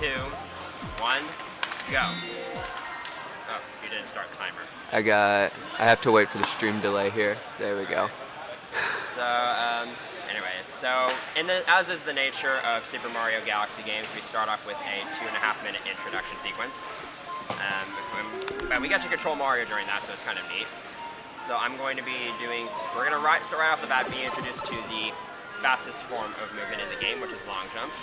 2, 1, go. Oh, you didn't start the timer. I have to wait for the stream delay here. There we go. So, anyways, so as is the nature of Super Mario Galaxy games, we start off with a 2.5-minute introduction sequence. But we get to control Mario during that, so it's kind of neat. So I'm going to be doing, we're going to start right off the bat, being introduced to the fastest form of movement in the game, which is long jumps.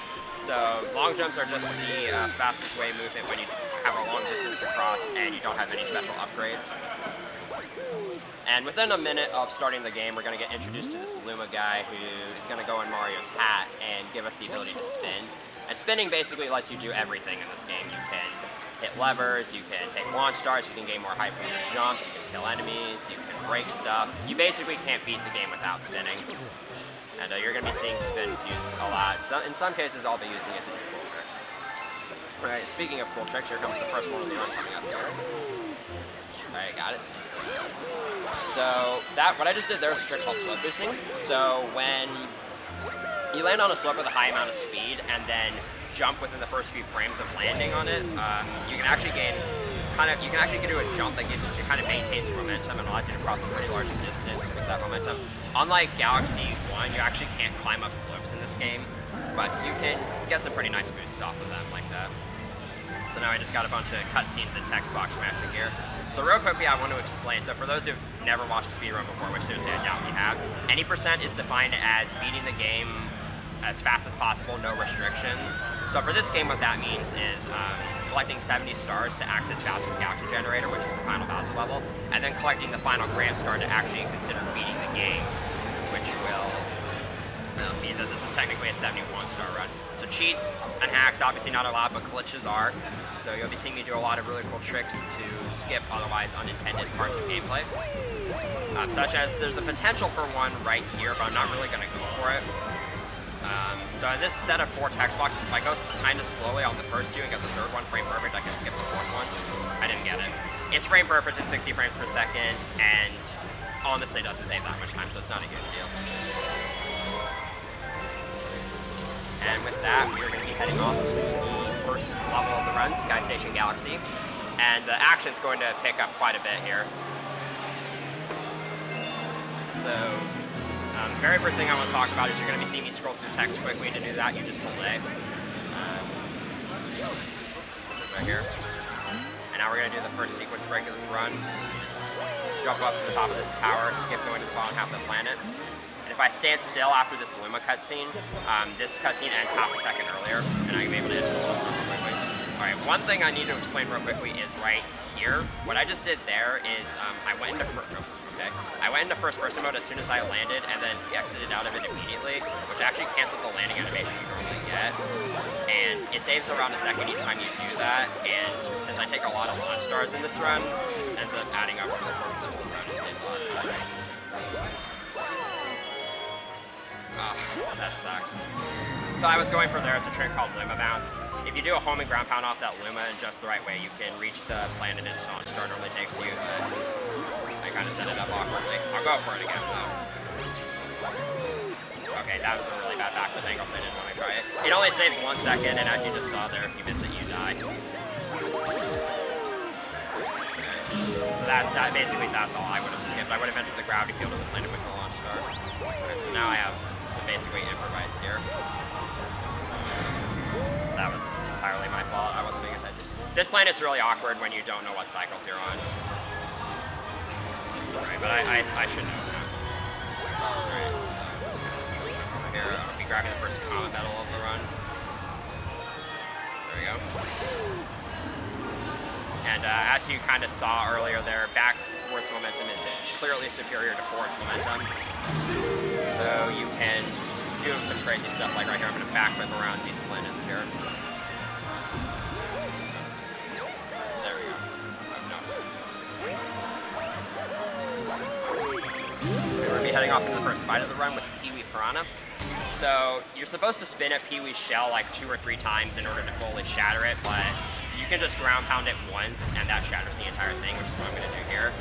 So long jumps are just the fastest way movement when you have a long distance to cross and you don't have any special upgrades. And within a minute of starting the game, we're going to get introduced to this Luma guy who is going to go in Mario's hat and give us the ability to spin. And spinning basically lets you do everything in this game. You can hit levers, you can take launch stars, you can gain more height from your jumps, you can kill enemies, you can break stuff. You basically can't beat the game without spinning. And you're going to be seeing spins used a lot. So, in some cases, I'll be using it to do cool tricks. Alright, speaking of cool tricks, here comes the first one of the run coming up here. Alright, got it. So, what I just did there is a trick called slope boosting. So, when you land on a slope with a high amount of speed and then jump within the first few frames of landing on it, you can actually do a jump that kind of maintains your momentum and allows you to cross a pretty large distance with that momentum. Unlike Galaxy 1, you actually can't climb up slopes in this game, but you can get some pretty nice boosts off of them like that. So now I just got a bunch of cutscenes and text box matching here. So real quickly, I want to explain. So for those who've never watched a speedrun before, which seriously I doubt you have, any percent is defined as beating the game as fast as possible, no restrictions. So for this game, what that means is collecting 70 stars to access Bowser's Galaxy Generator, which is the final Bowser level, and then collecting the final Grand Star to actually consider beating the game, which will mean that this is technically a 71-star run. So cheats and hacks, obviously not allowed, but glitches are. So you'll be seeing me do a lot of really cool tricks to skip otherwise unintended parts of gameplay. Such as, there's a potential for one right here, but I'm not really going to go for it. So in this set of 4 text boxes, if I go kind of slowly on the first 2 and get the third one frame perfect, I can skip the 4th one. I didn't get it. It's frame perfect at 60 frames per second, and honestly doesn't save that much time, so it's not a huge deal. And with that, we're going to be heading off to the first level of the run, Sky Station Galaxy. And the action's going to pick up quite a bit here. So, very first thing I want to talk about is you're going to be seeing me scroll through text quickly. To do that, you just delay. Right here. And now we're going to do the first sequence break of this run. Jump up to the top of this tower, skip going to the bottom half of the planet. And if I stand still after this Luma cutscene, this cutscene ends half a second earlier, and I'm able to hit the real quickly. Alright, one thing I need to explain real quickly is right here. What I just did there is I went into first-person mode as soon as I landed, and then exited out of it immediately, which actually cancels the landing animation you normally get. And it saves around a second each time you do that, and since I take a lot of launch stars in this run, it ends up adding up over the course of the whole run. It saves a lot of time. That sucks. So I was going for there as a trick called Luma Bounce. If you do a home and ground pound off that Luma in just the right way, you can reach the planet its launch star normally takes you, but I kind of set it up awkwardly. I'll go for it again, though. Okay, that was a really bad backward angle, so I didn't want to try it. It only saves 1 second, and as you just saw there, if you miss it, you die. Okay. So basically, that's all I would have skipped. I would have entered the gravity field of the planet with the launch star. Okay, so now I have to basically improvise here. That was entirely my fault. I wasn't paying attention. This planet's really awkward when you don't know what cycles you're on. Right, but I should know that. Alright, so over here, I'll be grabbing the first comet medal of the run. There we go. And as you kind of saw earlier there, backwards momentum is clearly superior to forwards momentum. So you can do some crazy stuff, like right here, I'm going to backflip around these planets here. There we go. We're going to be heading off into the first fight of the run with Pee-wee Piranha. So you're supposed to spin at Pee-wee's shell like 2 or 3 times in order to fully shatter it, but you can just ground pound it once, and that shatters the entire thing, which is what I'm going to do here.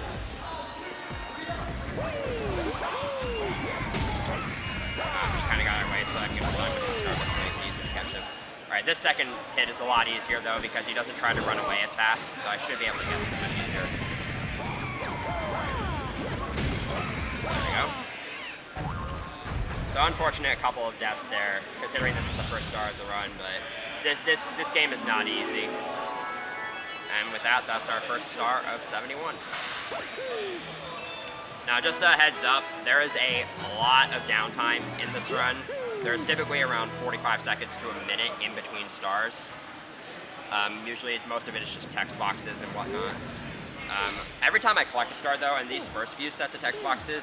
Just kind of got our way, so I can get time with the start. It's nice easy to catch him. Alright, this second hit is a lot easier though because he doesn't try to run away as fast, so I should be able to get this much easier. There we go. So unfortunate, a couple of deaths there, considering this is the first star of the run, but this game is not easy. And with that, that's our first star of 71. Now just a heads up, there is a lot of downtime in this run. There's typically around 45 seconds to a minute in between stars. Usually most of it is just text boxes and whatnot. Every time I collect a star though, in these first few sets of text boxes,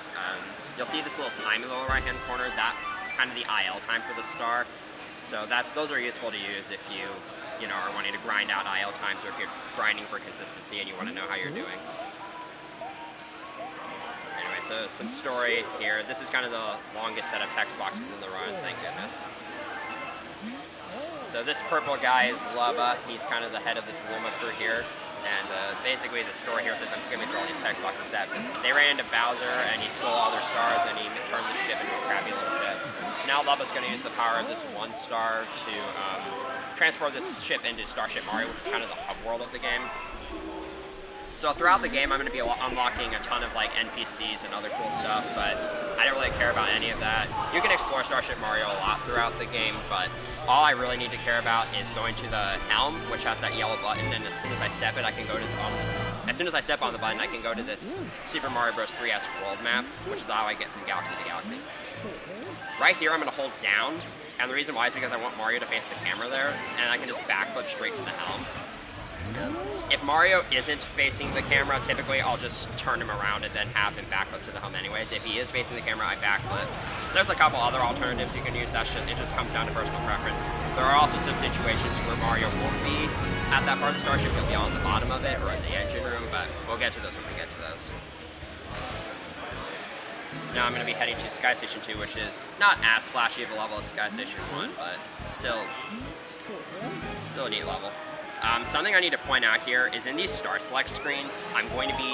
you'll see this little time in the lower right hand corner. That's kind of the IL time for the star. So those are useful to use if you are wanting to grind out IL times, or if you're grinding for consistency and you want to know how you're doing. Anyway, so some story here. This is kind of the longest set of text boxes in the run, thank goodness. So this purple guy is Lubba. He's kind of the head of this Luma crew here. And basically the story here, since I'm skimming through all these text boxes, that they ran into Bowser and he stole all their stars and he turned the ship into a crappy little ship. So now Lubba's going to use the power of this one star to transfer this ship into Starship Mario, which is kind of the hub world of the game. So throughout the game, I'm going to be unlocking a ton of like NPCs and other cool stuff, but I don't really care about any of that. You can explore Starship Mario a lot throughout the game, but all I really need to care about is going to the helm, which has that yellow button, and as soon as I step it, I can go to as soon as I step on the button, I can go to this Super Mario Bros. 3S world map, which is how I get from galaxy to galaxy. Right here, I'm going to hold down, and the reason why is because I want Mario to face the camera there, and I can just backflip straight to the helm. If Mario isn't facing the camera, typically I'll just turn him around and then have him backflip to the helm anyways. If he is facing the camera, I backflip. There's a couple other alternatives you can use. It just comes down to personal preference. There are also some situations where Mario won't be at that part of the starship. He'll be on the bottom of it or in the engine room, but we'll get to those when we get to those. So now I'm going to be heading to Sky Station 2, which is not as flashy of a level as Sky Station 1, but still a neat level. Something I need to point out here is in these star select screens, I'm going to be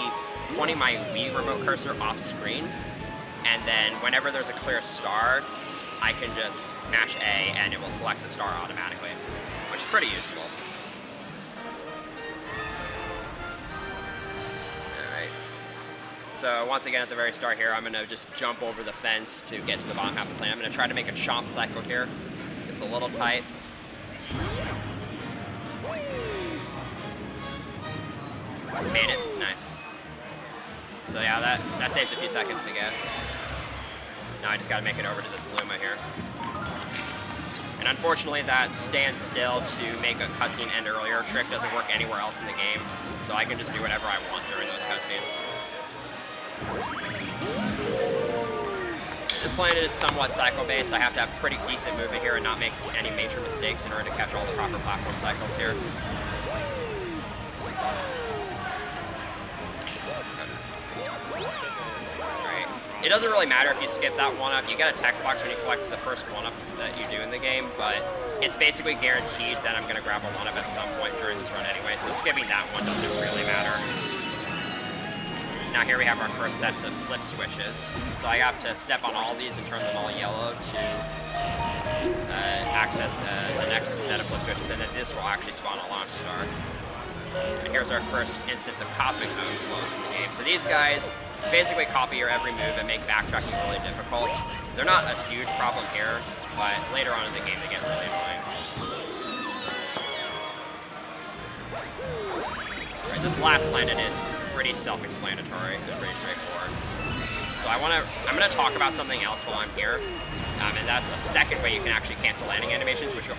pointing my Wii remote cursor off screen, and then whenever there's a clear star, I can just mash A and it will select the star automatically, which is pretty useful. Alright. So once again at the very start here, I'm going to just jump over the fence to get to the bottom half of the plane. I'm going to try to make a chomp cycle here. It's a little tight. Made it. Nice. So yeah, that saves a few seconds to get. Now I just gotta make it over to this Luma here. And unfortunately that stand still to make a cutscene end earlier trick doesn't work anywhere else in the game, so I can just do whatever I want during those cutscenes. This planet is somewhat cycle-based. I have to have pretty decent movement here and not make any major mistakes in order to catch all the proper platform cycles here. It doesn't really matter if you skip that one-up. You get a text box when you collect the first one-up that you do in the game, but it's basically guaranteed that I'm going to grab a one-up at some point during this run anyway, so skipping that one doesn't really matter. Now here we have our first sets of flip switches. So I have to step on all these and turn them all yellow to access the next set of flip switches, and then this will actually spawn a launch star. And here's our first instance of Cosmic Mode clones in the game. So these guys basically copy your every move and make backtracking really difficult. They're not a huge problem here, but later on in the game they get really annoying. Right, this last planet is pretty self-explanatory. It's pretty straightforward. So I'm going to talk about something else while I'm here, and that's a second way you can actually cancel landing animations, which you'll.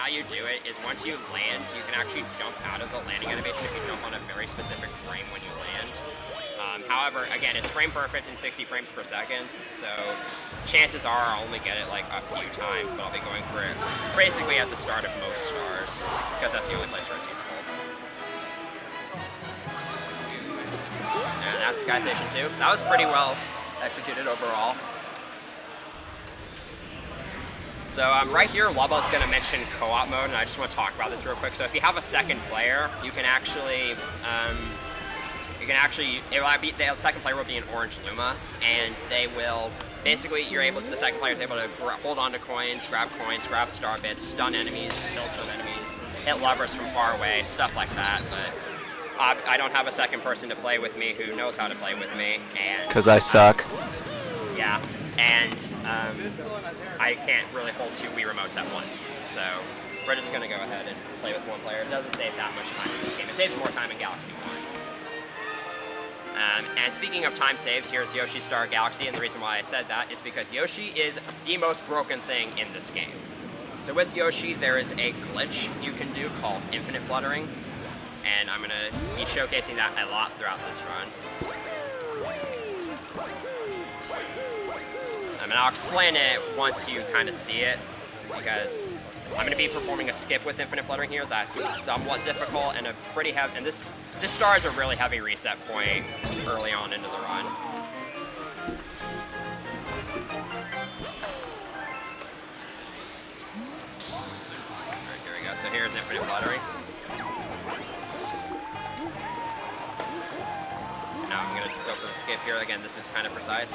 How you do it is once you land, you can actually jump out of the landing animation if you jump on a very specific frame when you land. However, again, it's frame perfect in 60 frames per second, so chances are I'll only get it like a few times, but I'll be going for it basically at the start of most stars, because that's the only place where it's useful. And that's Sky Station 2. That was pretty well executed overall. So right here, Lubba's going to mention co-op mode, and I just want to talk about this real quick. So if you have a second player, you can actually, the second player will be an orange Luma, and they will basically the second player is able to hold on to coins, grab star bits, stun enemies, kill some enemies, hit lovers from far away, stuff like that. But I don't have a second person to play with me who knows how to play with me, and because I suck. Yeah, and I can't really hold 2 Wii remotes at once, so we're just gonna go ahead and play with one player. It doesn't save that much time in this game. It saves more time in Galaxy 1. And speaking of time saves, here's Yoshi Star Galaxy, and the reason why I said that is because Yoshi is the most broken thing in this game. So with Yoshi, there is a glitch you can do called infinite fluttering, and I'm going to be showcasing that a lot throughout this run. And I'll explain it once you kind of see it, because I'm going to be performing a skip with infinite fluttering here that's somewhat difficult and a pretty heavy, and this star is a really heavy reset point early on into the run. Alright, here we go. So here's infinite fluttering. Now I'm going to go for the skip here. Again, this is kind of precise.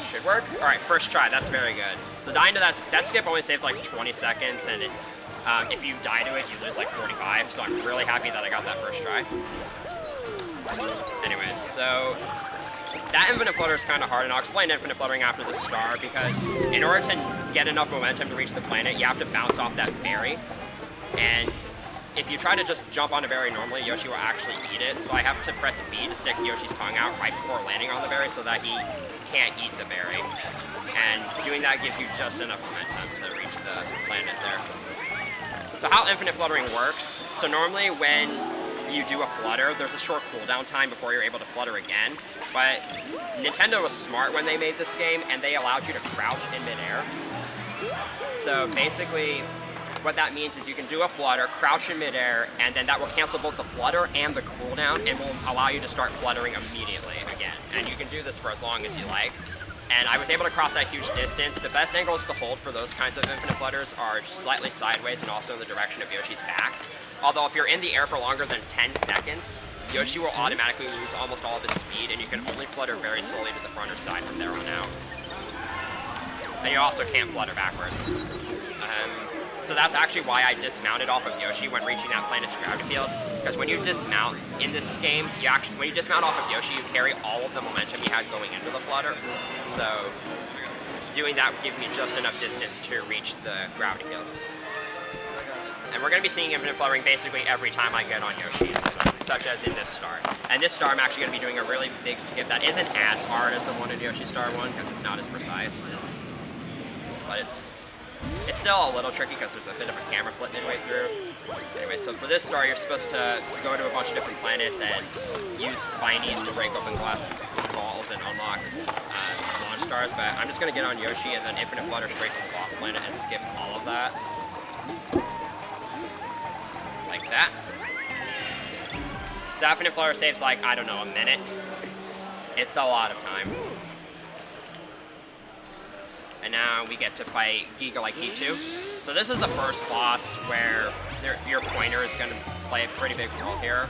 Should work. All right, first try. That's very good. So dying to that skip only saves like 20 seconds, and if you die to it, you lose like 45. So I'm really happy that I got that first try. Anyways, so that infinite flutter is kind of hard, and I'll explain infinite fluttering after the star, because in order to get enough momentum to reach the planet, you have to bounce off that berry, and if you try to just jump on a berry normally, Yoshi will actually eat it, so I have to press B to stick Yoshi's tongue out right before landing on the berry so that he can't eat the berry. And doing that gives you just enough momentum to reach the planet there. So how infinite fluttering works, so normally when you do a flutter, there's a short cooldown time before you're able to flutter again, but Nintendo was smart when they made this game, and they allowed you to crouch in midair. So basically, what that means is you can do a flutter, crouch in midair, and then that will cancel both the flutter and the cooldown, and will allow you to start fluttering immediately again. And you can do this for as long as you like. And I was able to cross that huge distance. The best angles to hold for those kinds of infinite flutters are slightly sideways and also in the direction of Yoshi's back. Although if you're in the air for longer than 10 seconds, Yoshi will automatically lose almost all of his speed, and you can only flutter very slowly to the front or side from there on out. And you also can't flutter backwards. So that's actually why I dismounted off of Yoshi when reaching that planet's gravity field, because when you dismount in this game, when you dismount off of Yoshi, you carry all of the momentum you had going into the flutter. So doing that would give me just enough distance to reach the gravity field. And we're going to be seeing infinite fluttering basically every time I get on Yoshi in this one, such as in this star. And this star I'm actually going to be doing a really big skip that isn't as hard as the one in Yoshi Star 1, because it's not as precise. But it's still a little tricky because there's a bit of a camera flip midway through. Anyway, so for this star, you're supposed to go to a bunch of different planets and use spinies to break open glass balls and unlock launch stars, but I'm just going to get on Yoshi and then infinite flutter straight to the boss planet and skip all of that. Like that. So infinite flutter saves like, I don't know, a minute. It's a lot of time. And now we get to fight Giga like Heat 2. So this is the first boss where your pointer is going to play a pretty big role here.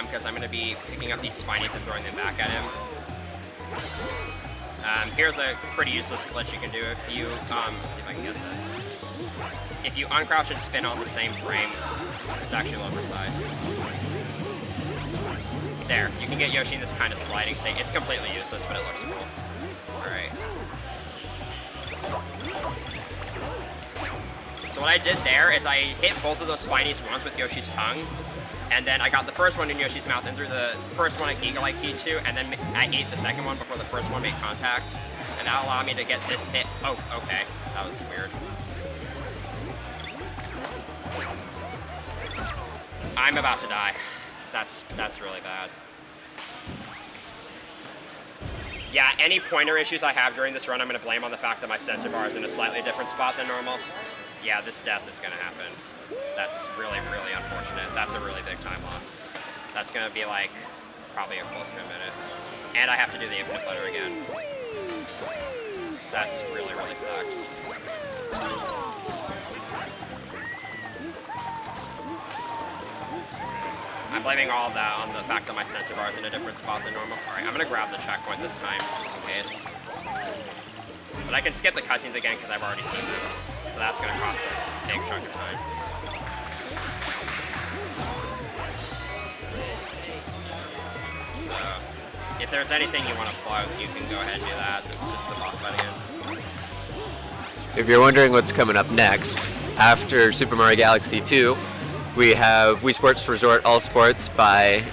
Because I'm going to be picking up these spinies and throwing them back at him. Here's a pretty useless glitch you can do if you, let's see if I can get this. If you uncrouch and spin on the same frame, it's actually a little precise. There, you can get Yoshi in this kind of sliding thing. It's completely useless, but it looks cool. Alright. So what I did there is I hit both of those spinies once with Yoshi's tongue, and then I got the first one in Yoshi's mouth and threw the first one at Giga like Heat 2, and then I ate the second one before the first one made contact, and that allowed me to get this hit. Oh, okay. That was weird. I'm about to die. That's really bad. Yeah, any pointer issues I have during this run, I'm going to blame on the fact that my sensor bar is in a slightly different spot than normal. Yeah, this death is going to happen. That's really, really unfortunate. That's a really big time loss. That's going to be like probably close to a minute. And I have to do the infinite flutter again. That's really, really sucks. I'm blaming all of that on the fact that my sensor bar is in a different spot than normal. Alright, I'm gonna grab the checkpoint this time, just in case. But I can skip the cutscenes again because I've already seen them. So that's gonna cost a big chunk of time. So, if there's anything you want to plug, you can go ahead and do that. This is just the boss fight again. If you're wondering what's coming up next, after Super Mario Galaxy 2, we have Wii Sports Resort All Sports by,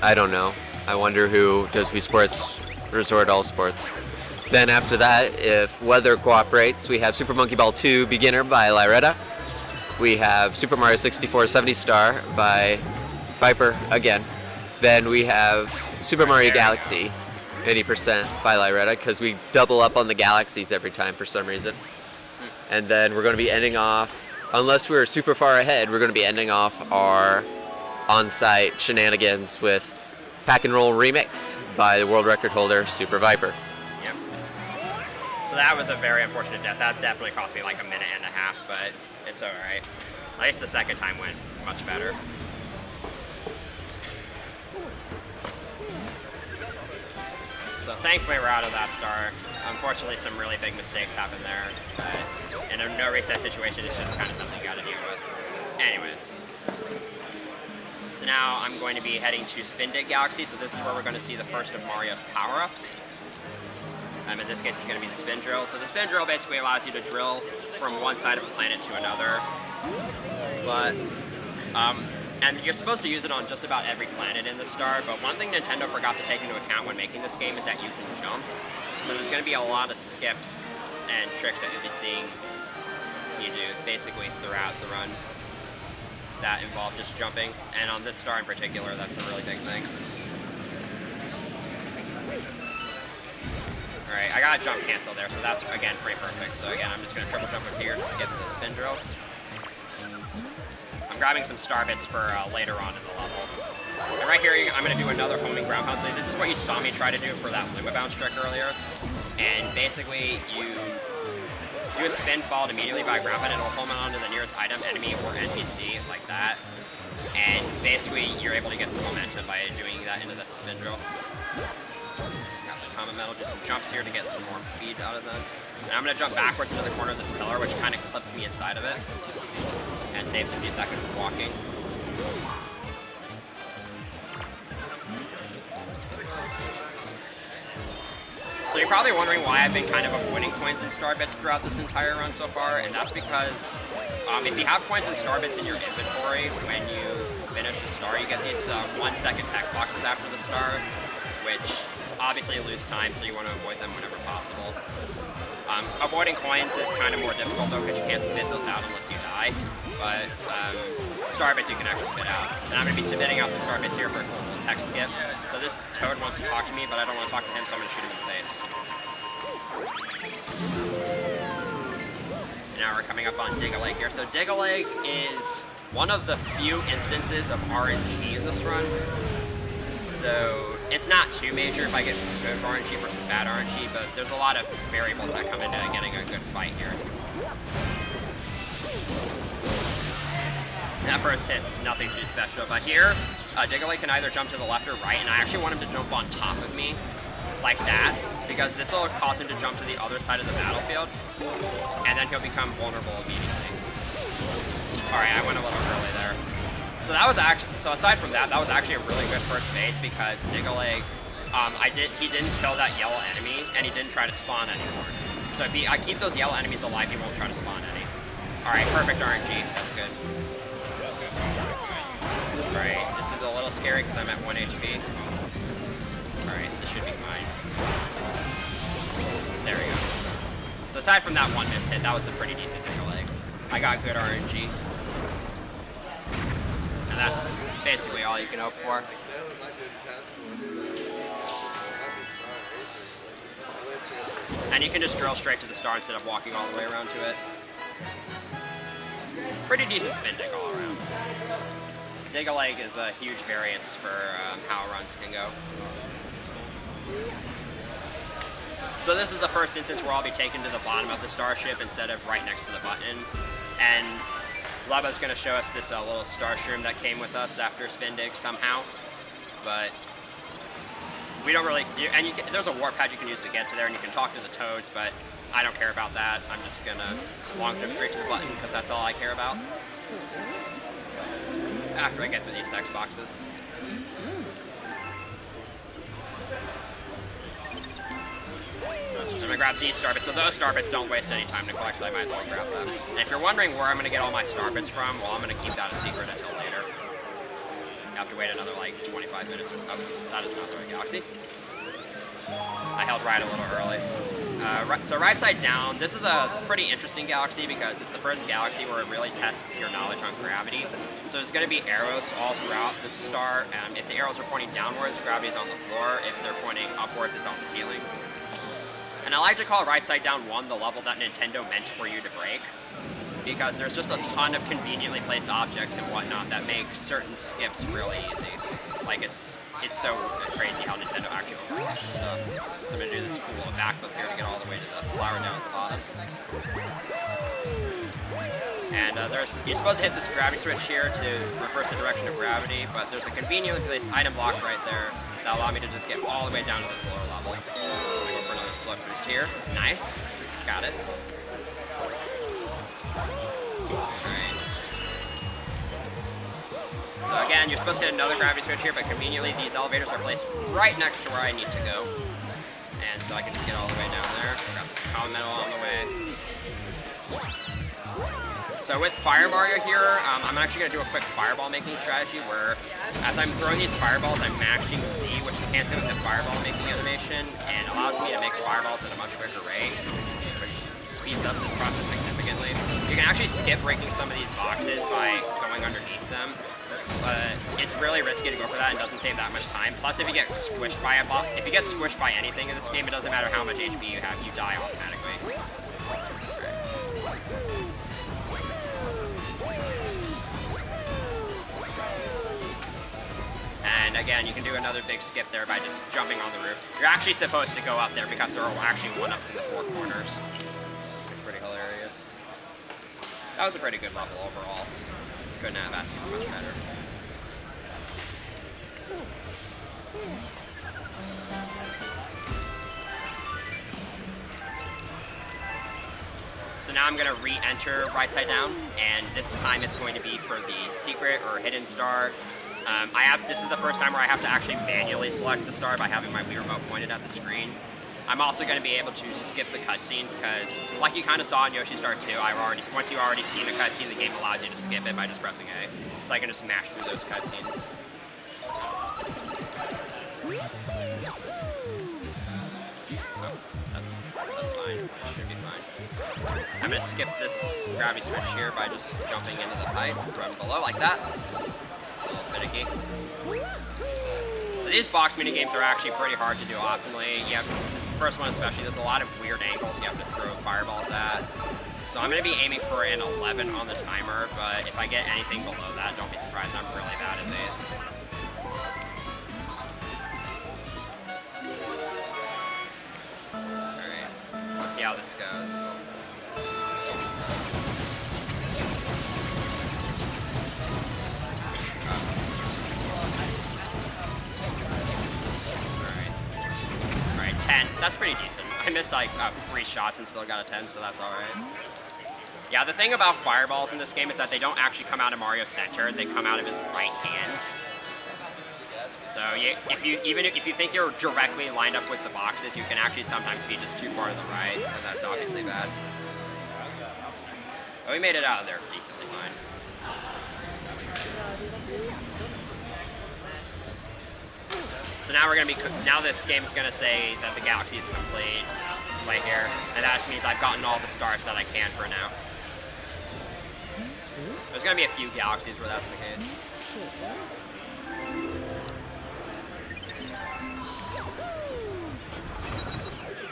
I don't know. I wonder who does Wii Sports Resort All Sports. Then after that, if weather cooperates, we have Super Monkey Ball 2 Beginner by Lyretta. We have Super Mario 64 70 Star by Viper again. Then we have Super Mario Galaxy 80% by Lyretta, because we double up on the galaxies every time for some reason. And then we're going to be ending off, unless we're super far ahead, we're going to be ending off our on-site shenanigans with Pack and Roll Remix by the world record holder Super Viper. Yep. So that was a very unfortunate death. That definitely cost me like a minute and a half, but it's alright. At least the second time went much better. So thankfully we're out of that star. Unfortunately, some really big mistakes happened there. But in a no reset situation, it's just kind of something you got to deal with. Anyways. So now I'm going to be heading to Spin Dig Galaxy. So this is where we're going to see the first of Mario's power-ups. In this case, it's going to be the spin drill. So the spin drill basically allows you to drill from one side of a planet to another. But, and you're supposed to use it on just about every planet in the star, but one thing Nintendo forgot to take into account when making this game is that you can jump. So there's going to be a lot of skips and tricks that you'll be seeing you do basically throughout the run that involve just jumping. And on this star in particular, that's a really big thing. Alright, I got a jump cancel there, so that's, again, pretty perfect. So again, I'm just going to triple jump up here to skip the spin drill. I'm grabbing some star bits for later on in the level. And right here, I'm going to do another homing ground pound. So this is what you saw me try to do for that Luma bounce trick earlier. And basically, you do a spin followed immediately by a ground pound, and it'll home onto the nearest item, enemy, or NPC, like that. And basically, you're able to get some momentum by doing that into the spin drill. Got the common metal, do some jumps here to get some more speed out of them. And I'm going to jump backwards into the corner of this pillar, which kind of clips me inside of it. And saves a few seconds of walking. So you're probably wondering why I've been kind of avoiding coins and star bits throughout this entire run so far, and that's because if you have coins and star bits in your inventory when you finish a star, you get these 1 second text boxes after the star, which obviously you lose time, so you want to avoid them whenever possible. Avoiding coins is kind of more difficult though, because you can't spit those out unless you die. But star bits you can actually spit out. And I'm going to be spitting out some star bits here for a cool little text gift. So this Toad wants to talk to me, but I don't want to talk to him, so I'm going to shoot him in the face. And now we're coming up on Dig-a-Leg here. So Dig-a-Leg is one of the few instances of RNG in this run. So it's not too major if I get good RNG versus bad RNG, but there's a lot of variables that come into getting a good fight here. That first hit's nothing too special, but here, Dig-a-Leg can either jump to the left or right, and I actually want him to jump on top of me, like that, because this will cause him to jump to the other side of the battlefield, and then he'll become vulnerable immediately. Alright, I went a little early there. So that was actually, so aside from that, that was actually a really good first phase, because Dig-a-Leg, he didn't kill that yellow enemy, and he didn't try to spawn anymore. So if I keep those yellow enemies alive, he won't try to spawn any. Alright, perfect RNG, that's good. Alright, this is a little scary because I'm at 1 HP. Alright, this should be fine. There we go. So aside from that one missed hit, that was a pretty decent Dig-a-Leg. I got good RNG. And that's basically all you can hope for. And you can just drill straight to the star instead of walking all the way around to it. Pretty decent spin dig all around. Dig-a-Leg is a huge variance for how runs can go. So this is the first instance where I'll be taken to the bottom of the starship instead of right next to the button. And Lubba's going to show us this little star shroom that came with us after Spin Dig somehow, but we don't really, there's a warp pad you can use to get to there, and you can talk to the toads, but I don't care about that. I'm just going to long jump straight to the button, because that's all I care about. After I get through these text boxes. I'm going to grab these star bits. So those star bits don't waste any time to collect, so I might as well grab them. And if you're wondering where I'm going to get all my star bits from, well, I'm going to keep that a secret until later. You have to wait another, like, 25 minutes or so. That is not the right galaxy. I held right a little early. So right side down, this is a pretty interesting galaxy because it's the first galaxy where it really tests your knowledge on gravity. So there's going to be arrows all throughout the star. If the arrows are pointing downwards, gravity is on the floor. If they're pointing upwards, it's on the ceiling. And I like to call right side down 1 the level that Nintendo meant for you to break, because there's just a ton of conveniently placed objects and whatnot that make certain skips really easy. Like, it's so crazy how Nintendo actually overlooks stuff. So I'm going to do this cool backflip here to get all the way to the flower down at the bottom. And you're supposed to hit this gravity switch here to reverse the direction of gravity, but there's a conveniently placed item block right there that allow me to just get all the way down to this lower level. I'm going to go for another slug boost here. Nice. Got it. Alright. So again, you're supposed to hit another gravity switch here, but conveniently these elevators are placed right next to where I need to go. And so I can just get all the way down there. Grab this common metal on the way. So with Fire Mario here, I'm actually going to do a quick fireball making strategy where as I'm throwing these fireballs, I'm mashing Z, which enhances with the fireball making animation and allows me to make fireballs at a much quicker rate, which speeds up this process significantly. You can actually skip breaking some of these boxes by going underneath them, but it's really risky to go for that and doesn't save that much time. Plus, if you get squished by anything in this game, it doesn't matter how much HP you have, you die automatically. And again, you can do another big skip there by just jumping on the roof. You're actually supposed to go up there because there are actually 1-ups in the 4 corners. It's pretty hilarious. That was a pretty good level overall. Couldn't have asked for much better. So now I'm going to re-enter right side down, and this time it's going to be for the secret or hidden star. This is the first time where I have to actually manually select the star by having my Wii Remote pointed at the screen. I'm also going to be able to skip the cutscenes because, like you kind of saw in Yoshi Star 2, once you've already seen a cutscene, the game allows you to skip it by just pressing A. So I can just mash through those cutscenes. Oh, that's fine. That should be fine. I'm going to skip this gravity switch here by just jumping into the pipe, run below like that. It's a little finicky. So these box minigames are actually pretty hard to do optimally. This first one especially, there's a lot of weird angles you have to throw fireballs at. So I'm going to be aiming for an 11 on the timer, but if I get anything below that, don't be surprised, I'm really bad at these. Alright, let's see how this goes. Alright, 10. That's pretty decent. I missed like 3 shots and still got a 10, so that's alright. Yeah, the thing about fireballs in this game is that they don't actually come out of Mario's center, they come out of his right hand. So if you think you're directly lined up with the boxes, you can actually sometimes be just too far to the right, and that's obviously bad. But we made it out of there decently fine. So now now this game is gonna say that the galaxy is complete right here, and that just means I've gotten all the stars that I can for now. There's gonna be a few galaxies where that's the case.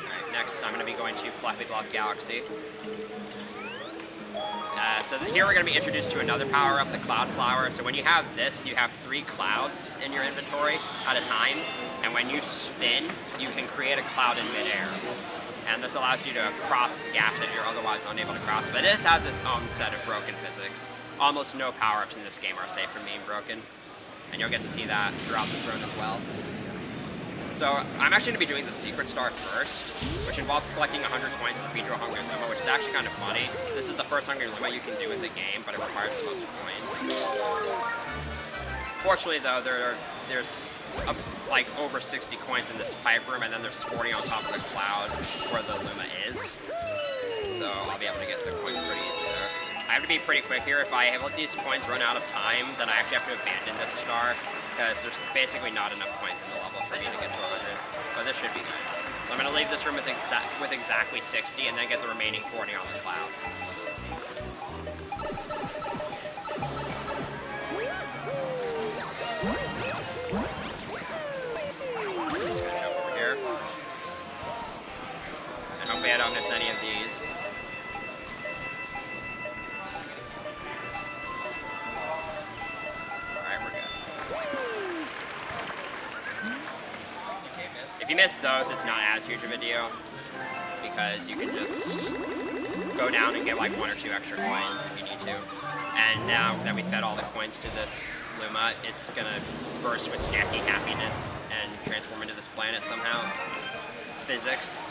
Alright, next I'm gonna be going to Fluffy Glove Galaxy. So here we're going to be introduced to another power-up, the Cloud Flower. So when you have this, you have 3 clouds in your inventory at a time, and when you spin, you can create a cloud in midair. and this allows you to cross gaps that you're otherwise unable to cross. But this has its own set of broken physics. Almost no power-ups in this game are safe from being broken, and you'll get to see that throughout this run as well. So I'm actually going to be doing the secret star first, which involves collecting 100 coins to feed your Hungry Luma, which is actually kind of funny. This is the first Hungry Luma you can do in the game, but it requires the most coins. Fortunately, though, there's like over 60 coins in this pipe room, and then there's 40 on top of the cloud where the Luma is. So I'll be able to get the coins pretty easily there. I have to be pretty quick here. If I let these coins run out of time, then I actually have to abandon this star, because there's basically not enough coins in the level for me to get to 100. But this should be good. So I'm going to leave this room with exactly 60, and then get the remaining 40 on the cloud. Hopefully I don't miss any of these. Alright, we're good. If you missed those, it's not as huge of a deal, because you can just go down and get like 1 or 2 extra coins if you need to. And now that we fed all the coins to this Luma, it's gonna burst with snacky happiness and transform into this planet somehow. Physics.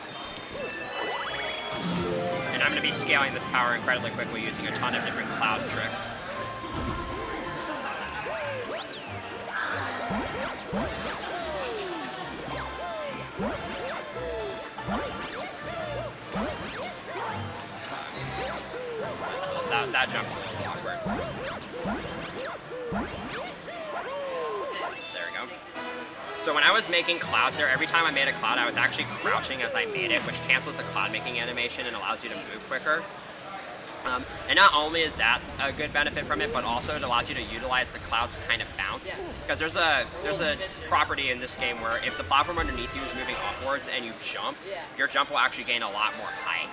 And I'm going to be scaling this tower incredibly quickly using a ton of different cloud tricks. So that jump's a little awkward. There we go. So when I was making clouds there, every time I made a cloud, I was actually crouching as I made it, which cancels the cloud making animation and allows you to move quicker. And not only is that a good benefit from it, but also it allows you to utilize the clouds to kind of bounce. Because there's a property in this game where if the platform underneath you is moving upwards and you jump, your jump will actually gain a lot more height.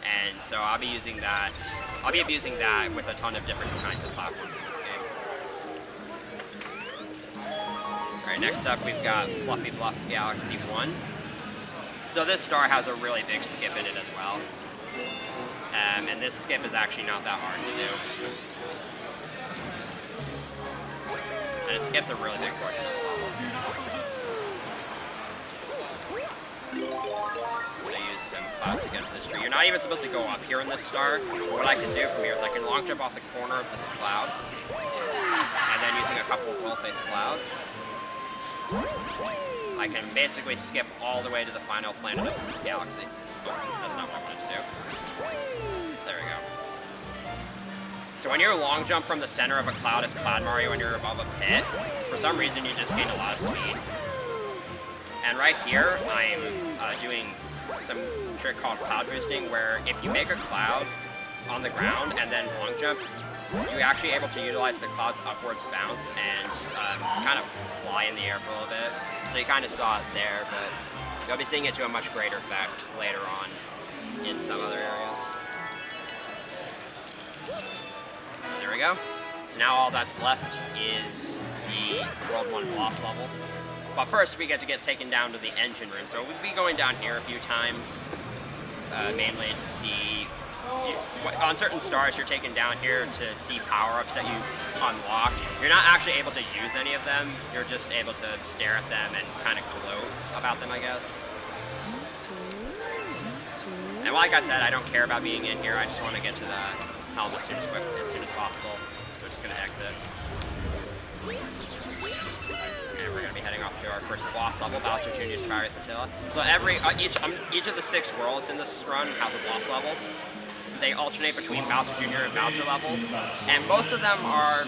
And so I'll be using that. I'll be abusing that with a ton of different kinds of platforms in this game. Alright, next up we've got Fluffy Bluff Galaxy 1. So this star has a really big skip in it as well. And this skip is actually not that hard to do. And it skips a really big portion of the level. I'm going to use some clouds to get to this tree. You're not even supposed to go up here in this star. What I can do from here is I can long jump off the corner of this cloud. And then using a couple of roll-face clouds, I can basically skip all the way to the final planet of this galaxy. Oh, that's not what I wanted to do. There we go. So when you long jump from the center of a cloud as Cloud Mario and you're above a pit, for some reason you just gain a lot of speed. And right here, I'm doing some trick called cloud boosting, where if you make a cloud on the ground and then long jump, you're actually able to utilize the cloud's upwards bounce and kind of fly in the air for a little bit. So you kind of saw it there, but you'll be seeing it to a much greater effect later on in some other areas. There we go. So now all that's left is the World 1 boss level. But first we get taken down to the engine room. So we'll be going down here a few times, mainly to see... on certain stars, you're taken down here to see power-ups that you unlock. You're not actually able to use any of them. You're just able to stare at them and kind of gloat about them, I guess. And like I said, I don't care about being in here. I just want to get to the helm as soon as possible. So we're just going to exit. And we're going to be heading off to our first boss level, Bowser Jr.'s Fiery Flotilla. So each of the 6 worlds in this run has a boss level. They alternate between Bowser Jr. and Bowser levels, and most of them are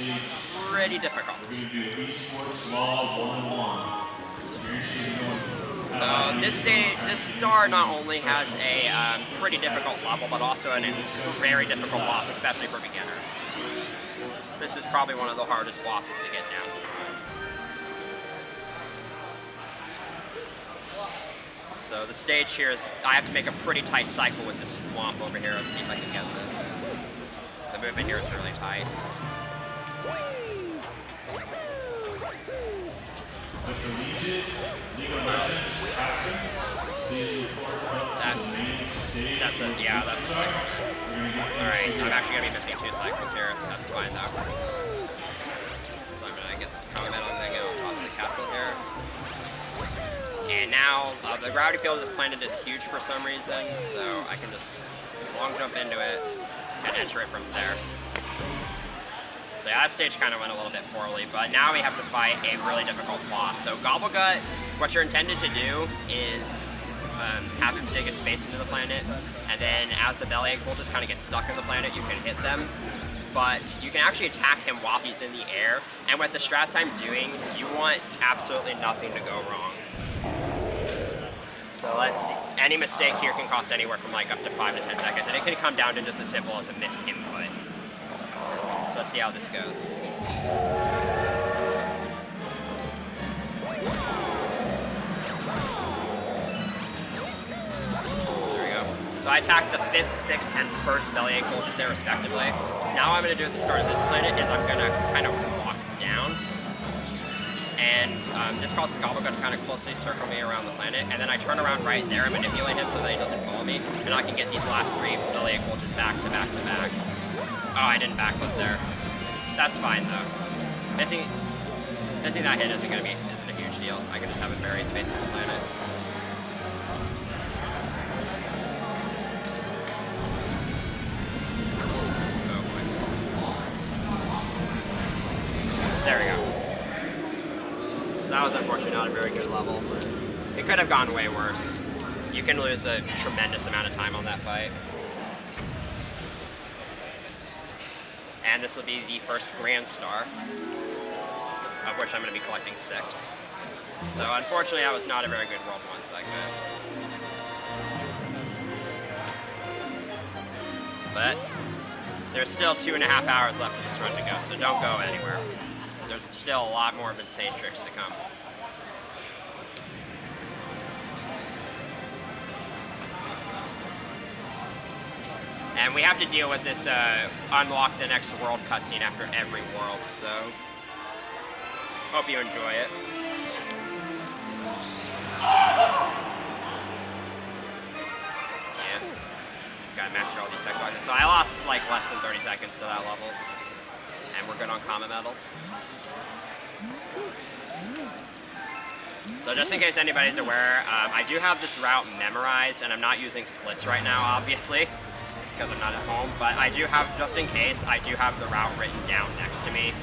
pretty difficult. So this star not only has a pretty difficult level, but also a very difficult boss, especially for beginners. This is probably one of the hardest bosses to get down. So the stage here is, I have to make a pretty tight cycle with this swamp over here. Let's see if I can get this. The movement here is really tight. that's a, yeah, that's a cycle. Alright, I'm actually going to be missing 2 cycles here. That's fine, though. So I'm going to get this comet metal and then go on top of the castle here. And now, the gravity field of this planet is huge for some reason, so I can just long jump into it and enter it from there. So yeah, that stage kind of went a little bit poorly, but now we have to fight a really difficult boss. So Gobblegut, what you're intended to do is have him dig a space into the planet, and then as the bellyache bulges kind of get stuck in the planet, you can hit them. But you can actually attack him while he's in the air, and with the strats I'm doing, you want absolutely nothing to go wrong. So let's see. Any mistake here can cost anywhere from like up to 5 to 10 seconds, and it can come down to just as simple as a missed input. So let's see how this goes. So I attacked the 5th, 6th, and 1st bellyache bulges there respectively. So now what I'm going to do at the start of this planet is I'm going to kind of walk down. And this causes Gobblegut to kind of closely circle me around the planet. And then I turn around right there and manipulate him so that he doesn't follow me. And I can get these last 3 bellyache bulges back to back to back. Oh, I didn't backflip there. That's fine though. Missing that hit isn't a huge deal. I can just have it bury space in the planet. There we go. So that was unfortunately not a very good level. It could have gone way worse. You can lose a tremendous amount of time on that fight. And this will be the first Grand Star, of which I'm going to be collecting 6. So unfortunately that was not a very good World 1 segment. But there's still 2.5 hours left of this run to go, so don't go anywhere. There's still a lot more of insane tricks to come. And we have to deal with this unlock the next world cutscene after every world, so hope you enjoy it. Yeah, just gotta master all these tech boxes. So I lost like less than 30 seconds to that level. And we're good on comet medals. So just in case anybody's aware, I do have this route memorized, and I'm not using splits right now, obviously, because I'm not at home, but I do have, just in case, I do have the route written down next to me.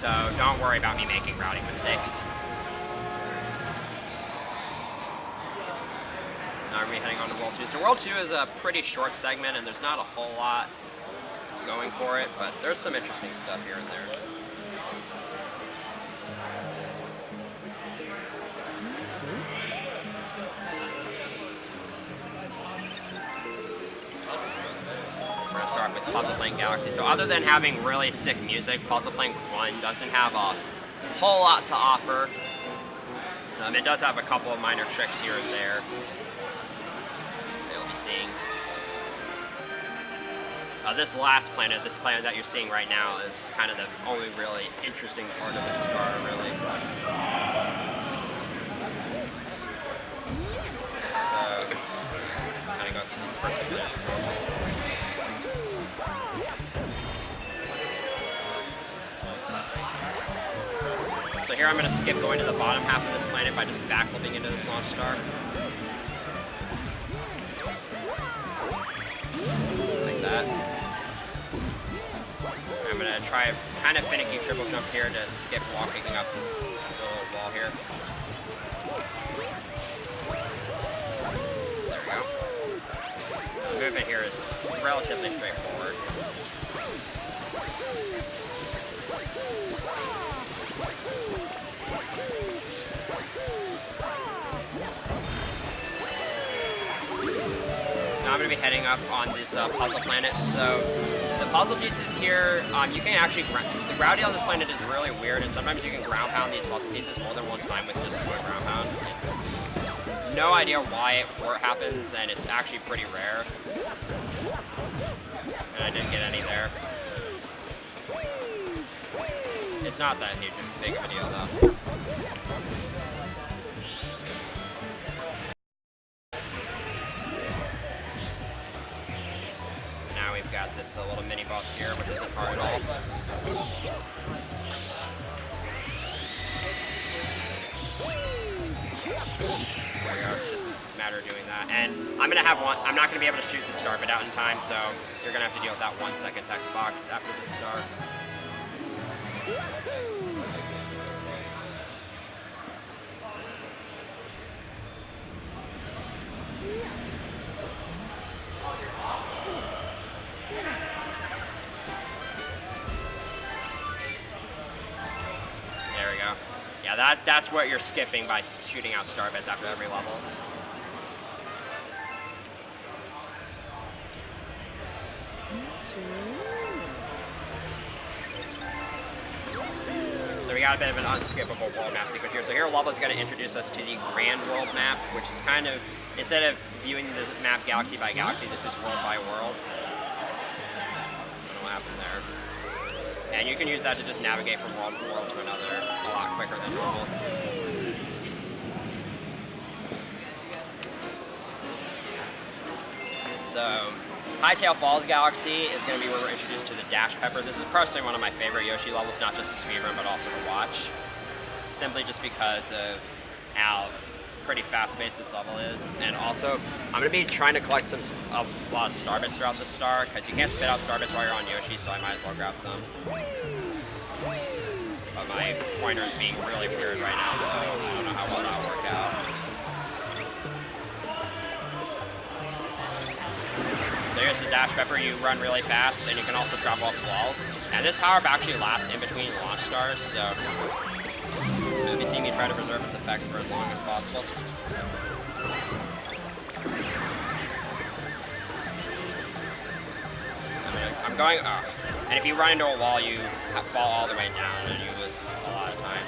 So don't worry about me making routing mistakes. Now we're heading on to World 2. So World 2 is a pretty short segment, and there's not a whole lot going for it, but there's some interesting stuff here and there. We're gonna start with Puzzle Playing Galaxy. So other than having really sick music, Puzzle Playing 1 doesn't have a whole lot to offer. It does have a couple of minor tricks here and there. You'll be seeing. This last planet, this planet that you're seeing right now, is kind of the only really interesting part of the star, really. So, kind of go through these first few minutes. So here I'm going to skip going to the bottom half of this planet by just backflipping into this launch star. Like that. I'm going to try a kind of finicky triple jump here to skip walking up this little wall here. There we go. The movement here is relatively straightforward. Now I'm going to be heading up on this puzzle planet. So the puzzle pieces here, you can actually, the gravity on this planet is really weird, and sometimes you can ground pound these puzzle pieces more than one time with just one ground pound. It's no idea why it happens, and it's actually pretty rare. And I didn't get any there. It's not that big of a deal though. just a little mini boss here, which isn't hard at all. There we go, it's just a matter of doing that. And I'm gonna have one, I'm not gonna be able to shoot the star bit out in time, so you're gonna have to deal with that 1 second text box after the star. There we go. Yeah, that's what you're skipping by shooting out star bits after every level. So we got a bit of an unskippable world map sequence here. So here level is going to introduce us to the grand world map, which is kind of, instead of viewing the map galaxy by galaxy, this is world by world. I don't know what happened there. And you can use that to just navigate from world to world to another a lot quicker than normal. So, Hightail Falls Galaxy is going to be where we're introduced to the Dash Pepper. This is personally one of my favorite Yoshi levels, not just to speedrun, but also to watch. Simply just because of how pretty fast-paced this level is. And also, I'm going to be trying to collect a lot of star bits throughout the star, because you can't spit out star bits while you're on Yoshi, so I might as well grab some. But my pointer is being really weird right now, so I don't know how well that'll work out. So here's the Dash Pepper. You run really fast, and you can also drop off walls. And this power-up actually lasts in between launch stars, so you'll be seeing me try to preserve its effect for as long as possible. I'm going up. And if you run into a wall, you fall all the way down, and you lose a lot of time.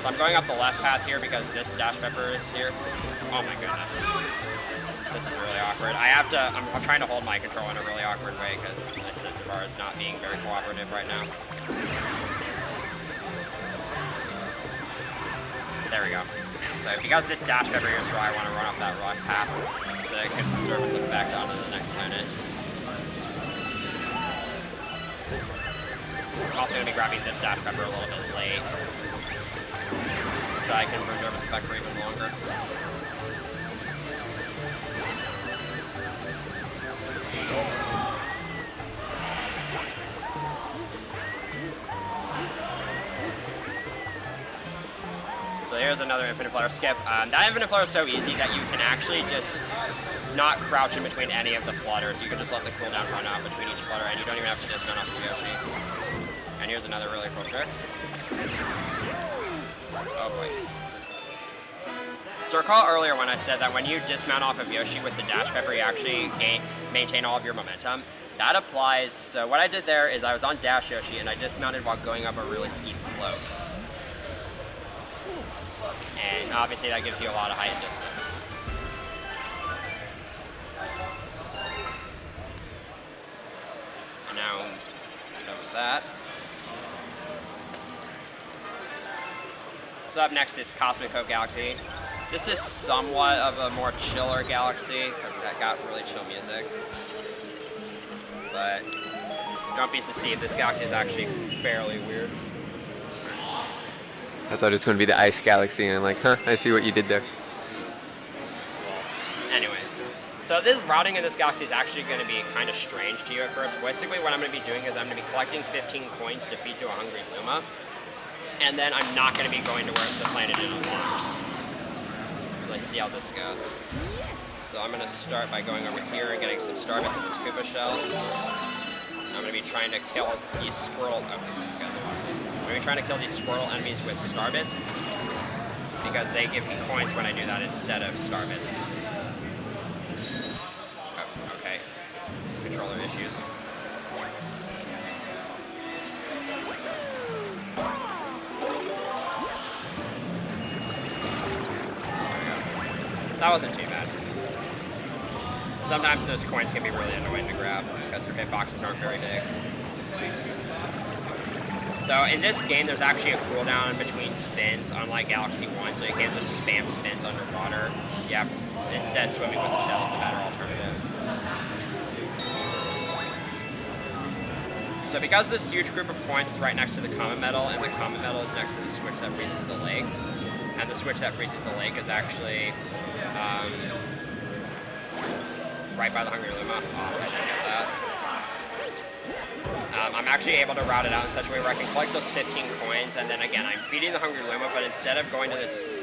So I'm going up the left path here because this Dash Pepper is here. Oh my goodness. This is really awkward. I'm trying to hold my control in a really awkward way because this bar is not being very cooperative right now. There we go. So because this Dash Pepper here is where I want to run up that rough path so it can preserve its effect onto the next planet. I'm also going to be grabbing this Dash Pepper a little bit late so I can preserve its effect for even longer. So here's another Infinite Flare skip. That Infinite Flare is so easy that you can actually just not crouch in between any of the flutters. You can just let the cooldown run out between each flutter, and you don't even have to dismount off the Yoshi. And here's another really cool trick. Oh boy. So recall earlier when I said that when you dismount off of Yoshi with the Dash Pepper, you actually maintain all of your momentum. That applies, so what I did there is I was on Dash Yoshi and I dismounted while going up a really steep slope. And obviously that gives you a lot of height and distance. And now, done with that. So up next is Cosmic Cove Galaxy. This is somewhat of a more chiller galaxy, because that got really chill music. But don't be deceived, this galaxy is actually fairly weird. I thought it was going to be the Ice Galaxy, and I'm like, huh, I see what you did there. Well, anyways. So this routing in this galaxy is actually going to be kind of strange to you at first. Basically what I'm going to be doing is I'm going to be collecting 15 coins to feed to a hungry Luma. And then I'm not going to be going to where the planet it unlocks. So let's see how this goes. So I'm going to start by going over here and getting some star bits in this Koopa shell. I'm going to be trying to kill these squirrel... Oh, I'm going to be trying to kill these squirrel enemies with star bits, because they give me coins when I do that instead of star bits. Oh, okay. Controller issues. That wasn't too bad. Sometimes those coins can be really annoying to grab because their hitboxes aren't very big. So in this game, there's actually a cooldown in between spins, unlike Galaxy 1, so you can't just spam spins underwater. You have instead swimming with the shell is the better alternative. So because this huge group of coins is right next to the comet medal, and the comet medal is next to the switch that freezes the lake, and the switch that freezes the lake is actually right by the Hungry Luma. Oh, I didn't get that. I'm actually able to route it out in such a way where I can collect those 15 coins, and then again, I'm feeding the Hungry Luma, but instead of going to this,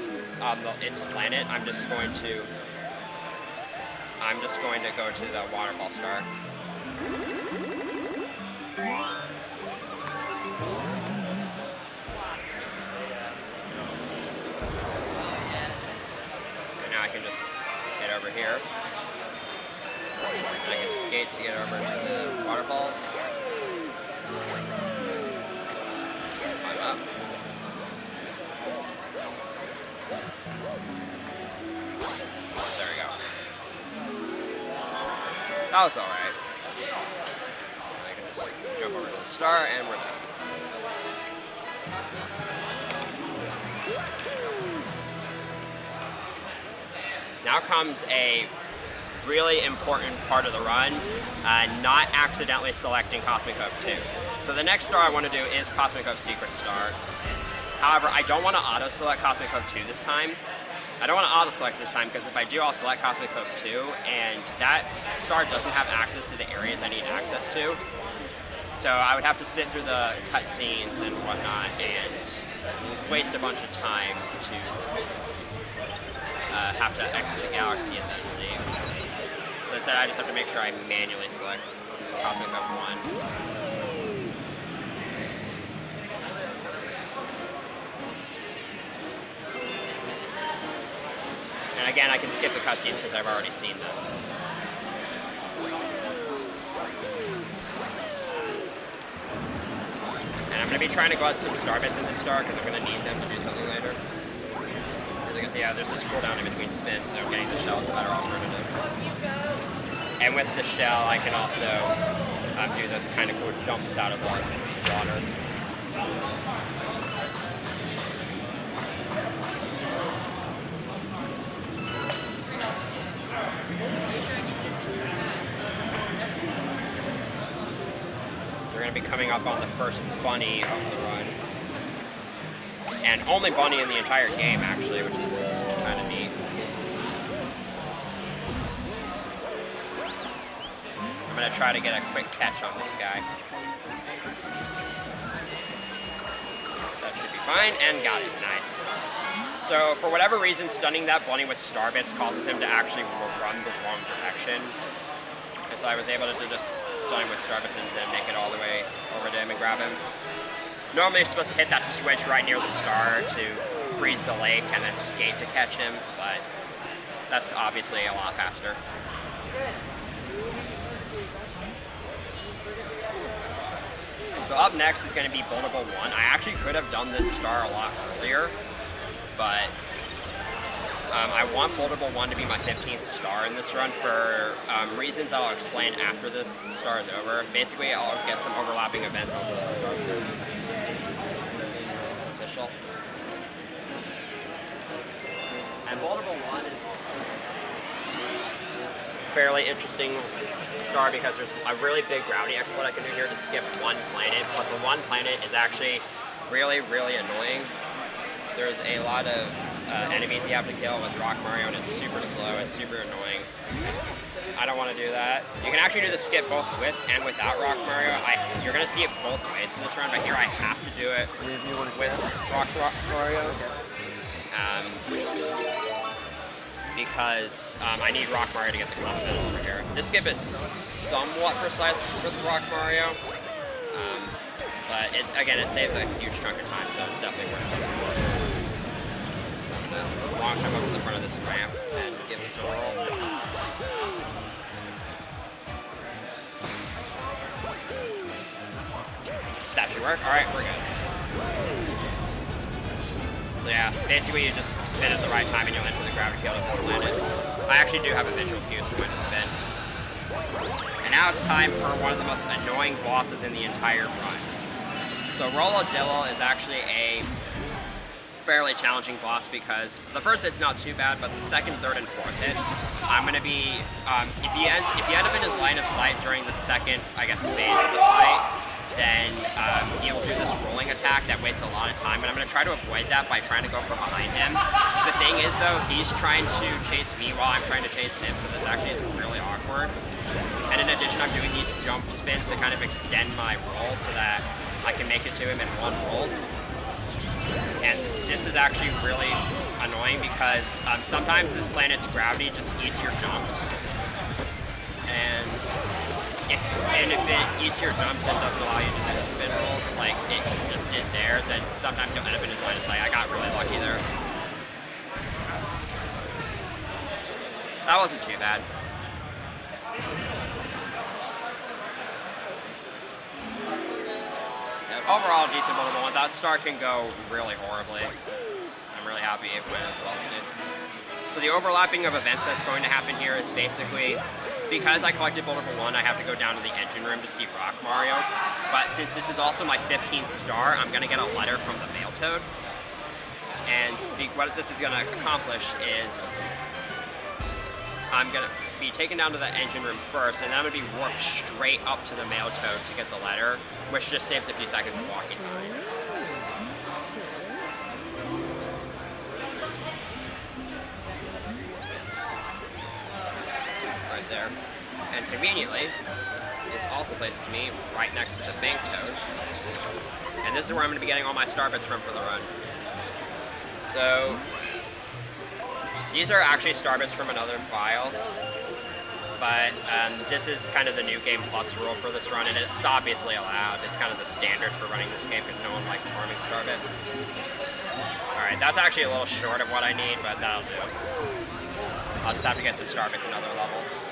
its planet, I'm just going to go to the waterfall star. So now I can just get over here. And I can skate to get over to the waterfalls. Climb up. There we go. That was alright. I can just jump over to the star and we're done. Now comes a really important part of the run, not accidentally selecting Cosmic Hope 2. So the next star I want to do is Cosmic Hope Secret Star. However, I don't want to auto-select Cosmic Hope 2 this time. I don't want to auto-select this time because if I do, I'll select Cosmic Hope 2, and that star doesn't have access to the areas I need access to. So I would have to sit through the cutscenes and whatnot and waste a bunch of time to have to exit the galaxy and then leave. So instead, I just have to make sure I manually select Cosmic Hope 1. And again, I can skip the cutscenes because I've already seen them. And I'm going to be trying to go out some star bits in this star because I'm going to need them to do something later. Because, yeah, there's this cooldown in between spins, so getting the shell is a better alternative. And with the shell, I can also do those kind of cool jumps out of the water. So we're going to be coming up on the first bunny of the run. And only bunny in the entire game, actually, which is kind of neat. I'm going to try to get a quick catch on this guy. That should be fine, and got it. Nice. So, for whatever reason, stunning that bunny with star bits causes him to actually run the wrong direction. And so I was able to just stun him with star bits and then make it all the way over to him and grab him. Normally you're supposed to hit that switch right near the star to freeze the lake and then skate to catch him, but that's obviously a lot faster. So up next is going to be Bultable 1. I actually could have done this star a lot earlier, but I want Bultable 1 to be my 15th star in this run for reasons I'll explain after the star is over. Basically, I'll get some overlapping events on the star show. Official. And Bultable 1 is fairly interesting star because there's a really big gravity exploit I can do here to skip one planet, but the one planet is actually really, really annoying. There's a lot of enemies you have to kill with Rock Mario, and it's super slow, it's super annoying. I don't want to do that. You can actually do the skip both with and without Rock Mario. You're going to see it both ways in this run, but here I have to do it with Rock Mario. Because I need Rock Mario to get the confidence over here. This skip is somewhat precise with Rock Mario, but again, it saves a huge chunk of time, so it's definitely worth it. So I'm going to long time up to the front of this ramp and give this a roll. That should work. Alright, we're good. So yeah, basically you just spin at the right time and you'll enter the gravity field of this planet. I actually do have a visual cue, so I'm going to spin. And now it's time for one of the most annoying bosses in the entire run. So Rolladillo is actually a fairly challenging boss because the first hit's not too bad, but the second, third, and fourth hits, I'm going to be, if you end up in his line of sight during the second, I guess, phase of the fight, then he will do this rolling attack that wastes a lot of time, and I'm going to try to avoid that by trying to go from behind him. The thing is, though, he's trying to chase me while I'm trying to chase him, so this actually is really awkward. And in addition, I'm doing these jump spins to kind of extend my roll so that I can make it to him in one roll. And this is actually really annoying because sometimes this planet's gravity just eats your jumps. And if it eats your jumps and doesn't allow you to do the spin rolls like it just did there, then sometimes you'll end up in his line of sight. I got really lucky there. That wasn't too bad. So overall, decent build one. That star can go really horribly. I'm really happy it went as well as it did. So the overlapping of events that's going to happen here is basically, because I collected Build Level 1, I have to go down to the engine room to see Rock Mario. But since this is also my 15th star, I'm going to get a letter from the Mail Toad. And what this is going to accomplish is I'm going to be taken down to the engine room first, and then I'm going to be warped straight up to the Mail Toad to get the letter, which just saves a few seconds of walking time. There. And conveniently, this also places me right next to the Bank Toad. And this is where I'm going to be getting all my star bits from for the run. So, these are actually star bits from another file. But this is kind of the New Game Plus rule for this run, and it's obviously allowed. It's kind of the standard for running this game because no one likes farming star bits. Alright, that's actually a little short of what I need, but that'll do. I'll just have to get some star bits in other levels.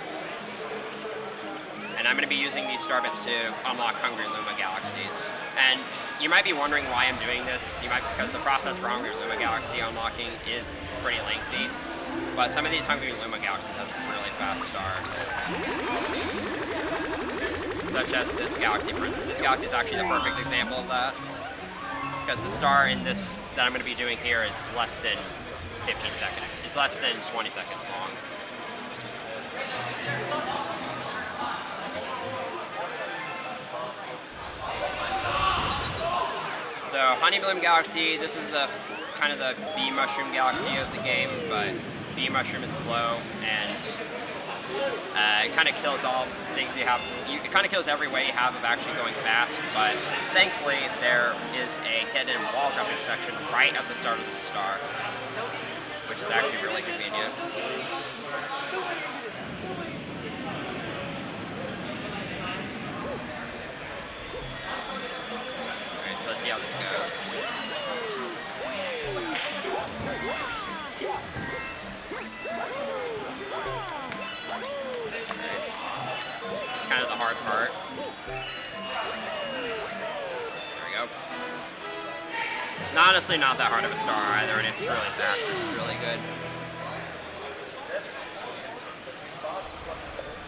And I'm going to be using these star bits to unlock Hungry Luma Galaxies. And you might be wondering why I'm doing this. Because the process for Hungry Luma Galaxy unlocking is pretty lengthy. But some of these Hungry Luma Galaxies have really fast stars. Such as this galaxy, for instance. This galaxy is actually the perfect example of that. Because the star in this that I'm going to be doing here is less than 15 seconds. It's less than 20 seconds long. So Honey Bloom Galaxy, this is the kind of the bee mushroom galaxy of the game, but bee mushroom is slow and it kind of kills all things you have. It kind of kills every way you have of actually going fast, but thankfully there is a hidden wall jumping section right at the start of the star, which is actually really convenient. Alright, so let's see how this goes. It's kind of the hard part. There we go. Honestly, not that hard of a star either, and it's really fast, which is really good.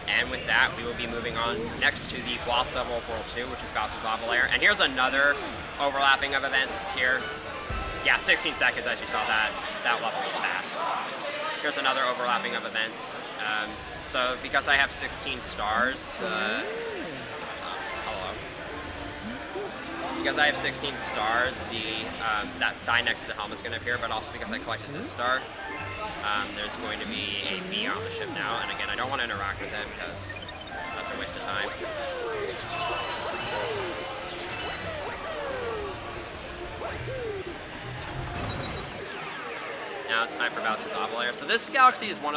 And with that, we will be moving on next to the boss level of World 2, which is Bowser's Lava Lair. And here's another overlapping of events here. Yeah, 16 seconds, as you saw, that level was fast. Here's another overlapping of events. So because I have 16 stars, because I have 16 stars, that sign next to the helmet is going to appear, but also because I collected this star, there's going to be a bee on the ship now. And again, I don't want to interact with him because that's a waste of time. Now it's time for Bowser's Lava Lair. So this galaxy is has one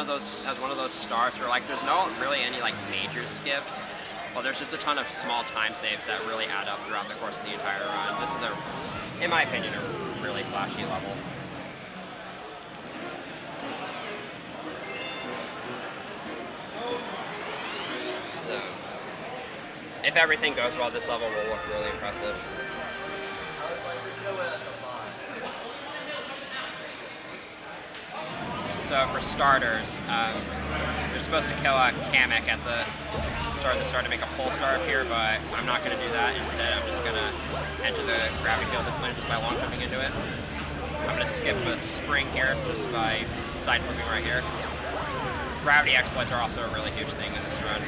of those stars where like there's no really any like major skips. Well, there's just a ton of small time saves that really add up throughout the course of the entire run. This is in my opinion, a really flashy level. So, if everything goes well, this level will look really impressive. So for starters, you're supposed to kill a Kamek at the start of the star to make a pole star appear, but I'm not going to do that. Instead, I'm just going to enter the gravity field of this planet just by long jumping into it. I'm going to skip a spring here just by side flipping right here. Gravity exploits are also a really huge thing in this run.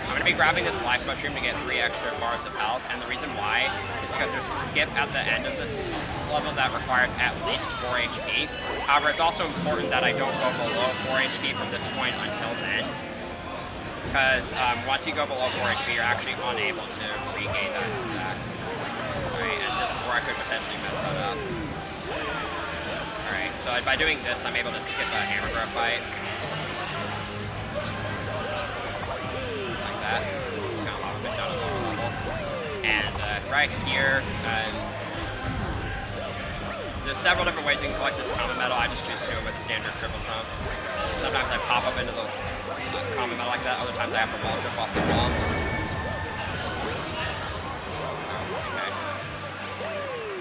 I'm I'm going to be grabbing this life mushroom to get 3 extra bars of health, and the reason why is because there's a skip at the end of this level that requires at least 4 HP. However, it's also important that I don't go below 4 HP from this point until then, because once you go below 4 HP, you're actually unable to regain that back. Alright, and this is where I could potentially mess that up. Alright, so by doing this, I'm able to skip a hammer growth fight. Like that. Just kind of lava fish down at the lower level. And right here, there's several different ways you can collect this common medal. I just choose to do it with a standard triple jump. Sometimes I pop up into the common medal like that. Other times I have to wall jump off the wall.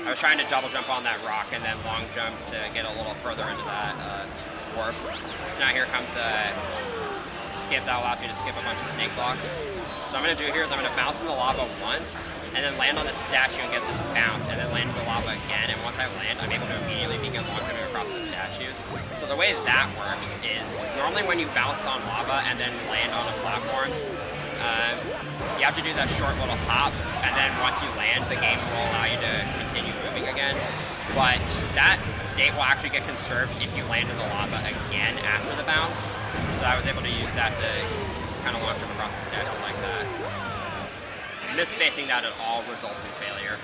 I was trying to double jump on that rock and then long jump to get a little further into that warp. So now here comes the skip that allows me to skip a bunch of snake blocks. So what I'm going to do here is I'm going to bounce in the lava once, and then land on the statue and get this bounce, and then land in the lava again, and once I land, I'm able to immediately begin long jumping across the statues. So the way that works is, normally when you bounce on lava and then land on a platform, you have to do that short little hop, and then once you land, the game will allow you to continue moving again. But that state will actually get conserved if you land in the lava again after the bounce. So I was able to use that to kind of launch jump across the statue like that. Misspacing that at all results in failure.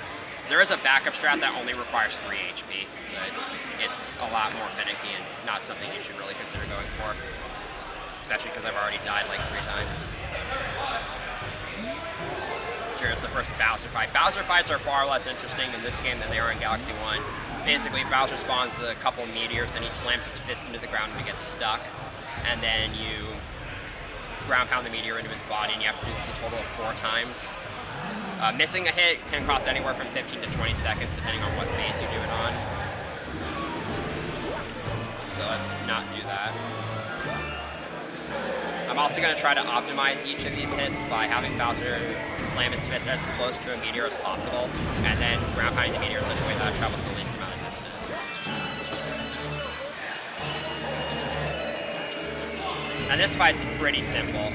There is a backup strat that only requires 3 HP, but it's a lot more finicky and not something you should really consider going for. Especially because I've already died like 3 times. So here's the first Bowser fight. Bowser fights are far less interesting in this game than they are in Galaxy 1. Basically, Bowser spawns a couple meteors and he slams his fist into the ground and it gets stuck. And then you ground pound the meteor into his body, and you have to do this a total of 4 times. Missing a hit can cost anywhere from 15 to 20 seconds, depending on what phase you do it on. So let's not do that. I'm also going to try to optimize each of these hits by having Bowser slam his fist as close to a meteor as possible, and then ground pounding the meteor in such a way that it travels the least amount of distance. And this fight's pretty simple.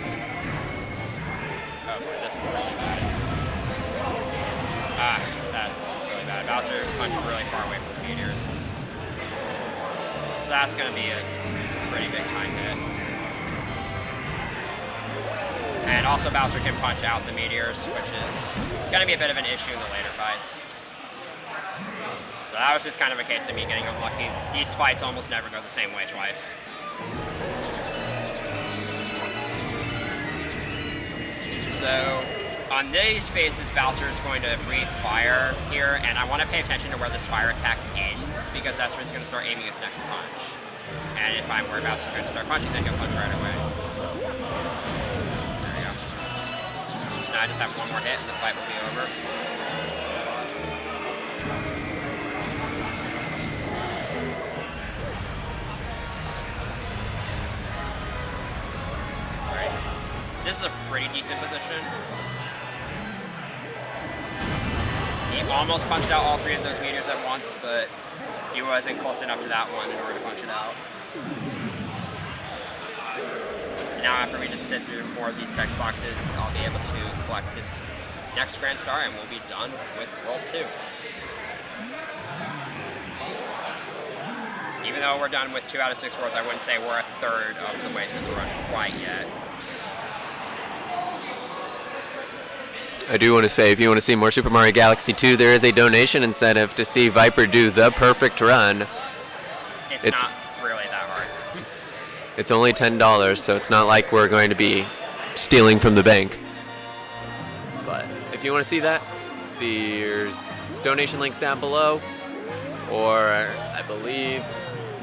Oh boy, this is really bad. Ah, that's really bad. Bowser punched really far away from the meteors. So that's going to be a pretty big time hit. And also Bowser can punch out the meteors, which is going to be a bit of an issue in the later fights. So that was just kind of a case of me getting unlucky. These fights almost never go the same way twice. So on these phases, Bowser is going to breathe fire here, and I want to pay attention to where this fire attack ends, because that's where he's going to start aiming his next punch. And if I'm worried Bowser's going to start punching, then he'll punch right away. I just have one more hit and the fight will be over. Alright. This is a pretty decent position. He almost punched out all 3 of those meteors at once, but he wasn't close enough to that one in order to punch it out. Now after we just sit through more of these text boxes, I'll be able to collect this next Grand Star and we'll be done with World 2. Even though we're done with 2 out of 6 worlds, I wouldn't say we're a third of the way through the run quite yet. I do want to say, if you want to see more Super Mario Galaxy 2, there is a donation incentive to see Viper do the perfect run. It's not really that hard. It's only $10, so it's not like we're going to be stealing from the bank. But if you want to see that, there's donation links down below, or I believe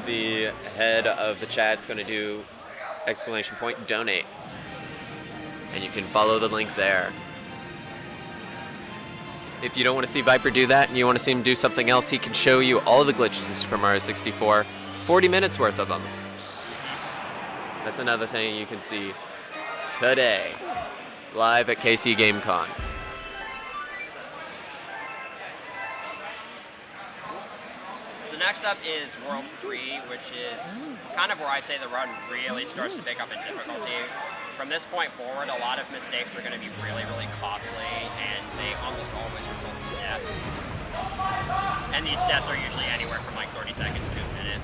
the head of the chat's going to do ! donate, and you can follow the link there. If you don't want to see Viper do that and you want to see him do something else, he can show you all the glitches in Super Mario 64, 40 minutes worth of them. That's another thing you can see today, live at KC GameCon. So next up is World 3, which is kind of where I say the run really starts to pick up in difficulty. from this point forward, a lot of mistakes are going to be really, really costly, and they almost always result in deaths. And these deaths are usually anywhere from like 30 seconds to a minute.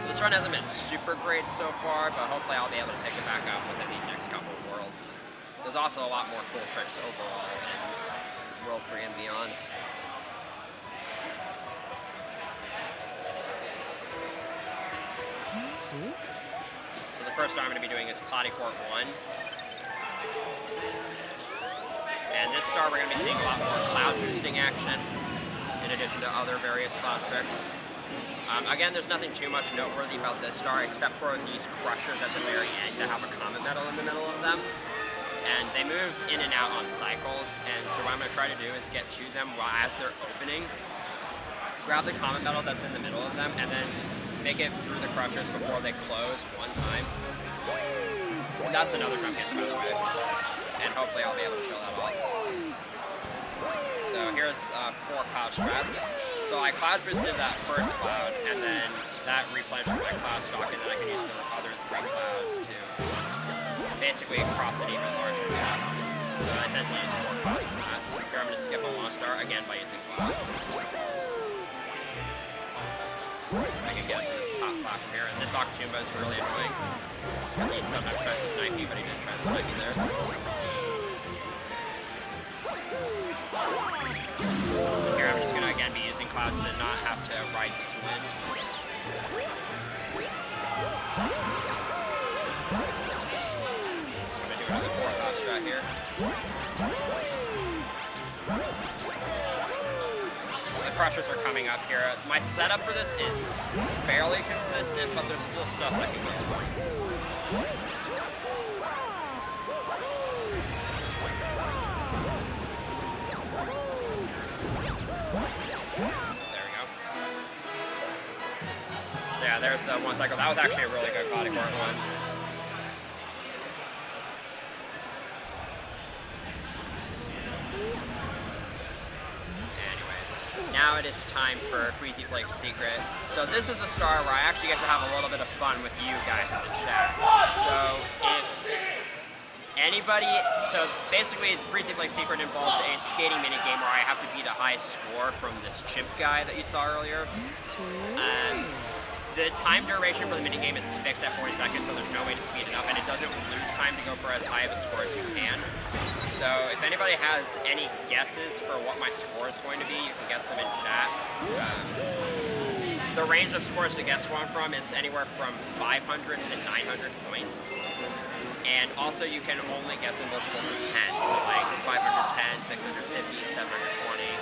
So this run hasn't been super great so far, but hopefully I'll be able to pick it back up within these next couple of worlds. There's also a lot more cool tricks overall in World 3 and beyond. So the first star I'm going to be doing is Potty Court 1. And this star we're going to be seeing a lot more cloud boosting action, in addition to other various cloud tricks. Again, there's nothing too much noteworthy about this star, except for these crushers at the very end that have a comet medal in the middle of them. And they move in and out on cycles, and so what I'm going to try to do is get to them as they're opening, grab the comet medal that's in the middle of them, and then make it through the crushers before they close one time. That's another jump hit, by the way. And hopefully I'll be able to show that off. So here's 4 cloud strats. So I cloud boosted that first cloud, and then that replenished my cloud stock, and then I can use the other 3 clouds to basically cross an even larger gap. So I essentially use 4 clouds for that. Here I'm going to skip a launch star, again by using clouds. I can get this top platform here, and this Octumba is really annoying. He sometimes tries to snipe you, but he didn't try to snipe you there. Here I'm just going to again be using clouds to not have to ride this wind. I'm going to do another 4 cloud strat here. The crushers are coming up here. My setup for this is fairly consistent, but there's still stuff I can get. There we go. Yeah, there's the one cycle. That was actually a really good body court one. Now it is time for Freezy Flake's Secret. So this is a star where I actually get to have a little bit of fun with you guys in the chat. So if anybody, so basically Freezy Flake's Secret involves a skating minigame where I have to beat a high score from this chimp guy that you saw earlier. The time duration for the minigame is fixed at 40 seconds, so there's no way to speed it up, and it doesn't lose time to go for as high of a score as you can. So if anybody has any guesses for what my score is going to be, you can guess them in chat. The range of scores to guess one from is anywhere from 500 to 900 points. And also you can only guess in multiples of 10, so like 510, 650, 720.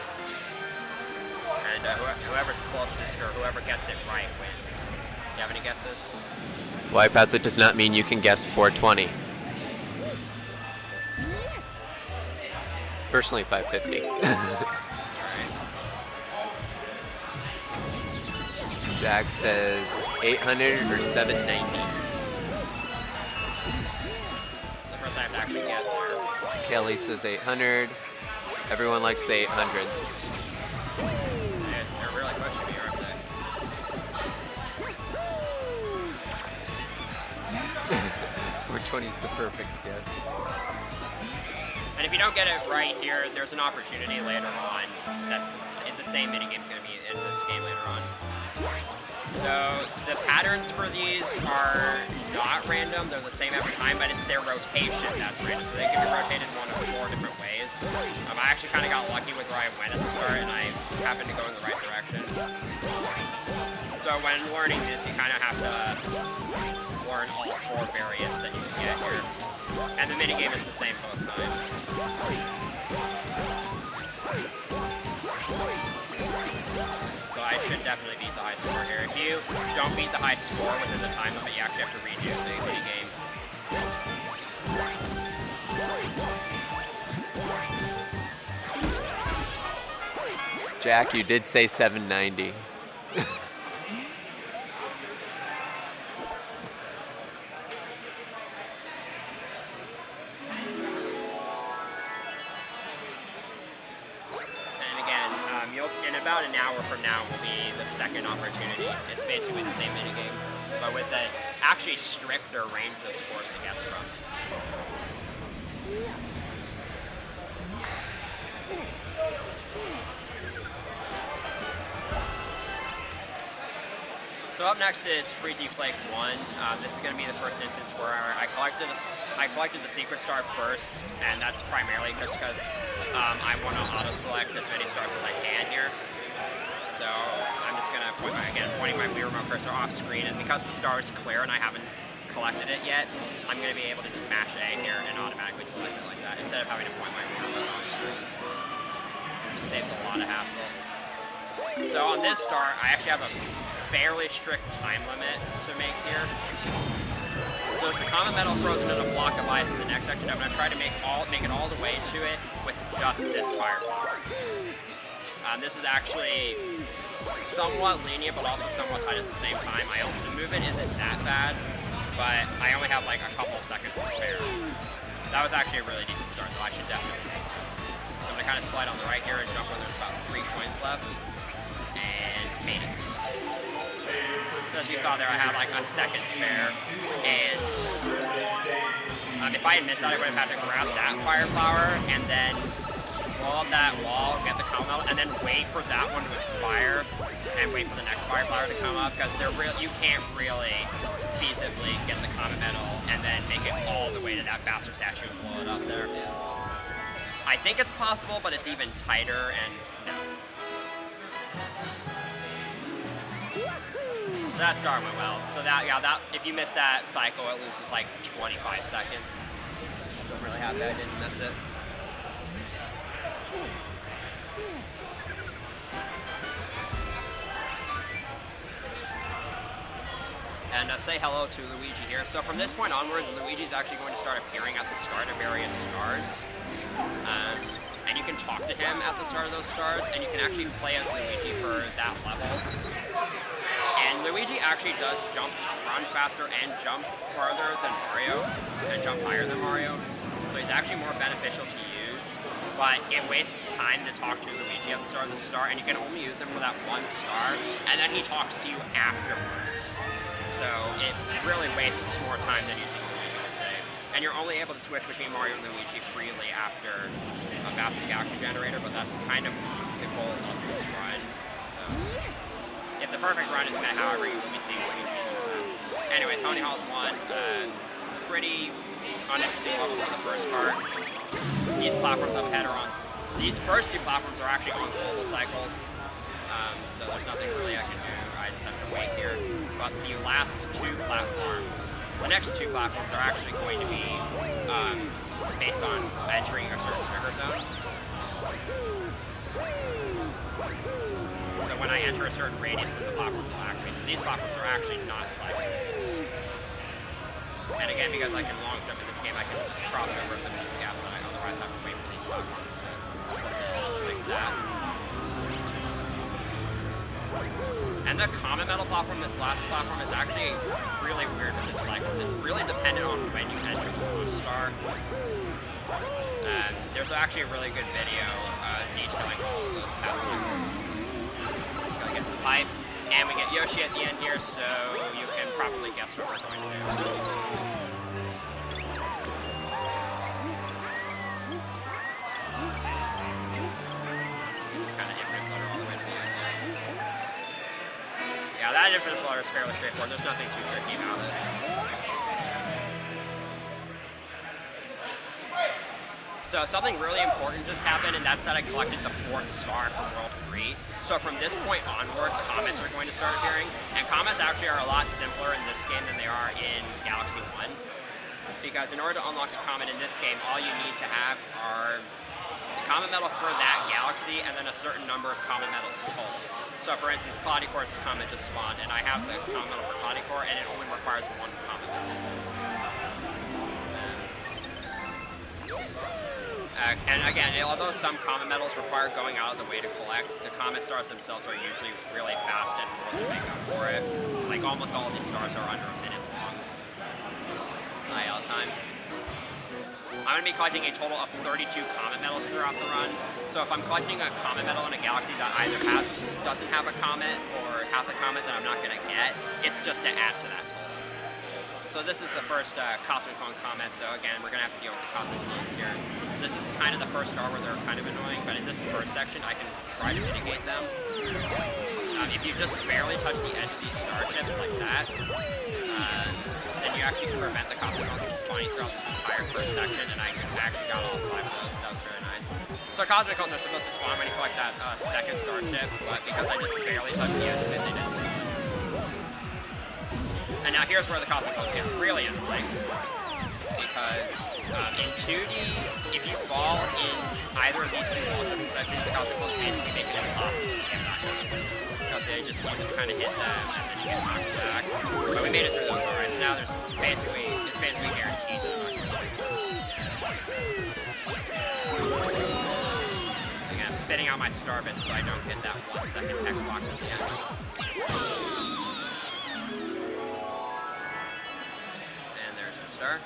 And whoever's closest or whoever gets it right wins. You have any guesses? Wipeout, that does not mean you can guess 420. Personally, 550. Jack says 800 or 790. The first I have to actually get there. Kelly says 800. Everyone likes the 800s. They're really pushing me, aren't they? 420 is the perfect guess. And if you don't get it right here, there's an opportunity later on. That's the same minigame's going to be in this game later on. So the patterns for these are not random. They're the same every time, but it's their rotation that's random. So they can be rotated one of 4 different ways. I actually kind of got lucky with where I went at the start, and I happened to go in the right direction. So when learning this, you kind of have to learn all 4 variants that you can get here. And the minigame is the same both times. So I should definitely beat the high score here. If you don't beat the high score within the time limit, you actually have to redo the minigame. Jack, you did say 790. In about an hour from now will be the second opportunity. It's basically the same minigame. but with an actually stricter range of scores to guess from. So up next is Freezy Flake 1. This is going to be the first instance where I collected the secret star first, and that's primarily just because I want to auto-select as many stars as I can here. So I'm just going to pointing my Wii remote cursor off screen, and because the star is clear and I haven't collected it yet, I'm going to be able to just mash A here and automatically select it like that instead of having to point my Wii remote on screen. Which saves a lot of hassle. So on this star, I actually have a fairly strict time limit to make here. So if the common metal throws another block of ice in the next section, I'm going to try to make it all the way to it with just this firepower. This is actually somewhat lenient, but also somewhat tight at the same time. The movement isn't that bad, but I only have like a couple of seconds to spare. That was actually a really decent start, so I should definitely take this. So I'm going to kind of slide on the right here and jump when there's about 3 coins left. And made it. So as you saw there, I had like a second spare, and if I had missed that, I would have had to grab that firepower and then blow up that wall, get the common metal, and then wait for that one to expire and wait for the next firepower to come up, because you can't really feasibly get the common metal and then make it all the way to that bastard statue and blow it up there. I think it's possible, but it's even tighter, and no. So that star went well. So that if you miss that cycle, it loses like 25 seconds. So I'm really happy I didn't miss it. And say hello to Luigi here. So from this point onwards, Luigi's actually going to start appearing at the start of various stars. And you can talk to him at the start of those stars, and you can actually play as Luigi for that level. And Luigi actually does run faster and jump farther than Mario, and jump higher than Mario. So he's actually more beneficial to use, but it wastes time to talk to Luigi at the start of the star, and you can only use him for that one star, and then he talks to you afterwards. So it really wastes more time than using Luigi to save. And you're only able to switch between Mario and Luigi freely after a Bowser's Galaxy generator, but that's kind of the goal of this run. So if the perfect run is met, however, you will be seeing Luigi. Anyways, Honey Hall's 1, pretty uninteresting level for the first part. These platforms up ahead are on. These first 2 platforms are actually on global cycles, so there's nothing really I can do. I just have to wait here. But the last 2 platforms, the next 2 platforms are actually going to be based on entering a certain trigger zone. So when I enter a certain radius, then the platforms will activate. So these platforms are actually not cycles. And again, because I can long jump in this game, I can just cross over some of these gaps that I otherwise have to wait for these platforms to like that. And the common metal platform, this last platform, is actually really weird with its cycles. It's really dependent on when you enter the launch star. There's actually a really good video detailing all of those past cycles. Just gotta get the pipe. And we get Yoshi at the end here, so you can probably guess what we're going to do. It's kind of infinite flutter all the way to the end. Yeah, that infinite flutter is fairly straightforward. There's nothing too tricky about it. So something really important just happened, and that's that I collected the 4th star for World 3. So from this point onward, comments are going to start appearing, and comments actually are a lot simpler in this game than they are in Galaxy 1. Because in order to unlock a comment in this game, all you need to have are the common medal for that galaxy, and then a certain number of common medals total. So for instance, Cloudy Core's comment just spawned, and I have the common medal for Cloudy Core, and it only requires 1 common medal. And again, although some common medals require going out of the way to collect, the common stars themselves are usually really fast and more than make up for it. Like almost all of these stars are under a minute long IL time. I'm going to be collecting a total of 32 comet medals throughout the run. So if I'm collecting a comet medal in a galaxy that either doesn't have a comet or has a comet that I'm not going to get, it's just to add to that total. So this is the first Cosmic Clone comet, so again, we're going to have to deal with the Cosmic Clones here. This is kind of the first star where they're kind of annoying, but in this first section, I can try to mitigate them. If you just barely touch the edge of these starships like that, then you actually can prevent the Cosmic Clones from spawning throughout this entire first section, and I actually got all 5 of those. That was very nice. So Cosmic Clones are supposed to spawn when you collect that second starship, but because I just barely touched the edge of it, they didn't spawn. And now here's where the Cosmic Clones get really annoying. Because in 2D, if you fall in either of these two different sections, the Cosmic Clones basically make it impossible to get back up. Because they just kind of hit them and then you get knocked back. But we made it through those alright, so now it's basically guaranteed that I'm not going to Again, I'm spitting out my star bits so I don't get that 1 second text box at the end. And there's the star.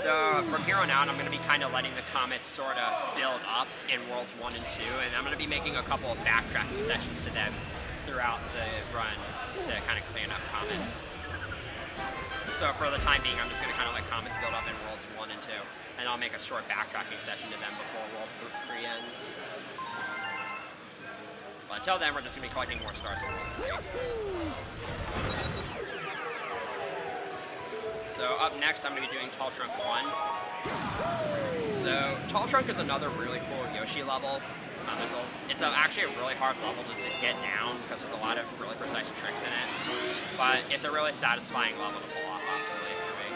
So from here on out, I'm going to be kind of letting the comets sort of build up in Worlds 1 and 2, and I'm going to be making a couple of backtracking sessions to them throughout the run to kind of clean up comets. So for the time being, I'm just going to kind of let comets build up in Worlds 1 and 2, and I'll make a short backtracking session to them before World 3 ends. But until then, we're just going to be collecting more stars in World 3. So up next, I'm going to be doing Tall Trunk 1. So Tall Trunk is another really cool Yoshi level. It's actually a really hard level to get down because there's a lot of really precise tricks in it. But it's a really satisfying level to pull off optimally for me.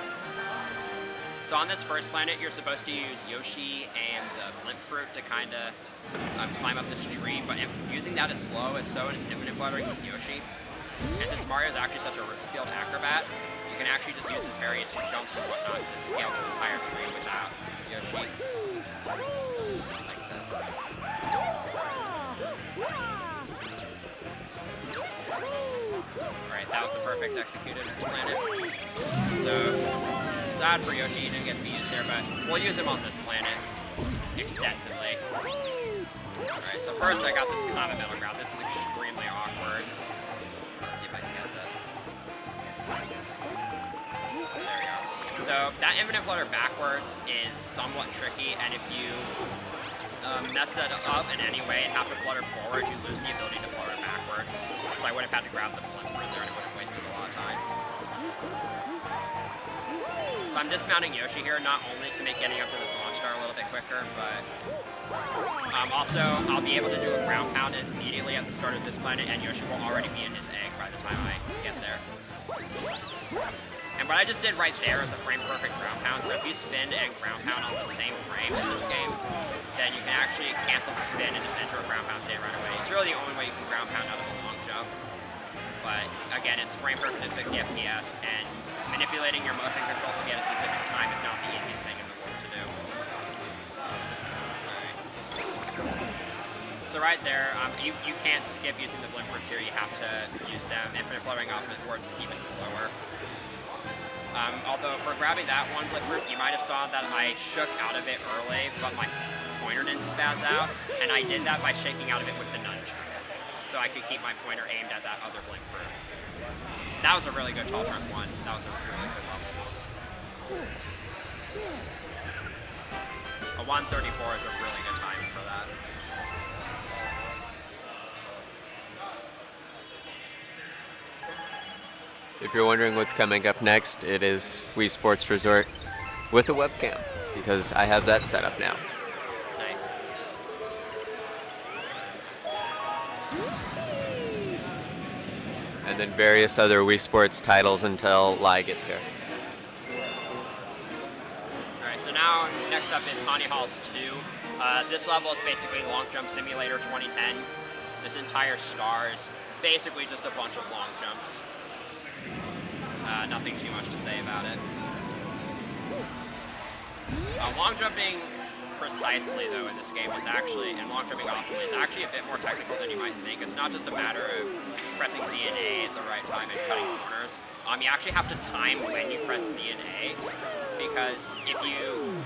So on this first planet, you're supposed to use Yoshi and the Blimp Fruit to kind of climb up this tree. But if using that as slow as so is infinite fluttering with Yoshi. And since Mario is actually such a skilled acrobat, you can actually just use his various jumps and whatnot to scale this entire tree without Yoshi. Like this. Alright, that was a perfect executed planet. So, sad for Yoshi, he didn't get to use there, but we'll use him on this planet extensively. Alright, so first I got this comet metal ground. This is extremely awkward. Let's see if I can get this. There we go. So that infinite flutter backwards is somewhat tricky, and if you mess it up in any way and have to flutter forward, you lose the ability to flutter backwards. So I would have had to grab the blimp fruit there, and it would have wasted a lot of time. So I'm dismounting Yoshi here, not only to make getting up to this launch star a little bit quicker, but also I'll be able to do a ground pound immediately at the start of this planet, and Yoshi will already be in his egg by the time I get there. And what I just did right there is a frame-perfect ground pound, so if you spin and ground pound on the same frame in this game, then you can actually cancel the spin and just enter a ground pound state right away. It's really the only way you can ground pound out of a long jump. But again, it's frame-perfect at 60 FPS, and manipulating your motion controls to get a specific time is not the easiest thing in the world to do. So right there, you can't skip using the Blimp Fruits here, you have to use them. Infinite fluttering upwards is even slower. Although for grabbing that one Blimp Fruit, you might have saw that I shook out of it early, but my pointer didn't spaz out, and I did that by shaking out of it with the nunchuck, so I could keep my pointer aimed at that other Blimp Fruit. That was a really good Tall Trunk 1. That was a really good level. A 134 is a really good time for that. If you're wondering what's coming up next, it is Wii Sports Resort with a webcam, because I have that set up now. Nice. And then various other Wii Sports titles until Lai gets here. Alright, so now next up is Honey Halls 2. This level is basically Long Jump Simulator 2010. This entire star is basically just a bunch of long jumps. Nothing too much to say about it. Long jumping precisely, though, in this game is actually, and long jumping optimally, is actually a bit more technical than you might think. It's not just a matter of pressing Z and A at the right time and cutting corners. You actually have to time when you press Z and A, because if you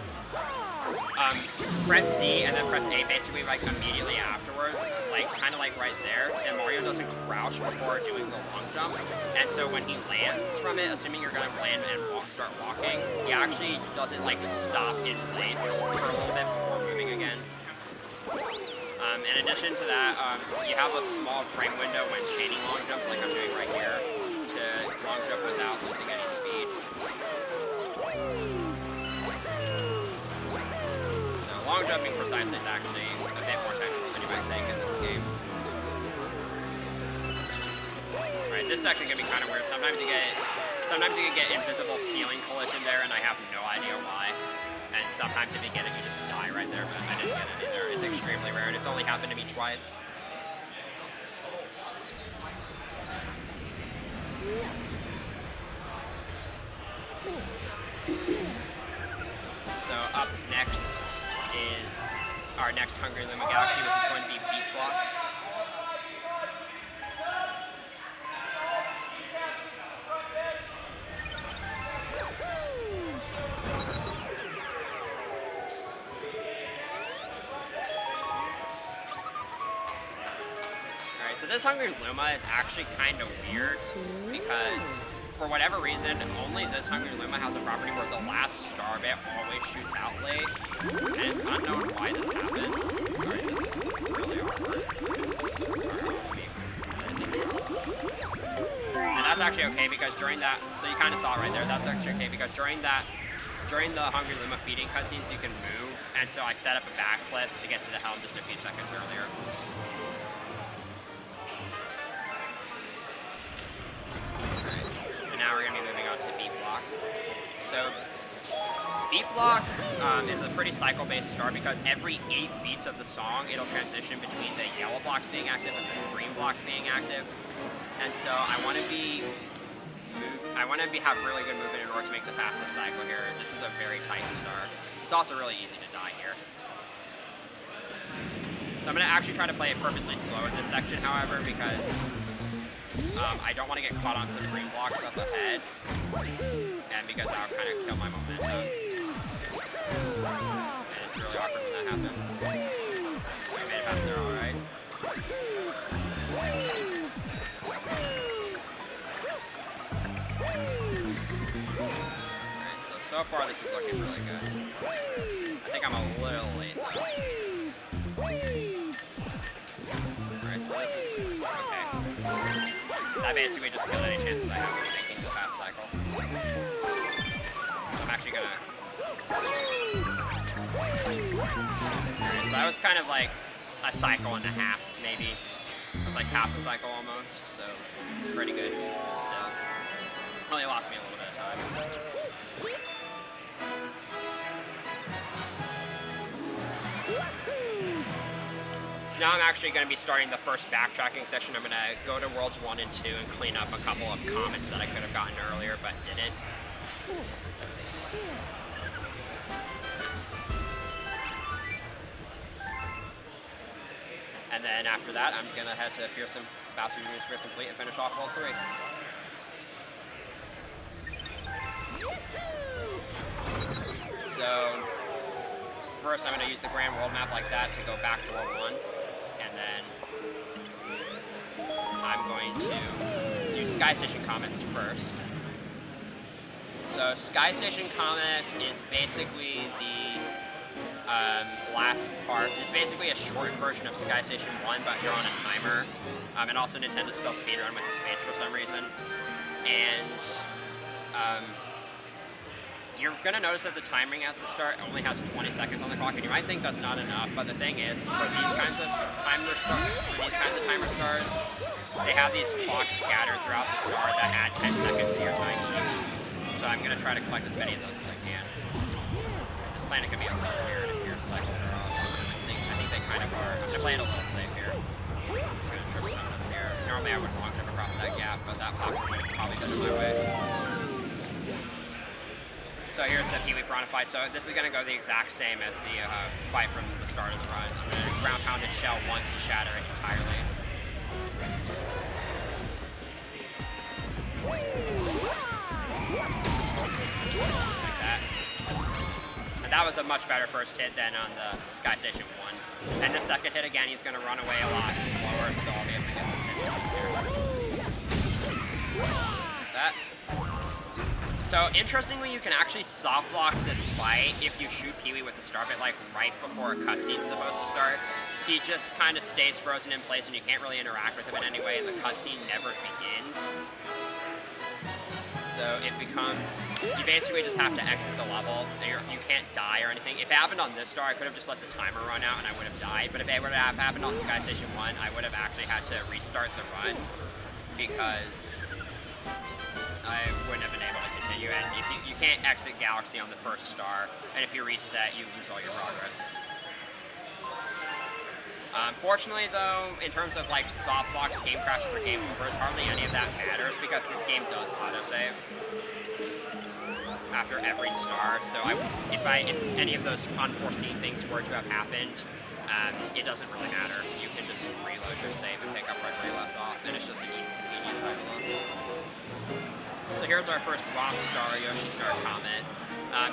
press Z and then press A basically like immediately afterwards, like kind of like right there, then Mario doesn't crouch before doing the long jump, and so when he lands from it, assuming you're going to land and start walking, he actually doesn't like stop in place for a little bit before moving again. In addition to that, you have a small frame window when chaining long jumps like I'm doing right here to long jump without losing any speed. Long jumping precisely is actually a bit more technical than you might think in this game. Alright, this section can be kind of weird. Sometimes you can get invisible ceiling collision there, and I have no idea why. And sometimes if you get it, you just die right there, but I didn't get it either. It's extremely rare, and it's only happened to me twice. So up next is our next Hungry Luma Galaxy, which is going to be Beat Block. Alright, so this Hungry Luma is actually kind of weird, because for whatever reason, only this Hungry Luma has a property where the last star bit always shoots out late, and it's unknown why this happens. Alright, this is really awkward. And that's actually okay, because during that, so you kind of saw it right there, that's actually okay, because during the Hungry Luma feeding cutscenes, you can move, and so I set up a backflip to get to the helm just a few seconds earlier. Now we're going to be moving on to Beat Block. So, Beat Block is a pretty cycle-based star, because every 8 beats of the song, it'll transition between the yellow blocks being active and the green blocks being active. And so I want to have really good movement in order to make the fastest cycle here. This is a very tight star. It's also really easy to die here. So I'm going to actually try to play it purposely slow in this section, however, because I don't want to get caught on some green blocks up ahead, and because that would kind of kill my momentum. And it's really awkward when that happens. We made it back there alright. Alright, so far this is looking really good. I think I'm a little late. Alright, so this is okay. That basically just killed any chances I have of making the fast cycle. So I'm actually gonna... Alright, so that was kind of like a cycle and a half, maybe. It was like half a cycle almost, so pretty good still. Only lost me a little bit of time. So now I'm actually going to be starting the first backtracking section. I'm going to go to Worlds 1 and 2 and clean up a couple of comments that I could have gotten earlier, but didn't. And then after that, I'm going to head to Bowser's Fearsome Fleet and finish off World 3. So, first I'm going to use the grand world map like that to go back to World 1. And then I'm going to do Sky Station Comets first. So Sky Station Comets is basically the last part. It's basically a shortened version of Sky Station 1, but you're on a timer. And also Nintendo spell speedrun with the space for some reason. And you're going to notice that the timing at the start only has 20 seconds on the clock, and you might think that's not enough, but the thing is, for these kinds of timer stars, they have these clocks scattered throughout the star that add 10 seconds to your time each. So I'm going to try to collect as many of those as I can. This planet can be a little weird if your cycles are off. I think they kind of are. I'm going to play it a little safe here. I'm just going to triple jump up here. Normally I would long jump across that gap, but that pop might probably go my way. So here's the Pee-wee Piranha fight. So this is going to go the exact same as the fight from the start of the run. I'm going to ground pound its shell once to shatter it entirely. Like that. And that was a much better first hit than on the Sky Station 1. And the second hit again, he's going to run away a lot slower, so I'll be able to get this hit here. Like that. So interestingly, you can actually soft lock this fight if you shoot Pee-wee with the Starbit like right before a cutscene's supposed to start. He just kind of stays frozen in place and you can't really interact with him in any way, and the cutscene never begins. So it becomes, you basically just have to exit the level. You can't die or anything. If it happened on this star, I could have just let the timer run out and I would have died. But if it would have happened on Sky Station 1, I would have actually had to restart the run because I wouldn't have been able to continue. And if you can't exit Galaxy on the first star, and if you reset, you lose all your progress. Fortunately, though, in terms of like soft locks, game crashes, or game overs, hardly any of that matters because this game does autosave after every star. So if any of those unforeseen things were to have happened, it doesn't really matter. You can just reload your save and pick up right where you left off, and it's just an convenient time loss. So here's our first Romp Star, Yoshi Star Comet.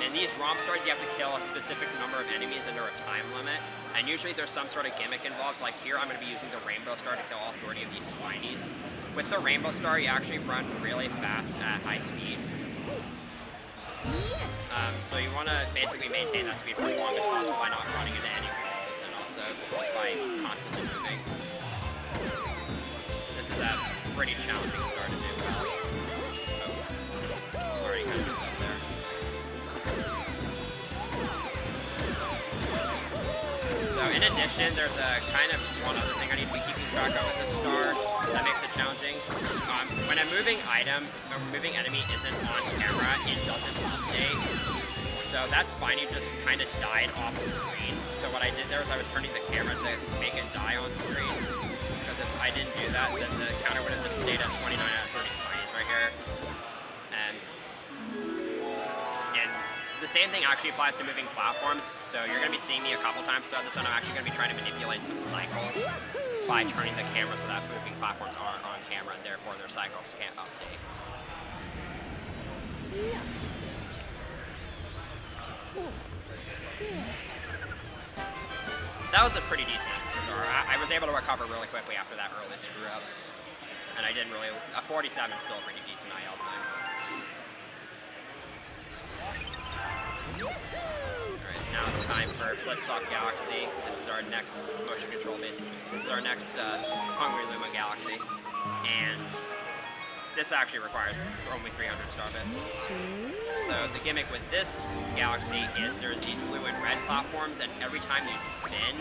In these Romp Stars, you have to kill a specific number of enemies under a time limit. And usually there's some sort of gimmick involved. Like here, I'm going to be using the Rainbow Star to kill all 30 of these Spinies. With the Rainbow Star, you actually run really fast at high speeds. So you want to basically maintain that speed for as long as possible by not running into any walls, and also just by constantly moving. This is a pretty challenging star to do well. Oh, already kind of messed up there. So in addition, there's a kind of one other thing I need to be keeping track of with this star that makes it challenging. When a moving item, a moving enemy isn't on camera, it doesn't update. So that's fine, you just kind of died off the screen. So what I did there was I was turning the camera to make it die on screen. Because if I didn't do that, then the counter would have just stayed at 29 out of 30 spinies right here. And the same thing actually applies to moving platforms, so you're going to be seeing me a couple times throughout this one. I'm actually going to be trying to manipulate some cycles by turning the camera so that moving platforms are on camera, and therefore their cycles can't update. That was a pretty decent star. I was able to recover really quickly after that early screw up, and I didn't really. A 47 is still a pretty decent IL time. Alright, so now it's time for Flipstalk Galaxy. This is our next motion control base. This is our next Hungry Luma Galaxy. And this actually requires only 300 star bits. So the gimmick with this Galaxy is there's these blue and red platforms, and every time you spin,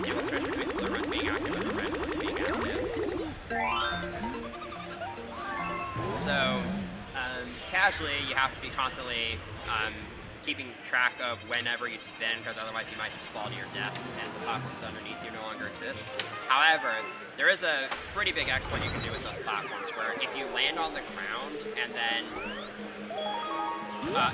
it will switch between the blue ones being active and the red ones being active. So casually, you have to be constantly keeping track of whenever you spin, because otherwise you might just fall to your death and the platforms underneath you no longer exist. However, there is a pretty big exploit you can do with those platforms, where if you land on the ground and then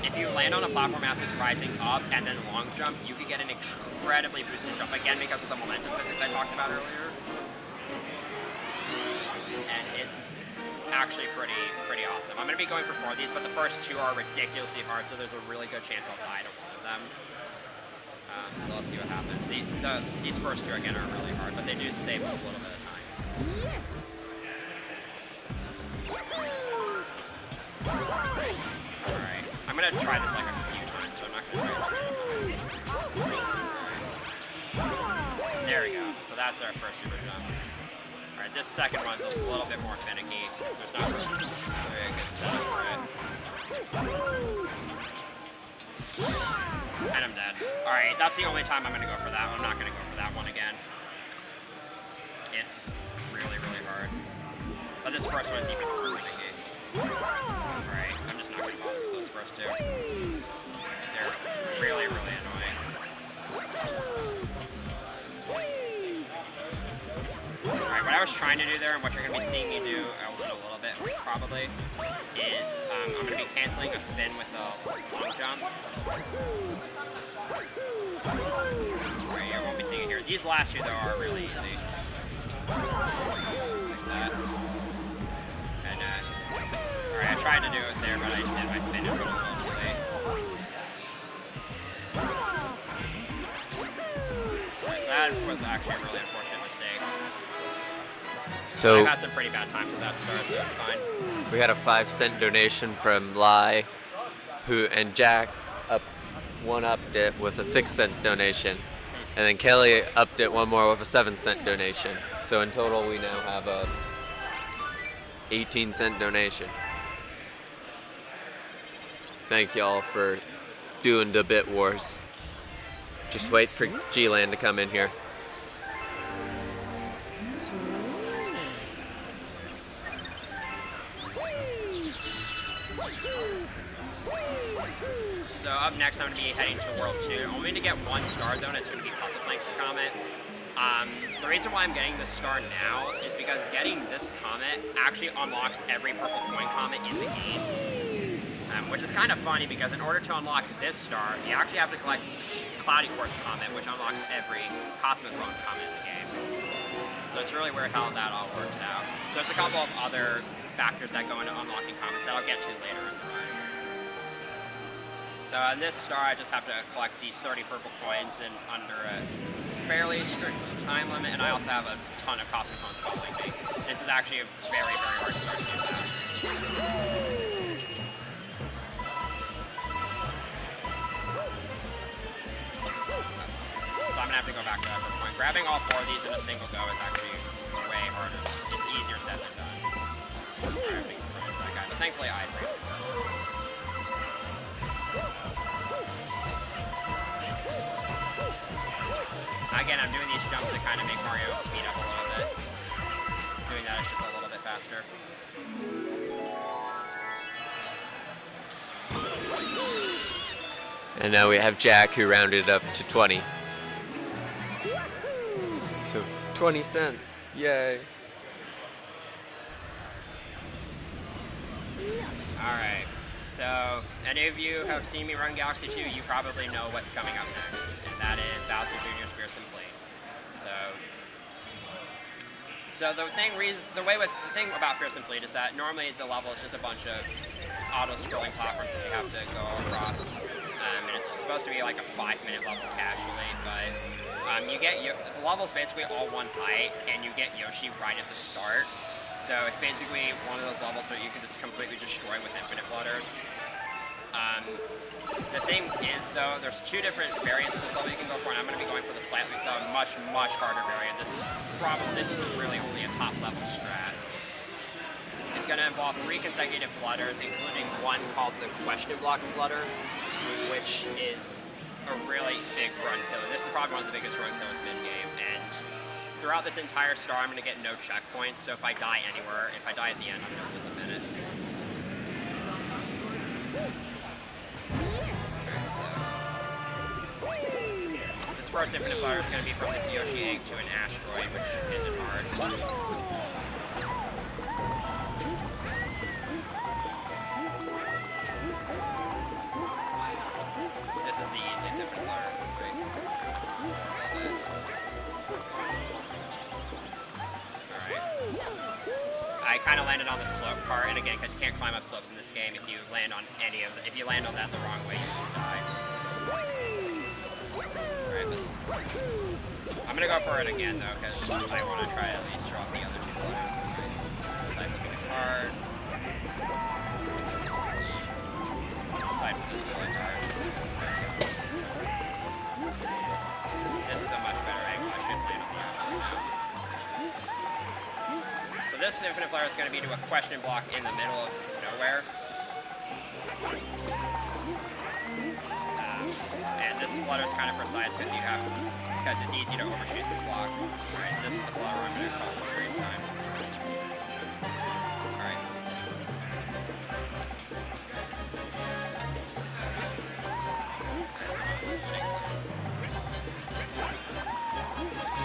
if you land on a platform as it's rising up and then long jump, you can get an incredibly boosted jump, again because of the momentum physics I talked about earlier. And it's actually pretty awesome. I'm going to be going for 4 of these, but the first 2 are ridiculously hard, so there's a really good chance I'll die to one of them. So let's see what happens. These first 2 again are really hard, but they do save a little bit of time. Yes. Alright, I'm going to try this like a few times, so I'm not going to try it too many times. There we go. So that's our first super jump. Alright, this second one's a little bit more finicky. There's not really very good setup for it. And I'm dead. Alright, that's the only time I'm going to go for that one. I'm not going to go for that one again. It's really, really hard. But this first one's even more finicky. Alright, I'm just not going to bother with those first 2. They're really, really annoying. Alright, what I was trying to do there, and what you're going to be seeing me do in a little bit, probably, is I'm going to be canceling a spin with a long jump. Alright, you won't be seeing it here. These last two, though, are really easy. Like that. And, alright, I tried to do it there, but I did my spin a little too late. So that was actually a really unfortunate mistake. So I've had some pretty bad times with that star, so it's fine. we had a 5-cent donation from Lai, and Jack upped it with a 6-cent donation, and then Kelly upped it one more with a 7-cent donation. So in total, we now have a 18-cent donation. Thank y'all for doing the bit wars. Just wait for G-Land to come in here. So up next, I'm going to be heading to World 2. I'm going to get one star, though, and it's going to be Puzzle Planks Comet. The reason why I'm getting this star now is because getting this comet actually unlocks every purple coin comet in the game. Which is kind of funny, because in order to unlock this star, you actually have to collect Cloudy Quartz Comet, which unlocks every Cosmic Clone Comet in the game. So it's really weird how that all works out. There's a couple of other factors that go into unlocking comets that I'll get to later in the run. So on this star, I just have to collect these 30 purple coins in under a fairly strict time limit, and I also have a ton of Cosmic Clones following me. This is actually a very, very hard star to do that. So I'm going to have to go back to that for a point. Grabbing all 4 of these in a single go is actually way harder. It's easier said than done. That guy. But thankfully, I framed it first. Again, I'm doing these jumps to kind of make Mario speed up a little bit. Doing that is just a little bit faster. And now we have Jack, who rounded it up to 20. So 20 cents, yay. Alright, so any of you have seen me run Galaxy 2, you probably know what's coming up next, and that is Bowser Jr.'s Fearsome Fleet. So the thing about Fearsome Fleet is that normally the level is just a bunch of auto-scrolling platforms that you have to go across, and it's supposed to be like a 5-minute level casually, but the level's basically all one height, and you get Yoshi right at the start. So it's basically one of those levels that you can just completely destroy with infinite flutters. The thing is, though, there's 2 different variants of this level you can go for, and I'm going to be going for the much, much harder variant. This is really only a top-level strat. It's going to involve 3 consecutive flutters, including one called the question block flutter, which is a really big run killer. This is probably one of the biggest run killers mid-game, and throughout this entire star, I'm going to get no checkpoints, so if I die anywhere, if I die at the end, I'm going to lose a minute. This first infinite flutter is going to be from this Yoshi egg to an asteroid, which isn't hard. This is the easiest infinite flutter. I kind of landed on the slope part, and again, because you can't climb up slopes in this game, if you land on that the wrong way, you just die. Alright, but I'm gonna go for it again though, because I want to try to at least draw the other 2 flutters. Side flipping is hard. Side flip is really hard. This is a much better angle. I should land on the actual now. So this infinite flare is going to be to a question block in the middle of nowhere. And this flutter is kind of precise because it's easy to overshoot this block. Alright, this is the flutter I'm going to call this series time. Alright.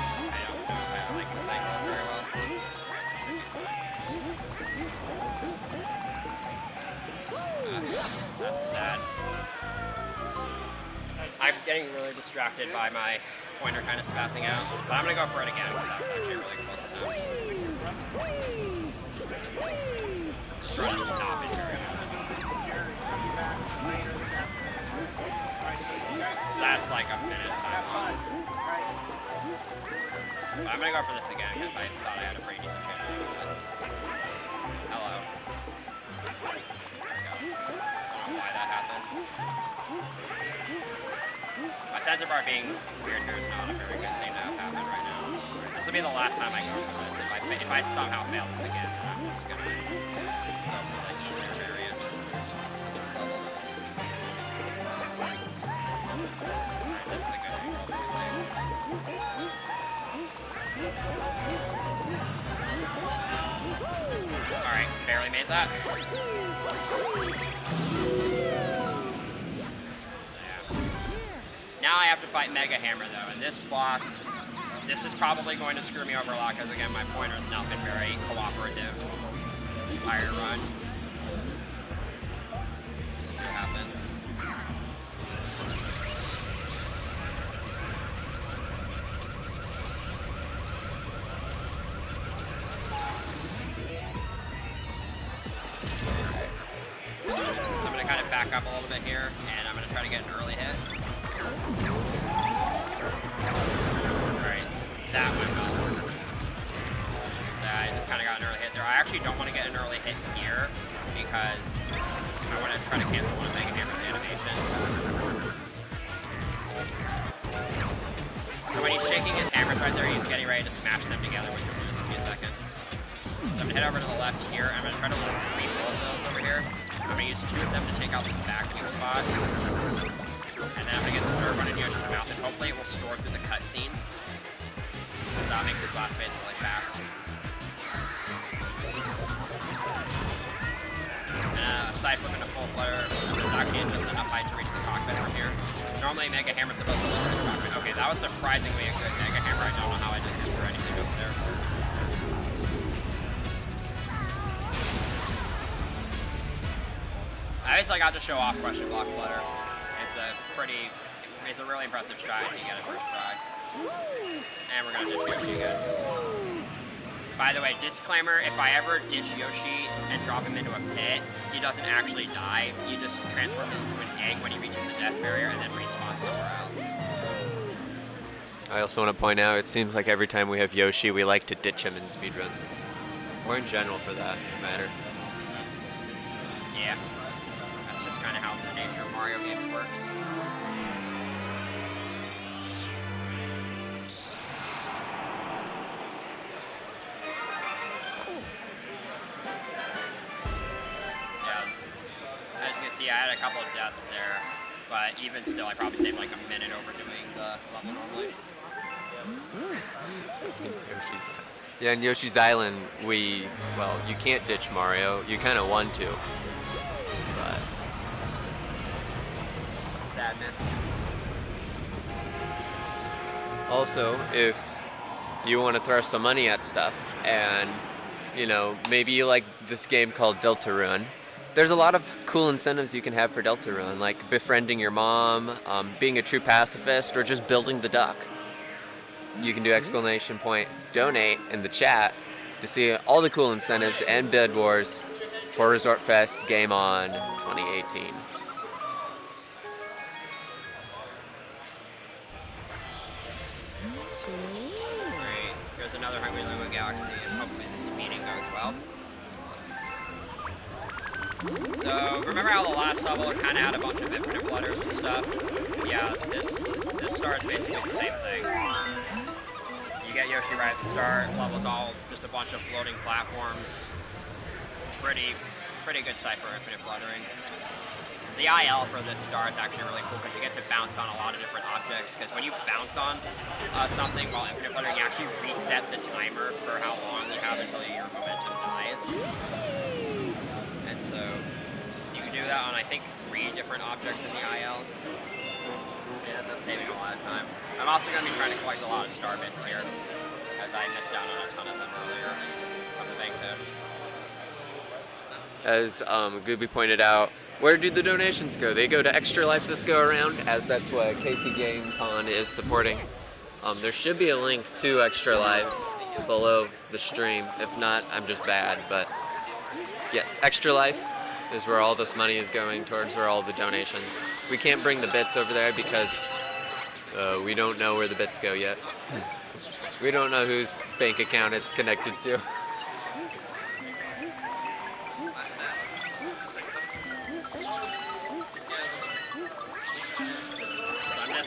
I don't know if I like the cycle very well. distracted by my pointer kind of spazzing out. But I'm going to go for it again, because that was actually a really close attempt. This run has not been very good. So that's like a minute time loss. But I'm going to go for this again, because I thought I had a pretty decent chance of doing it. Hello. There we go. I don't know why that happens. My sensor bar being weird here is not a very good thing to have happen right now. This will be the last time I go for this. If I somehow fail this again, then I'm just gonna go for the easier variant. Alright, this is a good angle. Alright, barely made that. Now I have to fight Mega Hammer though, and this boss, this is probably going to screw me over a lot because again my pointer has not been very cooperative this entire run. Let's see what happens. So I'm going to kind of back up a little bit here, and I'm going to try to get an early hit. Alright, that went well. So I just kind of got an early hit there. I actually don't want to get an early hit here because I want to try to cancel one of Mega Hammer's animations. So when he's shaking his hammers right there, he's getting ready to smash them together, which will lose a few seconds. So I'm going to head over to the left here. I'm going to try to load 3 bullet bills over here. I'm going to use 2 of them to take out this vacuum spot. And then I'm going to get the stir run in Yoshi's mouth, and hopefully it will store through the cutscene. Because that'll make this last phase really fast. Side flip into full flutter. It's actually just enough height to reach the cockpit from here. Normally Mega Hammer's supposed to lower the cockpit. Okay, that was surprisingly a good Mega Hammer. I don't know how I didn't score anything over there. I just got to show off question block flutter. It's a really impressive stride if you get it first try. And we're gonna ditch Yoshi again. By the way, disclaimer, if I ever ditch Yoshi and drop him into a pit, he doesn't actually die. You just transform him into an egg when he reaches the death barrier and then respawn somewhere else. I also want to point out, it seems like every time we have Yoshi, we like to ditch him in speedruns. Or in general, for that matter. Yeah. That's just kind of how the nature of Mario games works. Yeah, I had a couple of deaths there, but even still, I probably saved like a minute overdoing the level normally. Yeah, in Yoshi's Island, you can't ditch Mario. You kind of want to, but... Sadness. Also, if you want to throw some money at stuff, and, maybe you like this game called Deltarune, there's a lot of cool incentives you can have for Deltarune, like befriending your mom, being a true pacifist, or just building the duck. You can do !donate in the chat to see all the cool incentives and bid wars for Resort Fest Game On 2018. Great. There's another Hungry Luma Galaxy, and hopefully the speeding goes well. So, remember how the last level kind of had a bunch of infinite flutters and stuff? Yeah, this star is basically the same thing. You get Yoshi right at the start, level's all just a bunch of floating platforms. Pretty good sight for infinite fluttering. The IL for this star is actually really cool because you get to bounce on a lot of different objects, because when you bounce on something while infinite fluttering, you actually reset the timer for how long you have until your momentum dies. And so you can do that on, I think, 3 different objects in the IL. It ends up saving a lot of time. I'm also going to be trying to collect a lot of star bits here, as I missed out on a ton of them earlier from the bank tip. As Gooby pointed out, Where do the donations go? They go to Extra Life this go around, as that's what Casey Game Con is supporting. There should be a link to Extra Life below the stream. If not, I'm just bad. But yes, Extra Life is where all this money is going towards, where all the donations. We can't bring the bits over there because we don't know where the bits go yet. We don't know whose bank account it's connected to.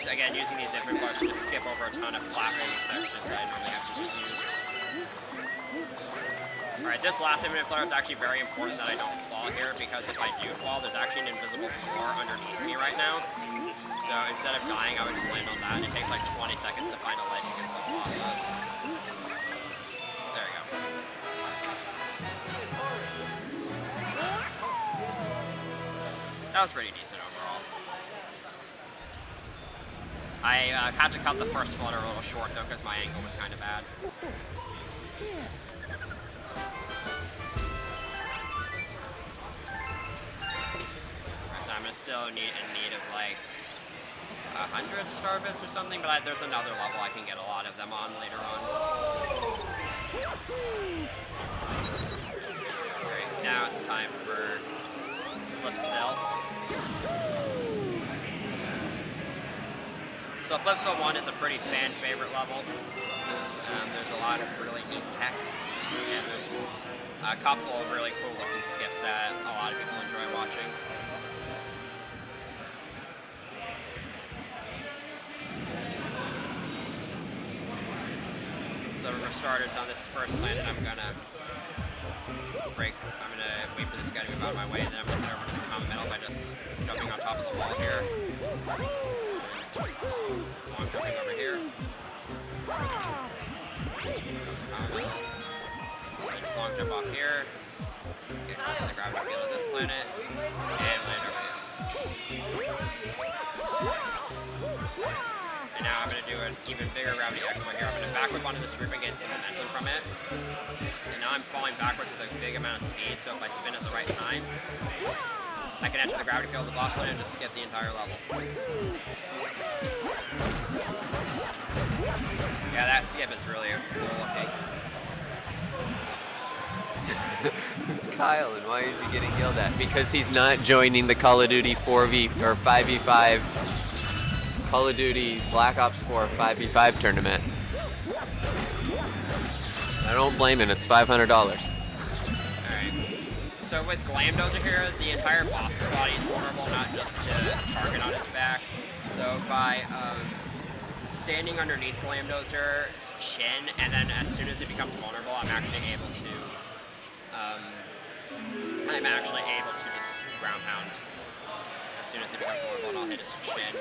Again, using these different parts to skip over a ton of platform sections that I normally have to use. Alright, this last infinite flare is actually very important that I don't fall here, because if I do fall, there's actually an invisible floor underneath me right now. So instead of dying, I would just land on that. It takes like 20 seconds to find a ledge you can fall off of. There we go. That was pretty decent overall. I had to cut the first flutter a little short though, because my angle was kind of bad. So I'm still in need of like 100 star bits or something, but there's another level I can get a lot of them on later on. Alright, now it's time for Flipsville. So Flipsville 1 is a pretty fan favorite level. There's a lot of really neat tech, and there's a couple of really cool looking skips that a lot of people enjoy watching. So for starters, on this first planet, I'm gonna wait for this guy to move out of my way, and then I'm gonna head over to the common metal by just jumping on top of the wall here. Long jumping over here. Just long jump off here. Get the gravity field of this planet. And land over here. And now I'm going to do an even bigger gravity exploit here. I'm going to back whip onto this roof and get some momentum from it. And now I'm falling backwards with a big amount of speed, so if I spin at the right time, I can enter the gravity field of the boss planet and just skip the entire level. Yeah, that skip is really cool looking. Who's Kyle and why is he getting yelled at? Because he's not joining the Call of Duty 4v or 5v5 Call of Duty Black Ops 4 5v5 tournament. I don't blame him, it's $500. Alright. So with Glamdozer here, the entire boss's body is vulnerable, not just the target on his back. So by standing underneath Glamdozer's chin, and then as soon as it becomes vulnerable, I'm actually able to just ground pound. As soon as it becomes vulnerable, and I'll hit his chin.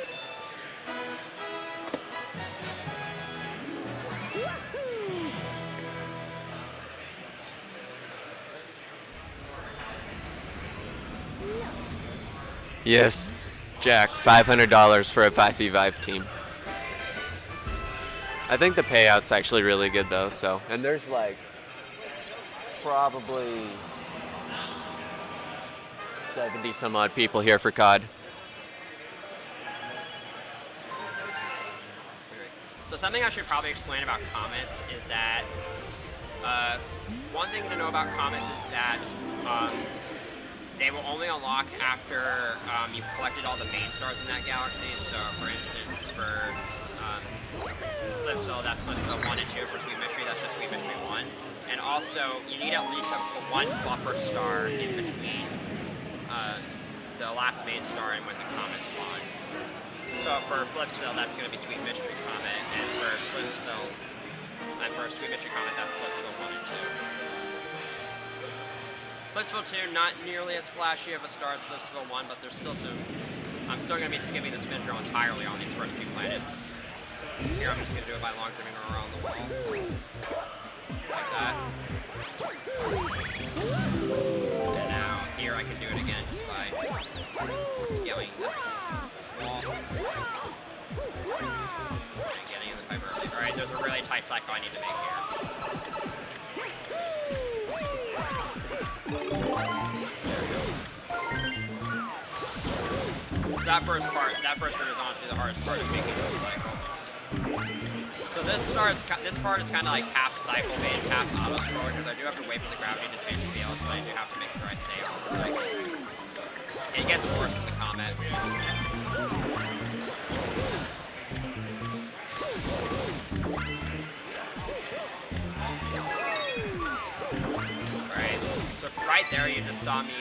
Yes, Jack, $500 for a 5v5 team. I think the payout's actually really good though, so. And there's like probably 70 some odd people here for COD. So something I should probably explain about comets is that one thing to know about comets is that they will only unlock after you've collected all the main stars in that galaxy. So for instance, for Flipsville, that's Flipsville 1 and 2. For Sweet Mystery, that's just Sweet Mystery 1. And also, you need at least one buffer star in between the last main star and when the comet spawns. So for Flipsville, that's going to be Sweet Mystery Comet, and for Flipsville, and for Sweet Mystery Comet, that's Flipsville 1 and 2. Flipsville 2, not nearly as flashy of a star as Flipsville 1, but there's still some. I'm still going to be skipping the spin drill entirely on these first two planets. Here, I'm just going to do it by long jumping around the wall. Like that. And now, here I can do it again just by scaling this wall. And getting in the pipe early. Alright, there's a really tight cycle I need to make here. that first route is honestly the hardest part of making this cycle. So this part is kind of like half cycle based, half auto scroll, because I do have to wait for the gravity to change field, so I do have to make sure I stay on the cycles. It gets worse with the Comet. Right, so right there you just saw me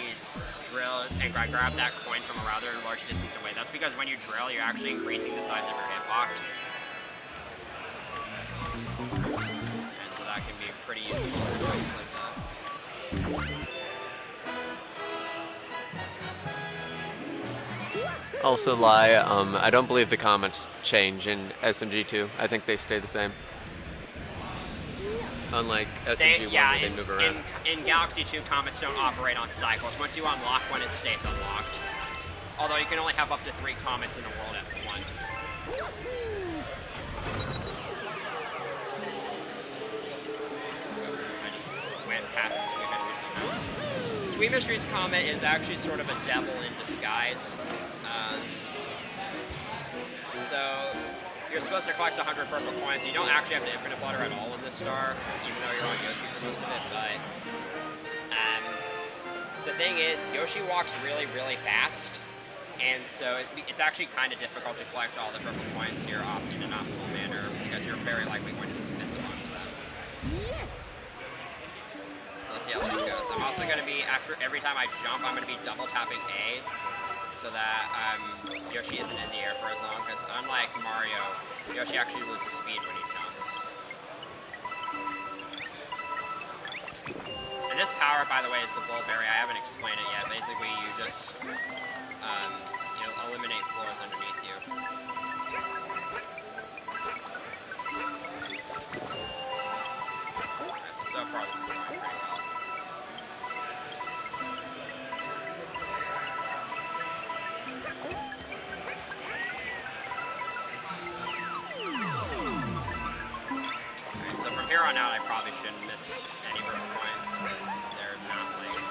drill and grab that coin from a rather large distance away. That's because when you drill, you're actually increasing the size of your hitbox. And so that can be pretty useful like that. Also lie, I don't believe the comments change in SMG2. I think they stay the same. Unlike SMG1 where they move around. In Galaxy 2, comets don't operate on cycles. Once you unlock one, it stays unlocked. Although you can only have up to 3 comets in a world at once. I just went past Sweet Mysteries somehow. Sweet Mysteries Comet is actually sort of a devil in disguise. So you're supposed to collect 100 purple coins. You don't actually have the infinite flutter at all in this star, even though you're on Yoshi for most of it, but the thing is, Yoshi walks really, really fast, and so it's actually kind of difficult to collect all the purple coins here in an optimal manner, because you're very likely going to just miss a bunch of them. Yes! So let's see how this goes. I'm also going to be, every time I jump, I'm going to be double tapping A, so that Yoshi isn't in the air for as long, because unlike Mario, Yoshi actually loses speed when he jumps. And this power, by the way, is the Bull Berry. I haven't explained it yet. Basically, you just eliminate floors underneath you. Alright, so far this is going pretty well. Here on out, I probably shouldn't miss any room points because they're not like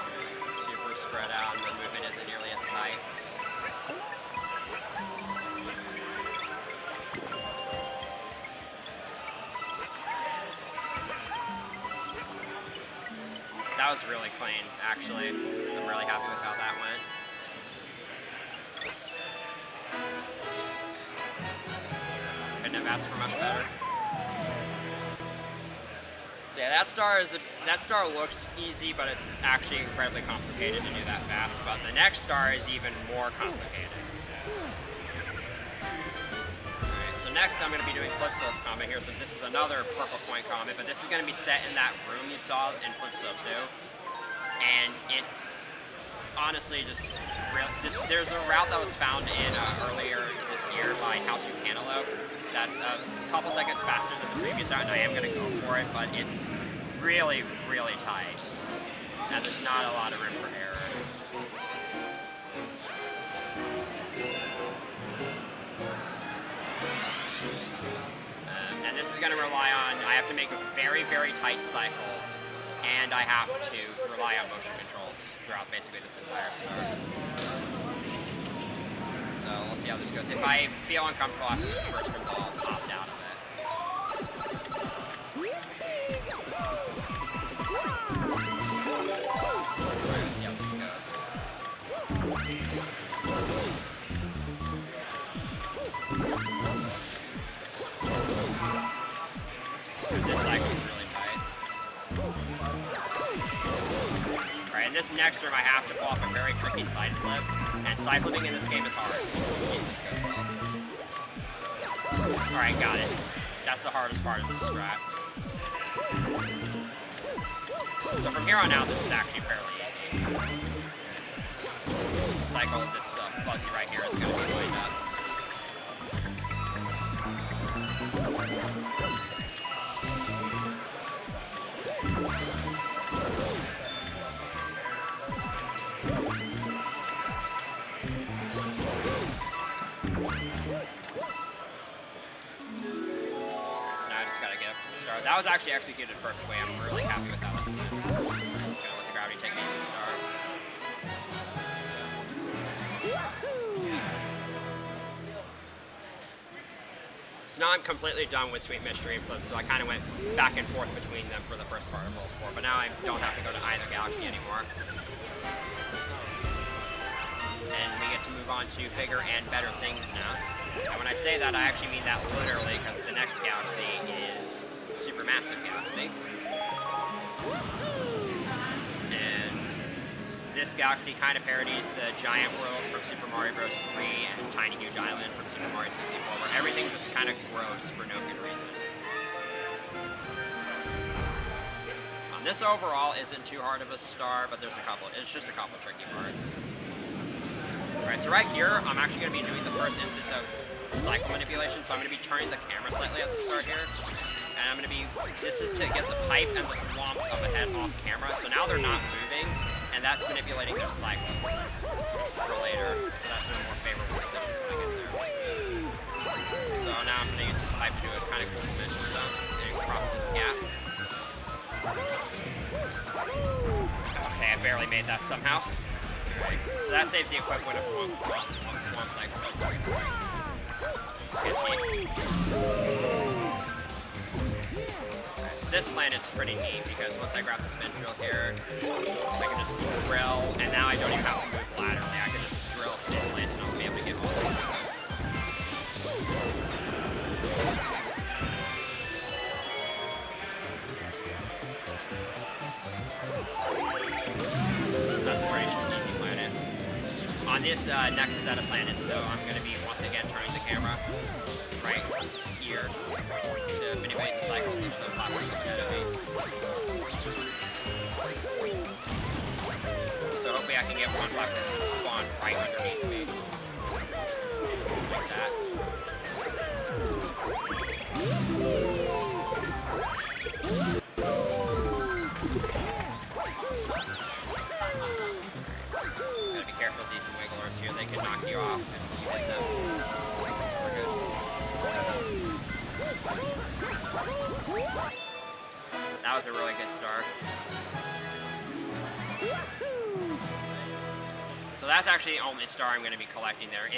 super spread out and the movement isn't nearly as tight. That was really clean, actually. I'm really happy with how that went. Couldn't have asked for much better. So yeah, that star looks easy, but it's actually incredibly complicated to do that fast. But the next star is even more complicated. Alright, so next I'm going to be doing Flipstone's Comet here. So this is another purple coin comet, but this is going to be set in that room you saw in Flipstone 2. And it's honestly just real. There's a route that was found in earlier this year by How to Cantaloupe. That's a couple seconds faster than the previous route, and I am going to go for it, but it's really, really tight. And there's not a lot of room for error. And this is going to rely on, I have to make very, very tight cycles, and I have to rely on motion controls throughout basically this entire star. So we'll see how this goes. If I feel uncomfortable after this first room, I'll opt out of it. Alright, let's see how this goes. This cycle is really tight. Alright, in this next room I have to pull off a very tricky side flip. And side flipping in this game is hard. Alright, got it. That's the hardest part of this strat. So from here on out, this is actually fairly easy. The cycle of this fuzzy right here is going to be lined up. That was actually executed perfectly. I'm really happy with how that went. Just gonna let the gravity take me to the star. So now I'm completely done with Sweet Mystery and Flip, so I kind of went back and forth between them for the first part of World 4, but now I don't have to go to either galaxy anymore. And we get to move on to bigger and better things now. And when I say that, I actually mean that literally, because the next galaxy is Supermassive Galaxy. And this galaxy kind of parodies the giant world from Super Mario Bros. 3 and Tiny Huge Island from Super Mario 64, where everything just kind of grows for no good reason. This overall isn't too hard of a star, but it's just a couple tricky parts. Alright, so right here, I'm actually going to be doing the first instance of cycle manipulation, so I'm going to be turning the camera slightly at the start here. And I'm going to be, this is to get the pipe and the thwomps up ahead off camera, so now they're not moving, and that's manipulating their cycles for later, so that's in a more favorable position when I get there. So now I'm going to use this pipe to do a kind of cool dimension jump and cross this gap. Okay, I barely made that somehow. Alright, so that saves the equivalent of one cycle. Sketchy. This planet's pretty neat because once I grab the spin drill here, I can just drill, and now I don't even have to move laterally. I can just drill spin plants and I'll be able to get all the way. That's a pretty easy planet. On this next set of planets, though, I'm going to be once again turning the camera right here to manipulate the cycles of some platforms up ahead of me. So hopefully I can get one platform to spawn right underneath me. Like that. Gotta be careful with these wigglers here. They can knock you off if you hit them. That was a really good start. So that's actually the only star I'm going to be collecting there.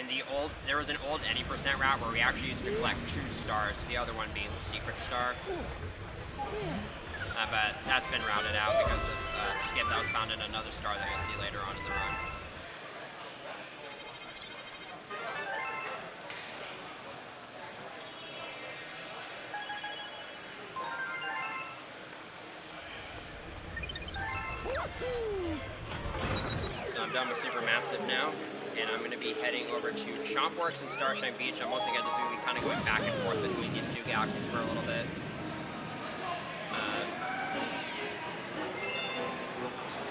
There was an old any % route where we actually used to collect 2 stars, the other one being the secret star. But that's been routed out because of a skip that was found in another star that you'll see later on in the run. So I'm done with Supermassive now, and I'm going to be heading over to Chompworks and Starshine Beach. I'm once again just going to be kind of going back and forth between these 2 galaxies for a little bit.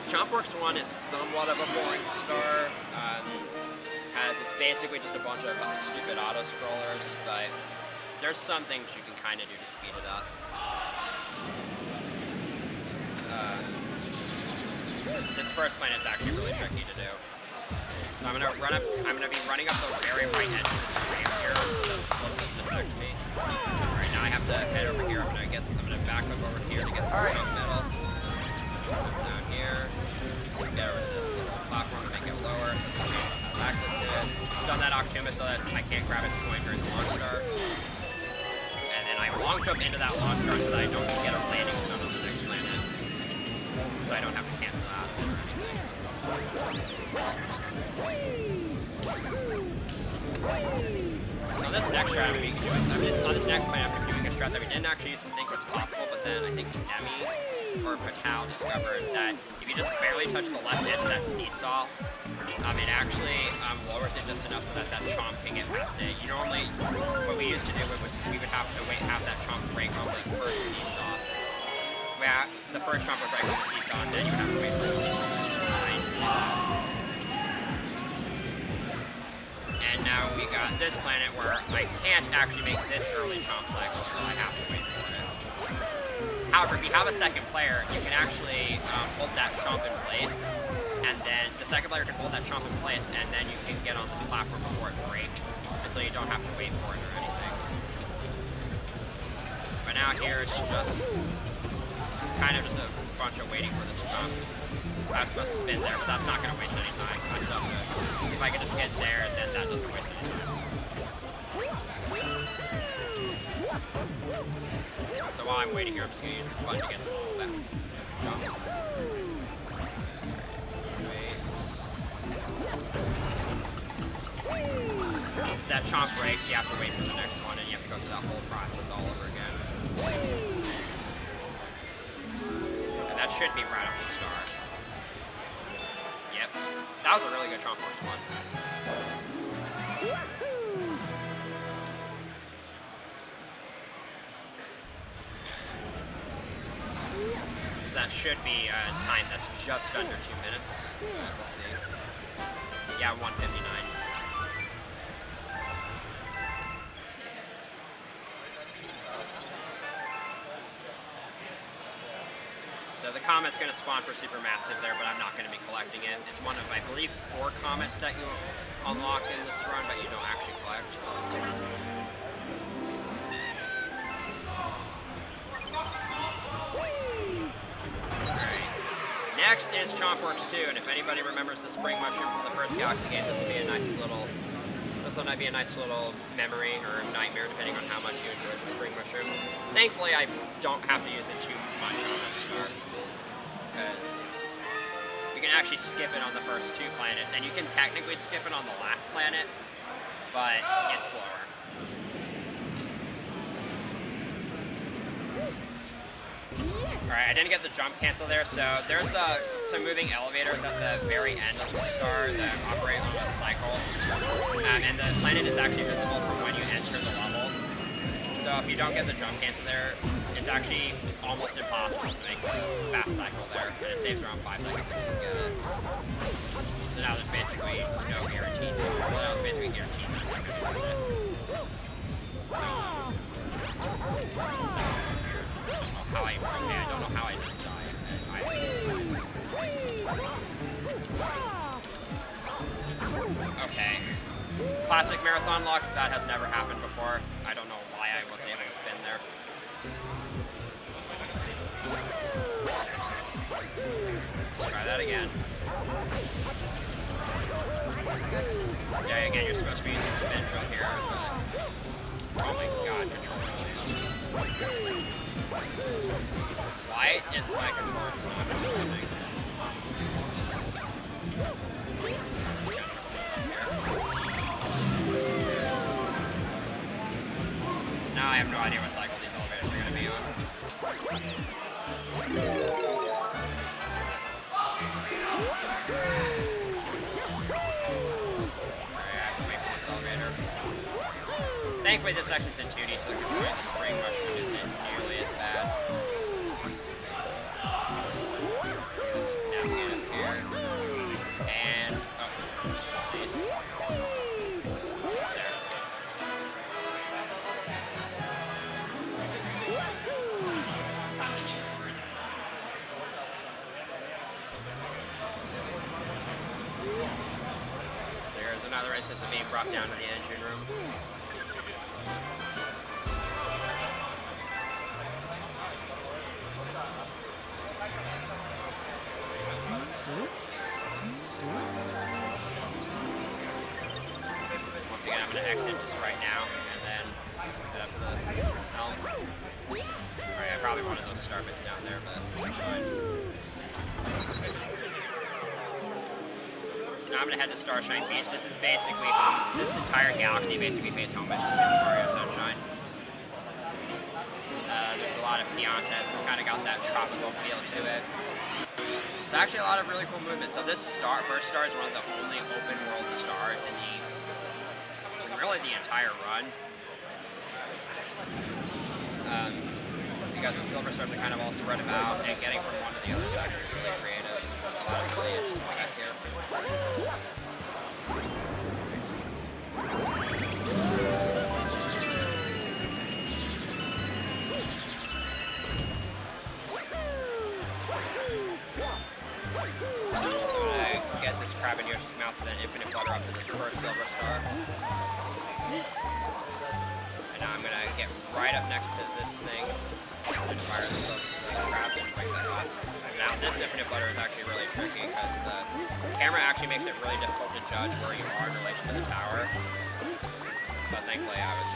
Chompworks 1 is somewhat of a boring star, as it's basically just a bunch of stupid auto-scrollers, but there's some things you can kind of do to speed it up. This first planet's actually really tricky to do. So I'm gonna be running up the very right edge of this ramp here, so the slope doesn't affect me. Alright, now I have to head over here. I'm gonna back up over here to get the slope middle. Down here. Get over to this little platform to make it lower, so the change has access to it. Done that Octuma so that I can't grab its point during the launch star. And then I long jump into that launch star so that I don't get a landing zone on the next planet. So I don't have to cancel out of it or anything. On this next strat I'm going to be doing, on this next planet I'm doing a strat that we didn't actually used to think was possible, but then I think Emmy or Patel discovered that if you just barely touch the left edge of that seesaw, it actually lowers it just enough so that that chomp can get past it. Normally, what we used to do was we would have to have that chomp break on the first seesaw. The first chomp would break on the seesaw, and then you would have to wait for the seesaw behind to do that. And now we got this planet where I can't actually make this early chomp cycle, so I have to wait for it. However, if you have a second player, you can actually hold that chomp in place, and then the second player can hold that chomp in place, and then you can get on this platform before it breaks, and so you don't have to wait for it or anything. But now here it's just kind of just a bunch of waiting for this jump. I was supposed to spin there, but that's not going to waste any time. If I can just get there, then that doesn't waste any time. So while I'm waiting here, I'm just going to use this button to get some all that jumps. That chomp breaks, you have to wait for the next one, and you have to go through that whole process all over again. And that should be right off the start. Yep. That was a really good chomp force one. That should be a time that's just under 2 minutes. Let's see. Yeah, 1:59. So the comet's going to spawn for Supermassive there, but I'm not going to be collecting it. It's one of, I believe, 4 comets that you unlock in this run, but you don't actually collect. Next is Chompworks 2, and if anybody remembers the spring mushroom from the first Galaxy game, this will be a nice little memory or nightmare, depending on how much you enjoyed the spring mushroom. Thankfully, I don't have to use it too much on this start, because you can actually skip it on the first 2 planets, and you can technically skip it on the last planet, but it's slower. Alright, I didn't get the jump cancel there, so there's some moving elevators at the very end of the star that operate on a cycle. And the planet is actually visible from when you enter the level. So if you don't get the jump cancel there, it's actually almost impossible to make a fast cycle there, and it saves around 5 seconds if you can get it. So now there's basically no guaranteed. Well, now it's basically guaranteed that you're going to get it. I don't know how I didn't die. Okay. Classic marathon luck, that has never happened before. I don't know why I wasn't able to spin there. Let's try that again. Yeah, again, you're supposed to be using spin drill here, but... Oh my god, control. Why is my controller not responding? Now I have no idea what cycle these elevators are going to be on. Alright, I have to wait for this elevator. Thankfully this section's in 2D, so the controlling the spring mushroom isn't nearly as bad. Navigate up here. And, oh, nice. There. There's another instance of being brought down to the engine room. Once again, I'm going to exit just right now, and then head up to the helm. Alright, I probably wanted those star bits down there, but it's fine. So now I'm going to head to Starshine Beach. This is basically, this entire galaxy basically pays homage to Super Mario Sunshine. There's a lot of Piantas. It's kind of got that tropical feel to it. It's actually a lot of really cool movement. So this first star is one of the only open world stars in really the entire run. Because the silver stars are kind of all spread about, and getting from one to the other is actually really creative. There's a lot of really interesting back here. Get this crab in Yoshi's mouth and then infinite flutter up to this first silver star. And now I'm gonna get right up next to this thing and fire the crab and break that off. Now this infinite flutter is actually really tricky because the camera actually makes it really difficult to judge where you are in relation to the tower. But thankfully I was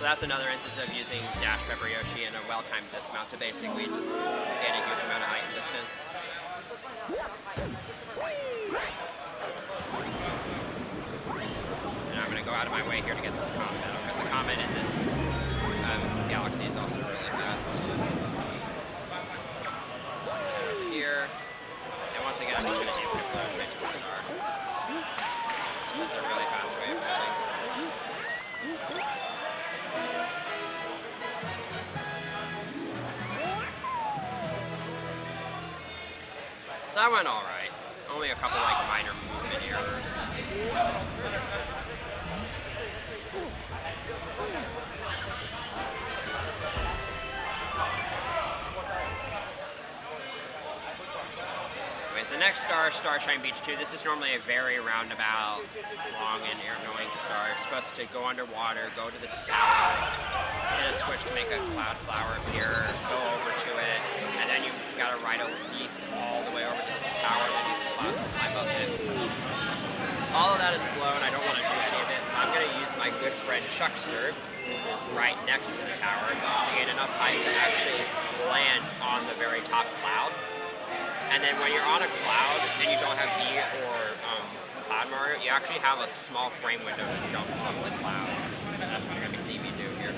that's another instance of using Dash Pepper Yoshi and a well-timed dismount to basically just gain a huge amount of height and distance. And I'm going to go out of my way here to get this comment, because the comment in this galaxy is also really fast. Here. And once again, I'm just going to infinite flow straight to the star. That's a really fast way of moving. So that went alright. Only a couple like minor movement errors. The next star, Starshine Beach 2, this is normally a very roundabout, long and annoying star. You're supposed to go underwater, go to this tower, hit a switch to make a cloud flower appear, go over to it, and then you've got to ride a leaf all the way over to this tower, and then use the clouds to climb up it. All of that is slow, and I don't want to do any of it, so I'm going to use my good friend Chuckster right next to the tower to gain enough height to actually land on the very top cloud. And then when you're on a cloud and you don't have V or Cloud Mario, you actually have a small frame window to jump off the cloud. And that's what you're going to be seeing me do here.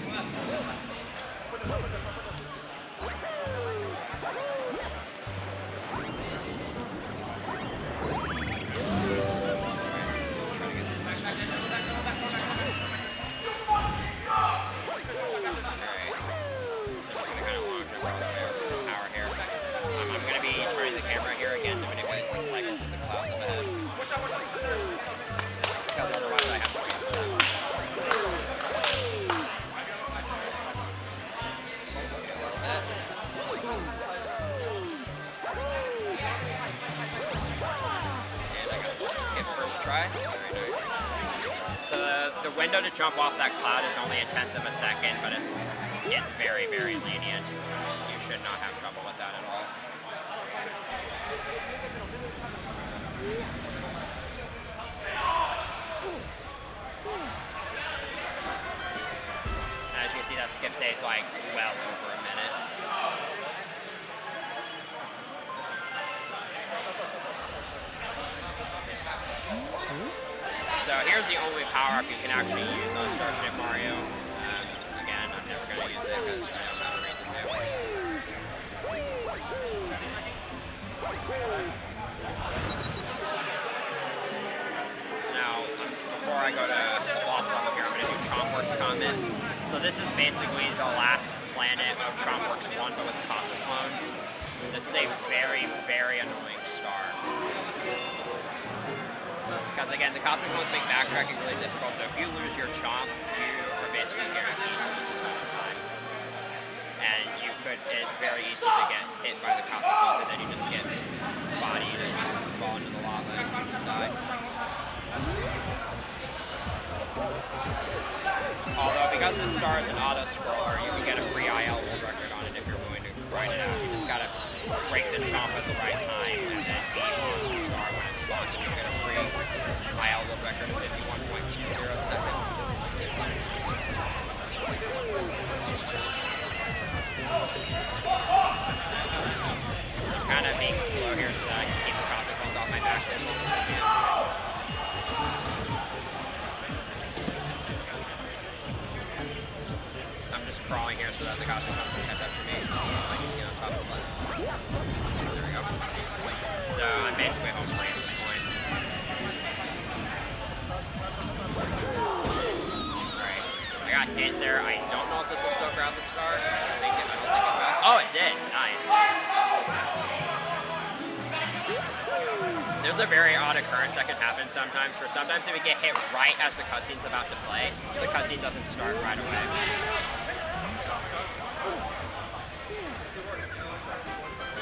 The window to jump off that cloud is only 1/10 of a second, but it's very, very lenient. You should not have trouble with that at all. As you can see, that skip stays like well over a minute. So here's the only power-up you can actually use on Starship Mario. Again, I'm never going to use it because I don't have a reason to. So now, before I go to boss level here, I'm going to do Chompworks comment. So this is basically the last planet of Chompworks 1, but with Cosmic Clones. This is a very, very annoying star. Because again, the Cosmic Clones make backtracking really difficult, so if you lose your Chomp, you are basically guaranteed to lose a ton of time. And it's very easy to get hit by the Cosmic Clones, and then you just get bodied and fall into the lava and you just die. Although, because this star is an auto-scroller, you can get a free IL world record on it if you're willing to grind it out. You just gotta break the Chomp at the right time, and then be on the star when it spawns, and you'll get a free IL world record of 51.20 seconds. I'm kind of being slow here so that I can keep the Cosmic Clones off my back. I'm just crawling here so that the Cosmic Clones can catch up to me. There we go. So I'm basically home free at this point. Alright. I got hit there. I don't know if this will still grab the star. I don't think it will. Oh, it did. Nice. There's a very odd occurrence that can happen sometimes, where sometimes if we get hit right as the cutscene's about to play, the cutscene doesn't start right away.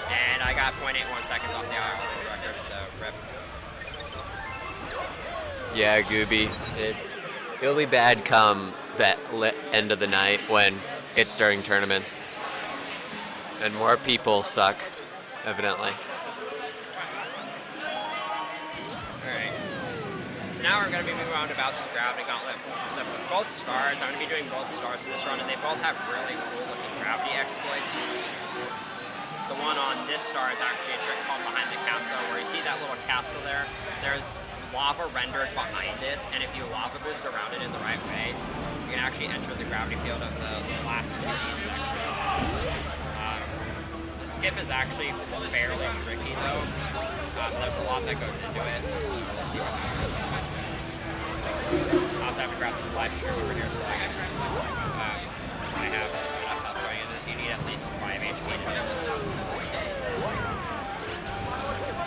And I got 0.81 seconds off the IR record, so rip. Yeah, Gooby, it'll be bad come that end of the night when it's during tournaments. And more people suck, evidently. Alright. So now we're going to be moving on to Bowser's Gravity Gauntlet. Both stars, I'm going to be doing both stars in this run, and they both have really cool looking gravity exploits. The one on this star is actually a trick called Behind the Castle, where you see that little castle there. There's lava rendered behind it, and if you lava boost around it in the right way, you can actually enter the gravity field of the last 2D section. The skip is actually fairly tricky though. There's a lot that goes into it, so we'll see what happens. I also have to grab this life stream over here, so I have enough health going into this. You need at least 5 HP to do this.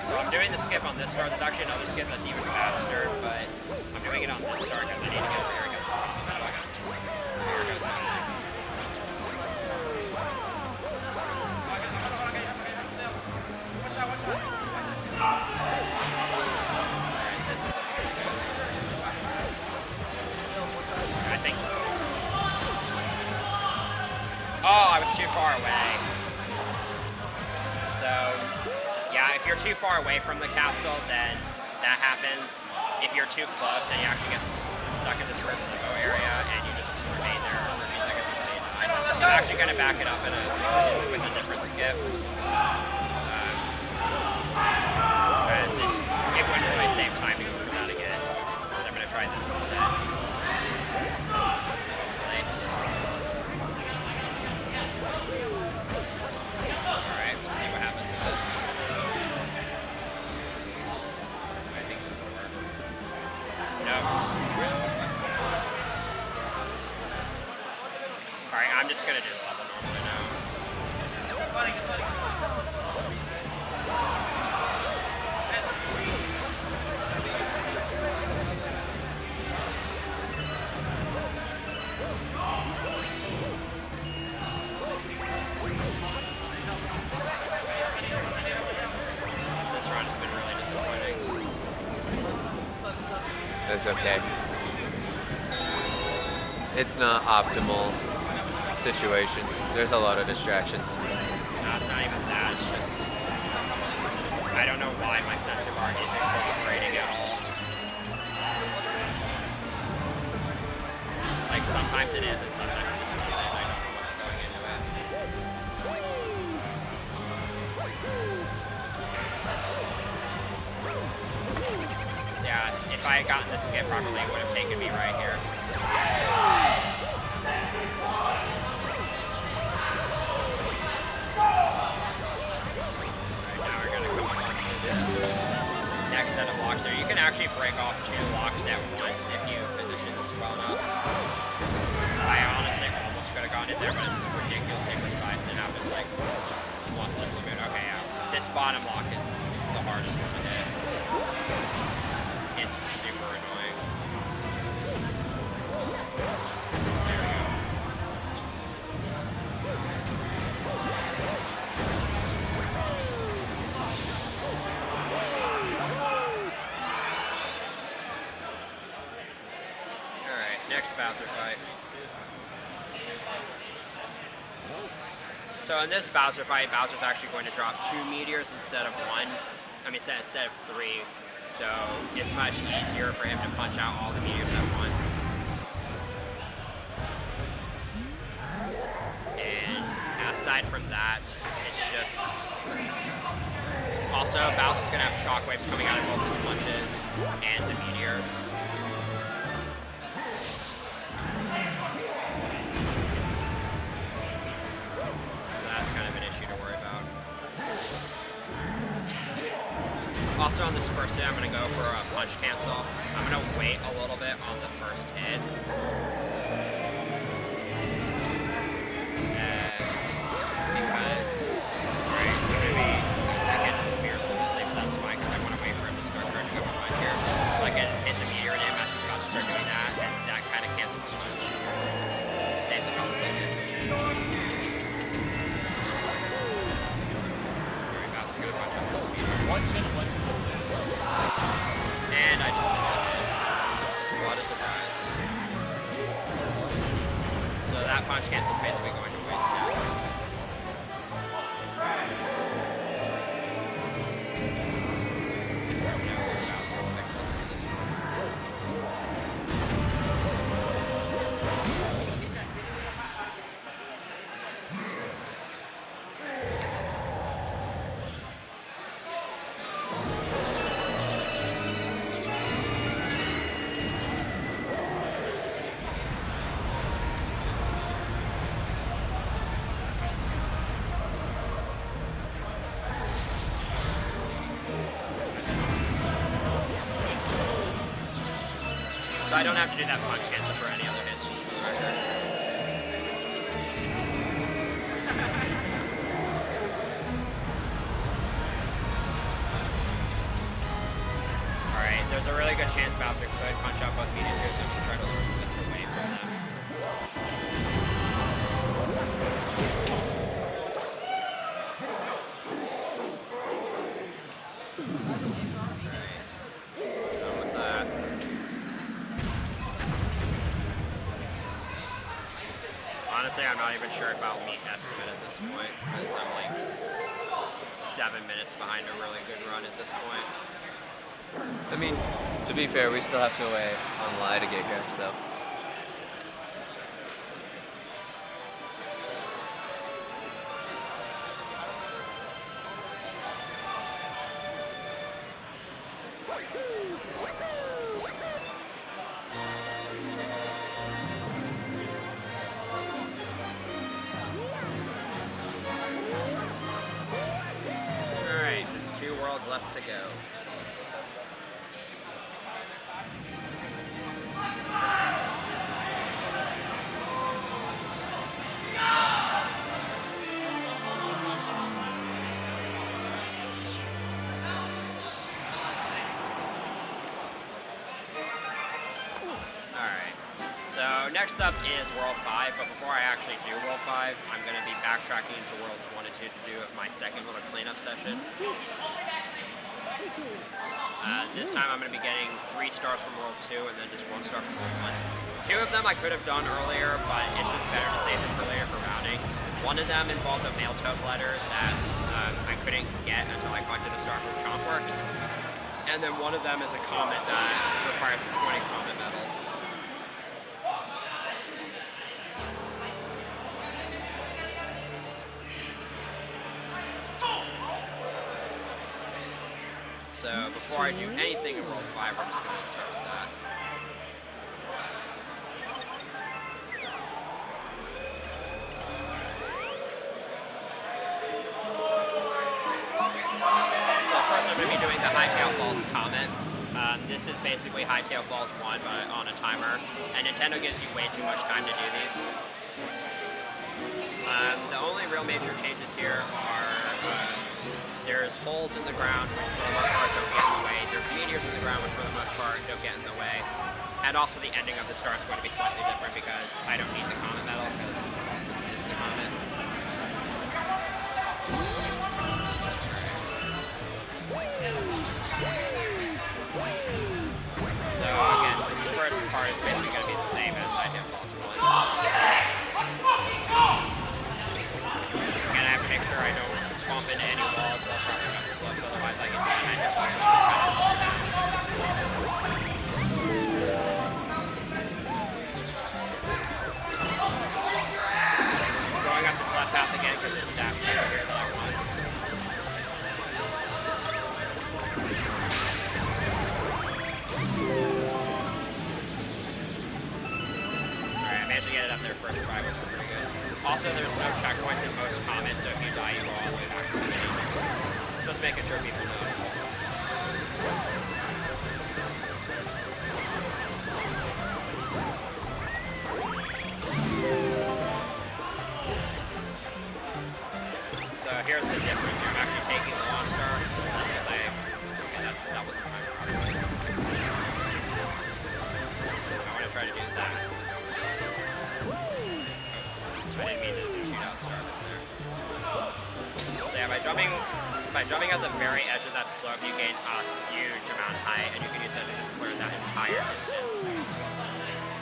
So I'm doing the skip on this star. There's actually another skip that's even faster, but I'm doing it on this star because I need to get there. There goes. I think. Oh, I was too far away. So, yeah, if you're too far away from the castle, then that happens. If you're too close, then you actually get stuck in this weird limbo area, and you just remain there for a few seconds until you die. I'm actually going to back it up with a different skip. As it wouldn't really save time to go through that again. So I'm going to try this instead. Alright, let's see what happens to this. I think this will work. Nope. Alright, I'm just going to do the level normally now. That's okay. It's not optimal situations. There's a lot of distractions. No, it's not even that. It's just I don't know why my sensor bar isn't cooperating at all. Like sometimes it is, and sometimes it isn't. I don't know what's going into it. Yeah, if I had gotten the skip properly, it would have taken me right here. Alright, now we're gonna come up on the next set of locks there. You can actually break off 2 locks at once if you position this well enough. I honestly almost could have gone in there, but it's ridiculously precise and it happens like once in a blue moon. Okay, yeah. This bottom lock is the hardest one to hit. It's super annoying. There we go. Alright, next Bowser fight. So in this Bowser fight, Bowser's actually going to drop 2 meteors instead of 1. I mean, instead of 3. So it's much easier for him to punch out all the meteors at once. And aside from that, it's just... Also, Bowser's going to have shockwaves coming out of both his punches and the meteors. So that's kind of an issue to worry about. Also on this first hit, I'm going to go for a punch cancel. I'm going to wait a little bit on the first hit. Because, alright, I'm going to be getting the spear a little bit late, but that's fine because I want to wait for him to start trying to go for punch here. So I can hit the meteor and him as he's about to start doing that, and that kind of cancels the punch. Saves the health ticket. Alright, Bowser's going to punch up this meteor. And I just did it. What a surprise. I don't have to do that punch cancel for any other hits. Alright, there's a really good chance Bowser could punch out both medias here, so I'm going to try to lure this away from them. Honestly, I'm not even sure about meat estimate at this point, because I'm like 7 minutes behind a really good run at this point. I mean, to be fair, we still have to wait on Lai to get here, so. Alright, just 2 worlds left to go. So next up is World 5, but before I actually do World 5, I'm going to be backtracking into Worlds 1 and 2 to do my second little cleanup session. This time I'm going to be getting 3 stars from World 2 and then just 1 star from World 1. 2 of them I could have done earlier, but it's just better to save them for later for rounding. One of them involved a mail tote letter that I couldn't get until I collected a star from Chompworks. And then one of them is a comet that requires 20 comet medals. So before I do anything in World 5, we're just going to start with that. So first I'm going to be doing the Hightail Falls Comet. This is basically Hightail Falls 1, but on a timer. And Nintendo gives you way too much time to do these. The only real major changes here are there's holes in the ground, which for the most part don't get in the way. There's meteors in the ground, which for the most part don't get in the way. And also the ending of the star is going to be slightly different because I don't need the comet medal because this is the comet. So again, this first part is basically going to be the same as I did Falls 1. Again, I have to make sure I don't bump into any walls while dropping up the slopes, otherwise I get to kind of fire. Going up this left path again because there's a dash here that I want. Alright, I managed to get it up there first try, which was pretty good. Also, there's no checkpoints in most comments, so if you die, you go all the way back to the beginning. Just making sure people know. So here's the difference here. I'm actually taking the launch star because that wasn't my problem. I want to try to do that. I didn't mean to shoot out star that's there. So yeah, by jumping at the very edge of that slope, you gain a huge amount of height, and you can use that to just clear that entire distance.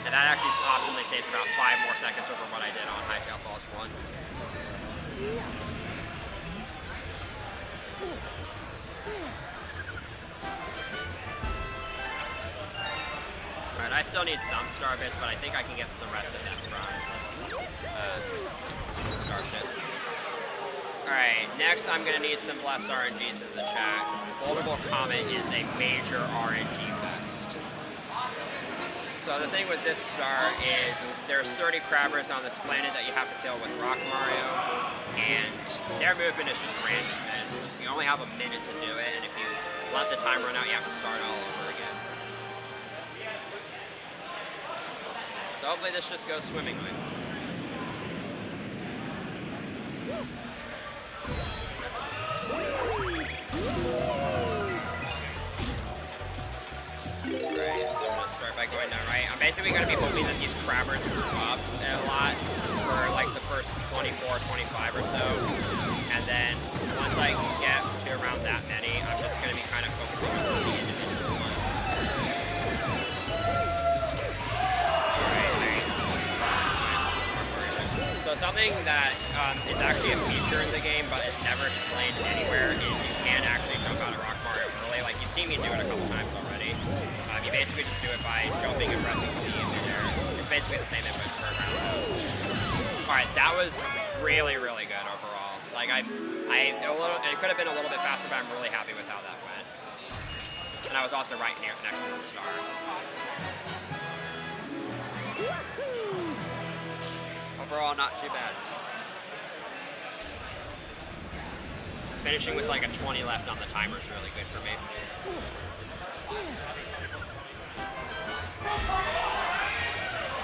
And that actually optimally saves about 5 more seconds over what I did on Hightail Falls 1. Alright, I still need some star bits, but I think I can get the rest of them from Starship. Alright, next I'm going to need some less RNGs in the chat. Foldable Comet is a major RNG fest. So the thing with this star is there's 30 crabbers on this planet that you have to kill with Rock Mario, and their movement is just random, and you only have a minute to do it, and if you let the time run out, you have to start all over again. So hopefully this just goes swimmingly. Right, so I'm gonna start by going down right. I'm basically gonna be hoping that these crabbers move up a lot for like the first 24, 25 or so. And then once I get to around that many, I'm just gonna be kind of focusing on the individual ones. Alright, there you go. So something that is actually a feature in the game, but it's never explained anywhere, is you can actually jump out of Rock Mario early. Like, you've seen me do it a couple times already. You basically just do it by jumping and pressing C in there. It's basically the same input per round. Alright, that was really, really good overall. Like, it could have been a little bit faster, but I'm really happy with how that went. And I was also right next to the star. Overall, not too bad. Finishing with like a 20 left on the timer is really good for me.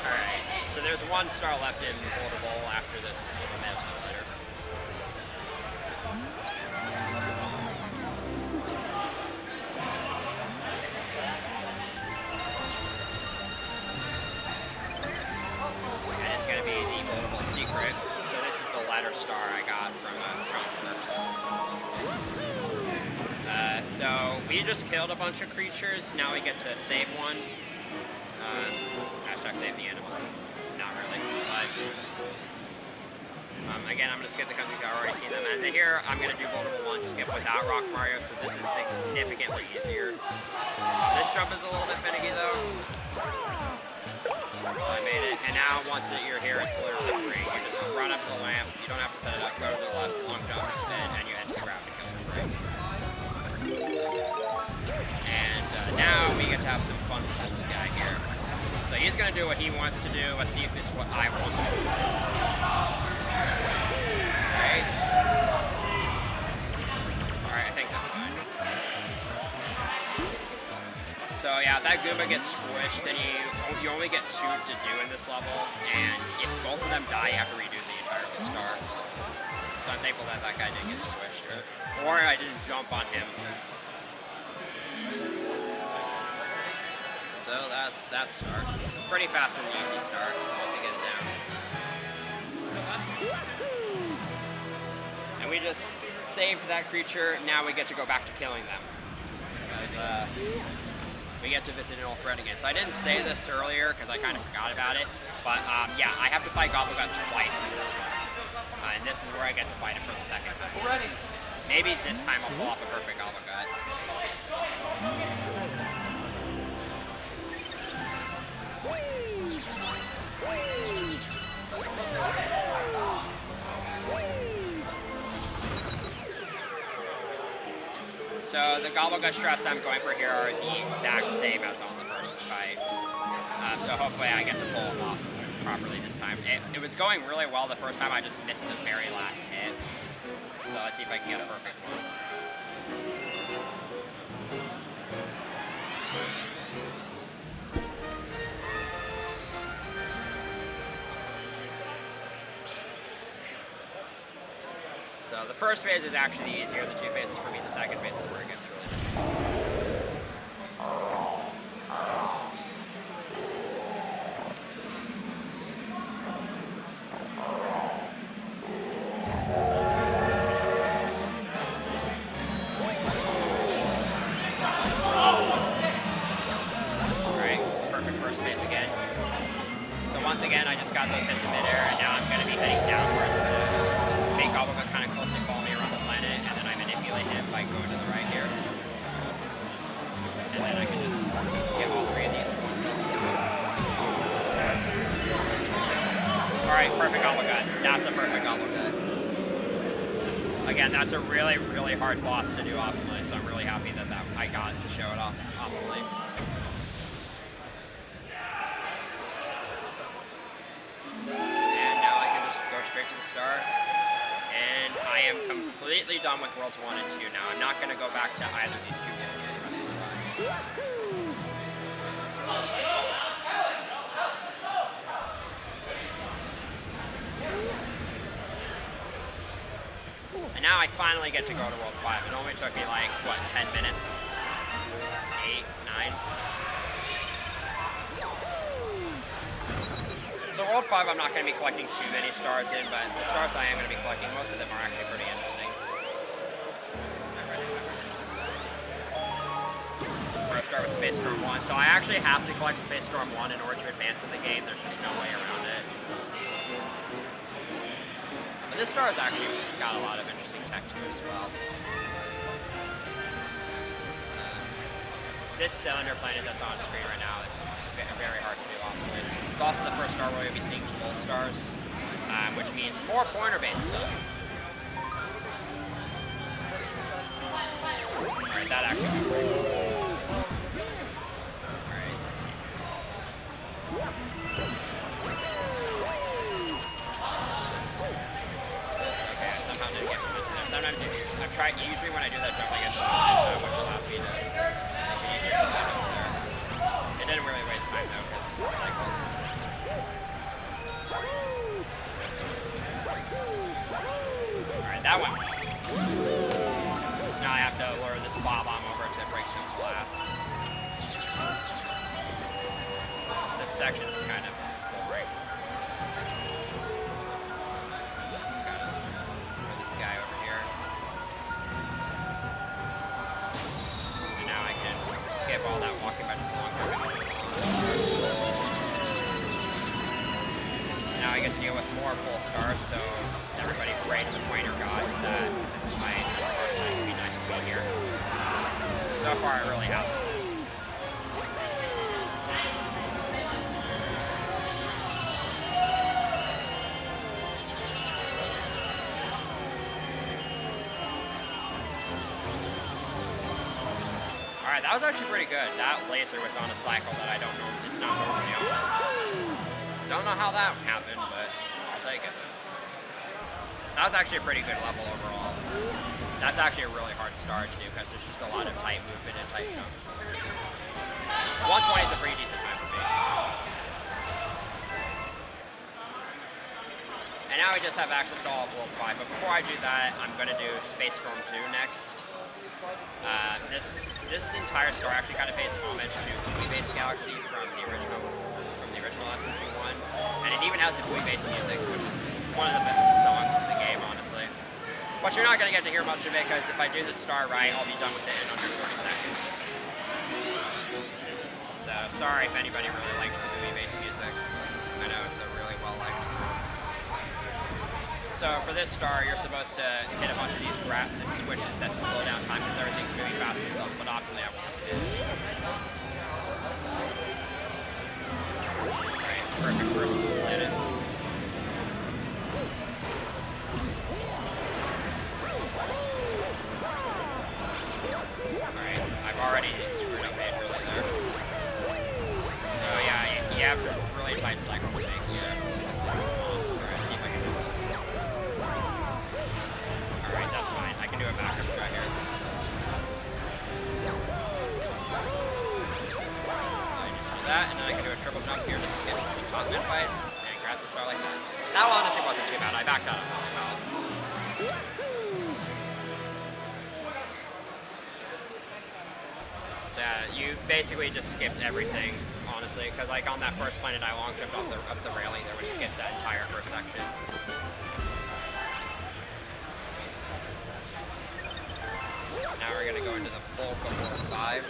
Alright, so there's 1 star left in Boulder Bowl after this little mantle later. And it's going to be the Boulder Bowl secret. So this is the letter star I got from Trump Clips. So we just killed a bunch of creatures. Now we get to save one. Hashtag save the animals. Not really, but again, I'm gonna skip the countries I've already seen them. And here, I'm gonna do multiple ones, skip without Rock Mario, so this is significantly easier. This jump is a little bit finicky though. I made it, and now once you're here, it's literally free. You just run up the lamp. You don't have to set it up. Go to the left, long jump, spin, and you enter the grab and kill for free. And now we get to have some fun with this guy here. So he's going to do what he wants to do. Let's see if it's what I want to do. Alright. Alright, I think that's fine. So yeah, if that Goomba gets squished, then you only get 2 to do in this level. And if both of them die, you have to redo the entire star. So I'm thankful that that guy didn't get squished. Or I didn't jump on him. So that's that star. Pretty fast and easy star once you get it down. And we just saved that creature. Now we get to go back to killing them. Because we get to visit an old friend again. So I didn't say this earlier because I kind of forgot about it. But yeah, I have to fight Gobblegut twice in this one. And this is where I get to fight him for the second time. So maybe this time I'll pull off a perfect Gobblegut. So the Gobblegut strats I'm going for here are the exact same as on the first fight. So hopefully I get to pull them off properly this time. It was going really well the first time, I just missed the very last hit. So let's see if I can get a perfect one. So the first phase is actually easier, the 2 phases for me, the second phase is where it gets really difficult. Alright, perfect first phase again. So once again, I just got those hits in midair, and now I'm going to be heading downwards to make Gobblegut kind of closely follow me around the planet, and then I manipulate him by going to the right here. And then I can just get all 3 of these. Alright, perfect Gobblegut. That's a perfect Gobblegut. Again, that's a really, really hard boss to do optimally, so I'm really happy that I got to show it off optimally. And now I can just go straight to the star. And I am completely done with Worlds 1 and 2 now. I'm not going to go back to either of these 2 worlds for the rest of my life. now I finally get to go to World 5. It only took me like, what, 10 minutes? 8, 9? So World 5 I'm not going to be collecting too many stars in, but the stars that I am going to be collecting, most of them are actually pretty interesting. First start with Space Storm 1. So I actually have to collect Space Storm 1 in order to advance in the game. There's just no way around it. But this star has actually got a lot of interesting tech to it as well. This cylinder planet that's on screen right now is very hard to do optimally. It's also the first star where you'll be seeing full stars, which means more pointer-based stuff. Alright, that actually went pretty cool. Alright. Okay, I somehow didn't get momentum there. Sometimes I've tried, usually when I do that jump I get momentum, which allows me to make it easier to slide over there. It didn't really waste time though, because cycles. Alright, that went well. So now I have to lure this bomb over to break some glass. This section is kind of boring. Lure this guy over here. And now I can skip all that walking by just a long time. Now I get to deal with more full stars, so everybody pray to the pointer gods that my first time would be nice to be here. So far, it really hasn't been. Alright, that was actually pretty good. That laser was on a cycle that I don't know, it's not normally on. Don't know how that happened, but I'll take it. That was actually a pretty good level overall. That's actually a really hard star to do because there's just a lot of tight movement and tight jumps. 120 is a pretty decent time for me. And now we just have access to all of World 5, but before I do that, I'm going to do Space Storm 2 next. This entire star actually kind of pays homage to Movie-Based Galaxy from the original SMG1, and it even has the Movie-Based music, which is one of the best songs in the game, honestly. But you're not going to get to hear much of it, because if I do this star right, I'll be done with it in under 30 seconds. So, sorry if anybody really likes the Movie-Based music. I know it's a really well-liked song. So, for this star, you're supposed to hit a bunch of these switches that slow down time, because everything's moving fast and stuff, but optimally I want to do. Alright, perfect first planet. Alright, I've already screwed up majorly there. So yeah, you have a really tight cycle to make here. Alright, see if I can do this. Alright, that's fine. I can do a backup try here. So I just do that, and then I can do a triple jump here to skip some continent fights and grab the star like that. That one honestly wasn't too bad. I backed out of it really well. So yeah, you basically just skipped everything, honestly, because like on that first planet I long jumped up the railing, there was skipped that entire first section. Now we're going to go into the bulk of World 5.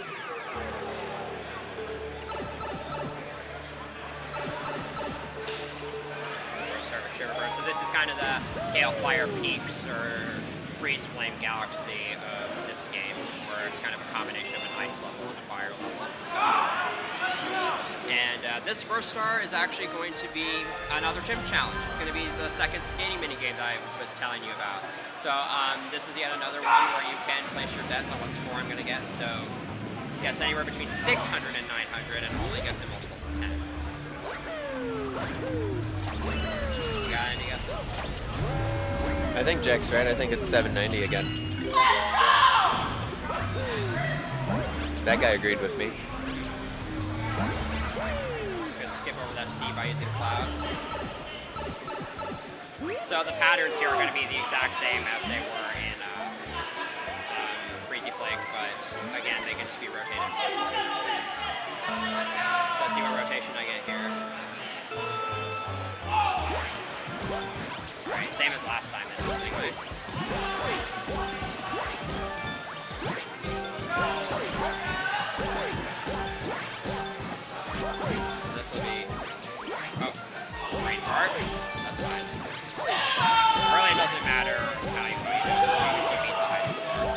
Start with SuperViperT. So this is kind of the Hailfire Peaks or Freeze Flame Galaxy of this game, where it's kind of a combination of an ice level and a fire level. And this first star is actually going to be another gym challenge. It's going to be the second skating minigame that I was telling you about. So this is yet another one where you can place your bets on what score I'm going to get. So guess anywhere between 600 and 900 and only guess in multiples of 10. You got any guesses? I think Jack's right. I think it's 790 again. That guy agreed with me. Just going to skip over that C by using clouds. So the patterns here are going to be the exact same as they were in last time in this anyway. This will be... Oh, green arc. That's fine. Really doesn't matter how you beat it, as long as you beat the high score.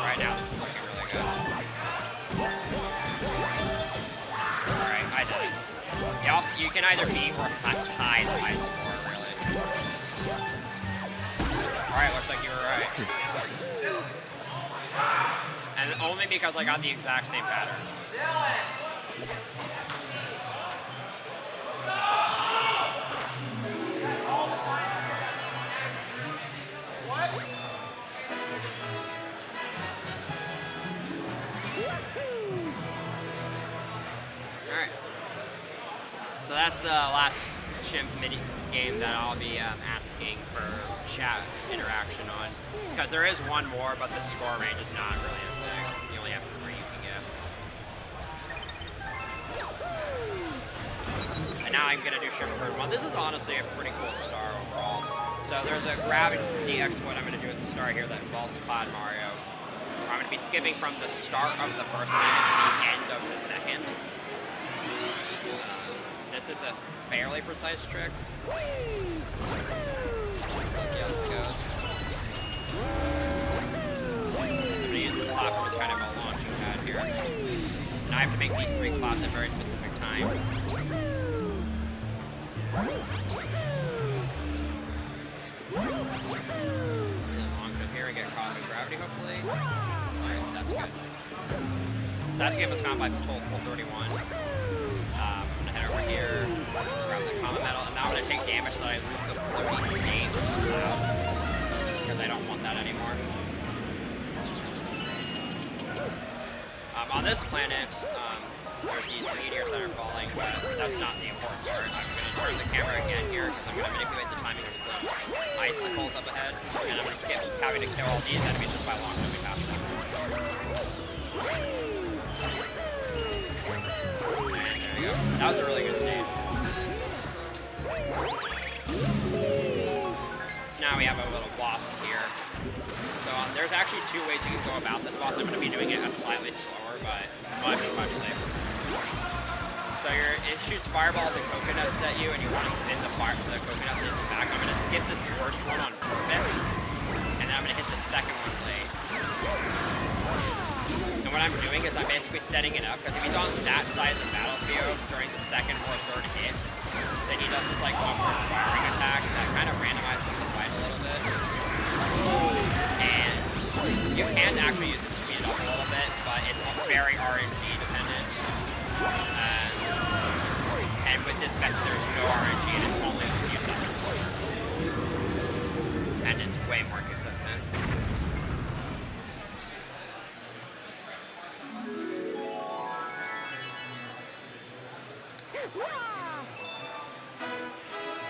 Right now, this is looking really good. Alright, I did it. You can either beat or tie the high score, really. Alright, looks like you were right. And only because I got the exact same pattern. Alright. So that's the last chimp mini game that I'll be asking for chat interaction on. Because there is one more, but the score range is not really as big. You only have 3, you can guess. And now I'm going to do SuperViperT. Well, this is honestly a pretty cool star overall. So there's a gravity exploit I'm going to do at the start here that involves Cloud Mario. I'm going to be skipping from the start of the first minute to the end of the second. This is a fairly precise trick. Let's see how this goes. I'm going to use the platform as kind of a launching pad here. And I have to make these 3 claps at very specific times. And launch up here and get caught in gravity, hopefully. Alright, that's good. So that's going to get us found by full 31. I'm going to head over here, grab the common metal, and now I'm going to take damage so that I lose the floaty state because I don't want that anymore. On this planet, there's these meteors that are falling, but that's not the important part. I'm going to turn the camera again here because I'm going to manipulate the timing of some icicles up ahead, and I'm going to skip having to kill all these enemies just by long jumping past them. That was a really good stage. So now we have a little boss here. So there's actually 2 ways you can go about this boss. I'm going to be doing it slightly slower, but much safer. So it shoots fireballs and coconuts at you, and you want to spin the coconuts in the back. I'm going to skip this first one on purpose, and then I'm going to hit the second one late. And what I'm doing is I'm basically setting it up, because if he's on that side of the battlefield during the second or third hits, then he does this like upward firing attack that kind of randomizes the fight a little bit. And you can actually use it to speed it up a little bit, but it's very RNG dependent. And with this method, there's no RNG, and it's only a few seconds. And it's way more consistent.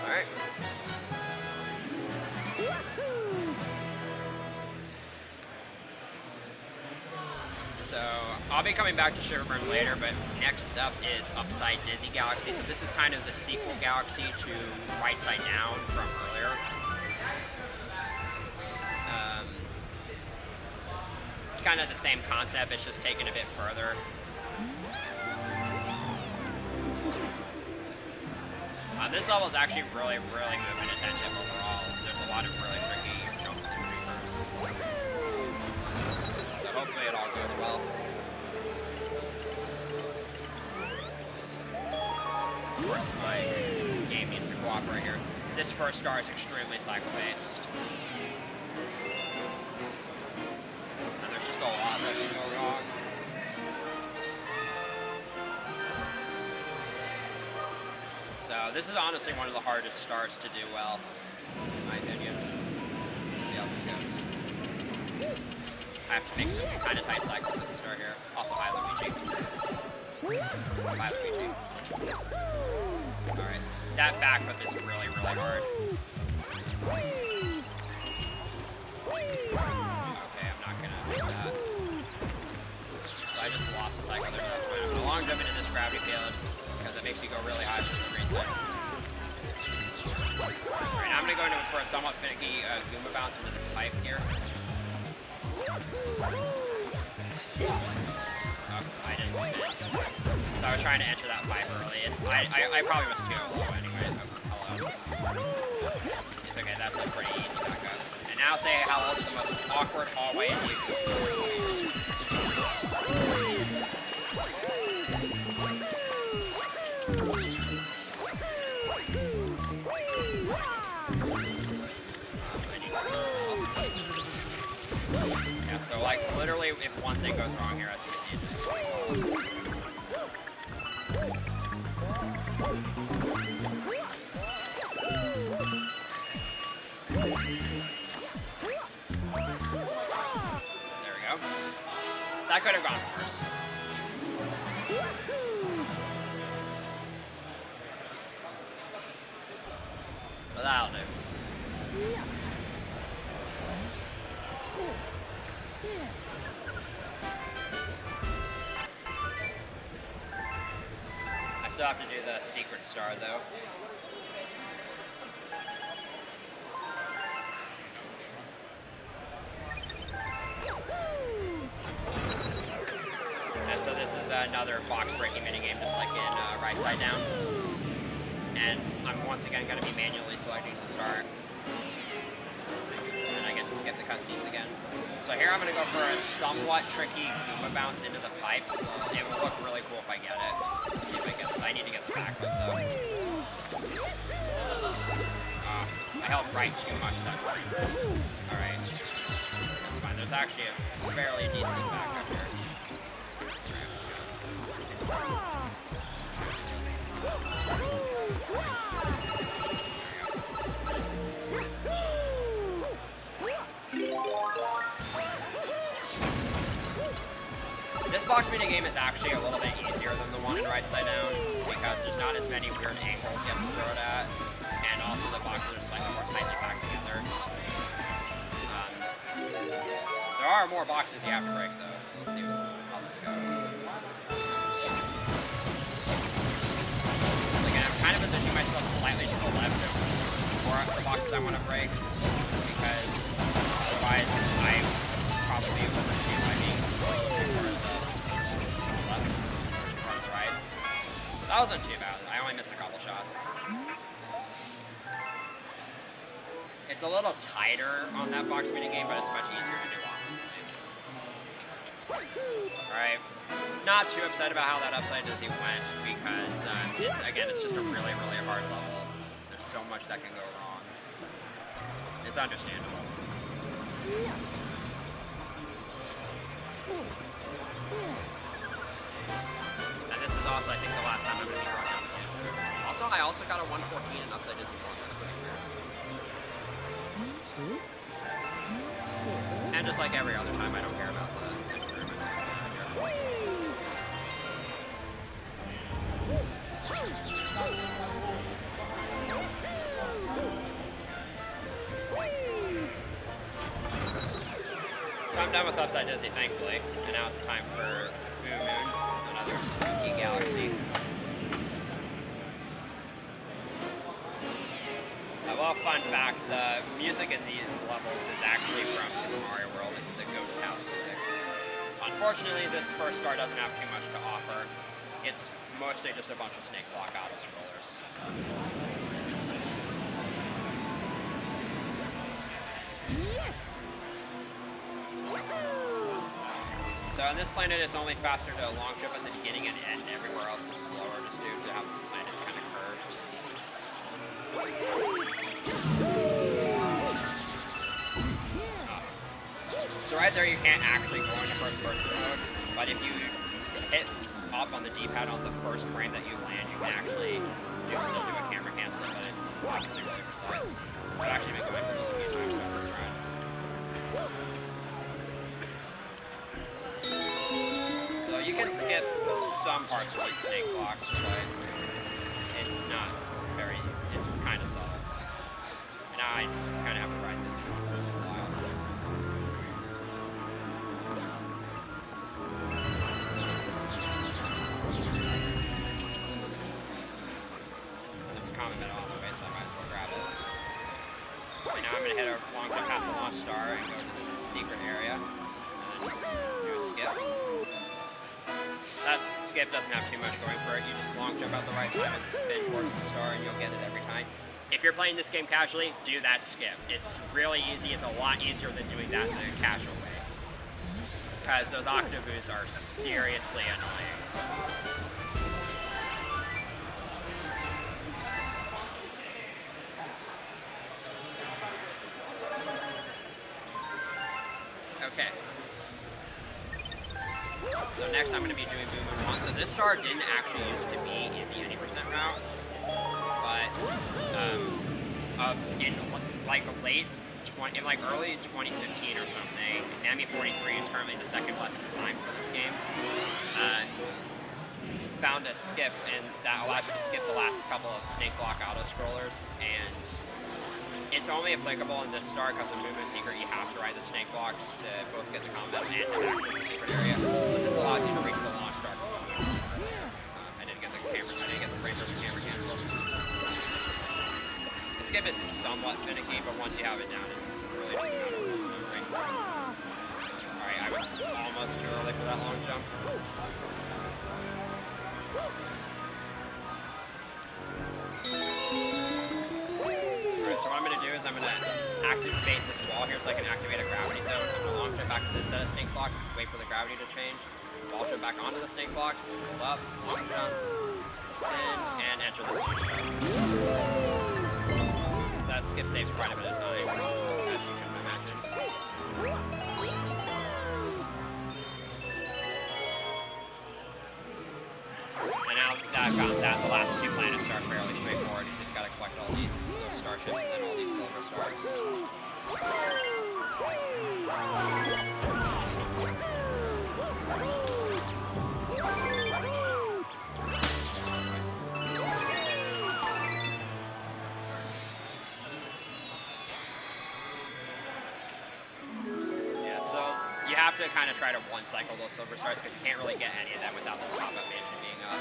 Alright. So, I'll be coming back to SuperViperT later, but next up is Upside Dizzy Galaxy. So this is kind of the sequel galaxy to Right Side Down from earlier. It's kind of the same concept, it's just taken a bit further. This level is actually really movement attentive overall. There's a lot of really tricky jumps and reverse. So hopefully it all goes well. Of course, my game needs to cooperate here. This first star is extremely cycle-based. And there's just a lot that can go wrong. So this is honestly one of the hardest stars to do well, in my opinion. Let's see how this goes. I have to make some kind of tight cycles at the start here. Also, hi Luigi. Bye Luigi. Alright, that backflip is really hard. Okay, I'm not gonna do that. So I just lost a cycle there, but that's fine. I'm no longer gravity field because it makes you go really high from the green side. Alright, I'm gonna go into for a somewhat finicky Goomba bounce into this pipe here. Oh, I didn't spin. So I was trying to enter that pipe early. I probably was too low anyway. Oh, hello. It's okay, that's a pretty easy knockout. And now say how old is the most awkward hallway in you. Yeah, so like literally if one thing goes wrong here, as you can see, it just there we go. That could have gone worse. But that'll do. I still have to do the secret star though. And so this is another box breaking minigame just like in right side down. And I'm once again going to be manually selecting the star. And I get to skip the cutscenes again. So here I'm going to go for a somewhat tricky Goomba bounce into the pipes. It will look really cool if I get it. Let's see if I get this. I need to get the backflip though. I held right too much that time. Alright. That's fine. There's actually a fairly decent backup here. Alright, let's go. This box minigame is actually a little bit easier than the one in right side down because there's not as many weird angles you have to throw it at, and also the boxes are just like more tightly packed together. There are more boxes you have to break though, so let's see how this goes. Again, I'm kind of positioning myself slightly to the left for the boxes I want to break because otherwise I probably overshoot by being right. That wasn't too bad. I only missed a couple shots. It's a little tighter on that box minigame, but it's much easier to do on. Alright. Not too upset about how that upside dizzy went because it's just a really, really hard level. There's so much that can go wrong. It's understandable. And this is also, I think, the last time I'm going to be brought down. Also, I also got a 114 in upside dizzy one. That's pretty weird. And just like every other time, I don't care about the improvements. So I'm done with Upside Dizzy, thankfully, and now it's time for Moon Moon, another spooky galaxy. Well, fun fact, the music in these levels is actually from Super Mario World. It's the Ghost House music. Unfortunately, this first star doesn't have too much to offer. It's mostly just a bunch of snake block auto-scrollers. Yes! So on this planet, it's only faster to long jump at the beginning and end. Everywhere else is slower just due to how this planet is kind of curved. So right there, you can't actually go into first-person mode, but if you hit up on the D-pad on the first frame that you land, you can actually still do a camera cancel, but it's obviously really precise. I've actually been going for this a few times over this run. So you can skip some parts of these snake blocks, but it's not very, it's kind of subtle. And now I just kind of have to ride this for a while. common metal on the way, so I might as well grab it. And now I'm going to hit a long jump past the launch star and go to this secret area. And then just do a skip. That skip doesn't have too much going for it. You just long jump out the right time and spin towards the star and you'll get it every time. If you're playing this game casually, do that skip. It's really easy. It's a lot easier than doing that the casual way. Because those octaboos are seriously annoying. Okay. So next I'm going to be doing Boom Boom 1. So this star didn't actually used to be in the any percent route. But in like early 2015 or something, Nami 43 is currently the second best time for this game. Found a skip, and that allows you to skip the last couple of snake block auto scrollers, and it's only applicable in this star because of Movement Secret. You have to ride the snake blocks to both get the combat and to access the secret area. But this allows you to reach the launch star. I didn't get the frame versus camera cancel. The skip is somewhat finicky, but once you have it down, it's really just a matter of just moving. Alright, I was almost too early for that long jump. Alright, so what I'm going to do is I'm going to activate this wall here so I can activate a gravity zone. I'm going to long jump back to this set of snake blocks, wait for the gravity to change, wall jump back onto the snake blocks, hold up, long jump, spin, and enter the launch star. So that skip saves quite a bit of time, as you can imagine. And now that I've gotten that, the last two planets are fairly straightforward. You just gotta collect all those starships and then all these silver stars. Yeah, so you have to kind of try to one cycle those silver stars because you can't really get any of them without the pop-up mansion being up.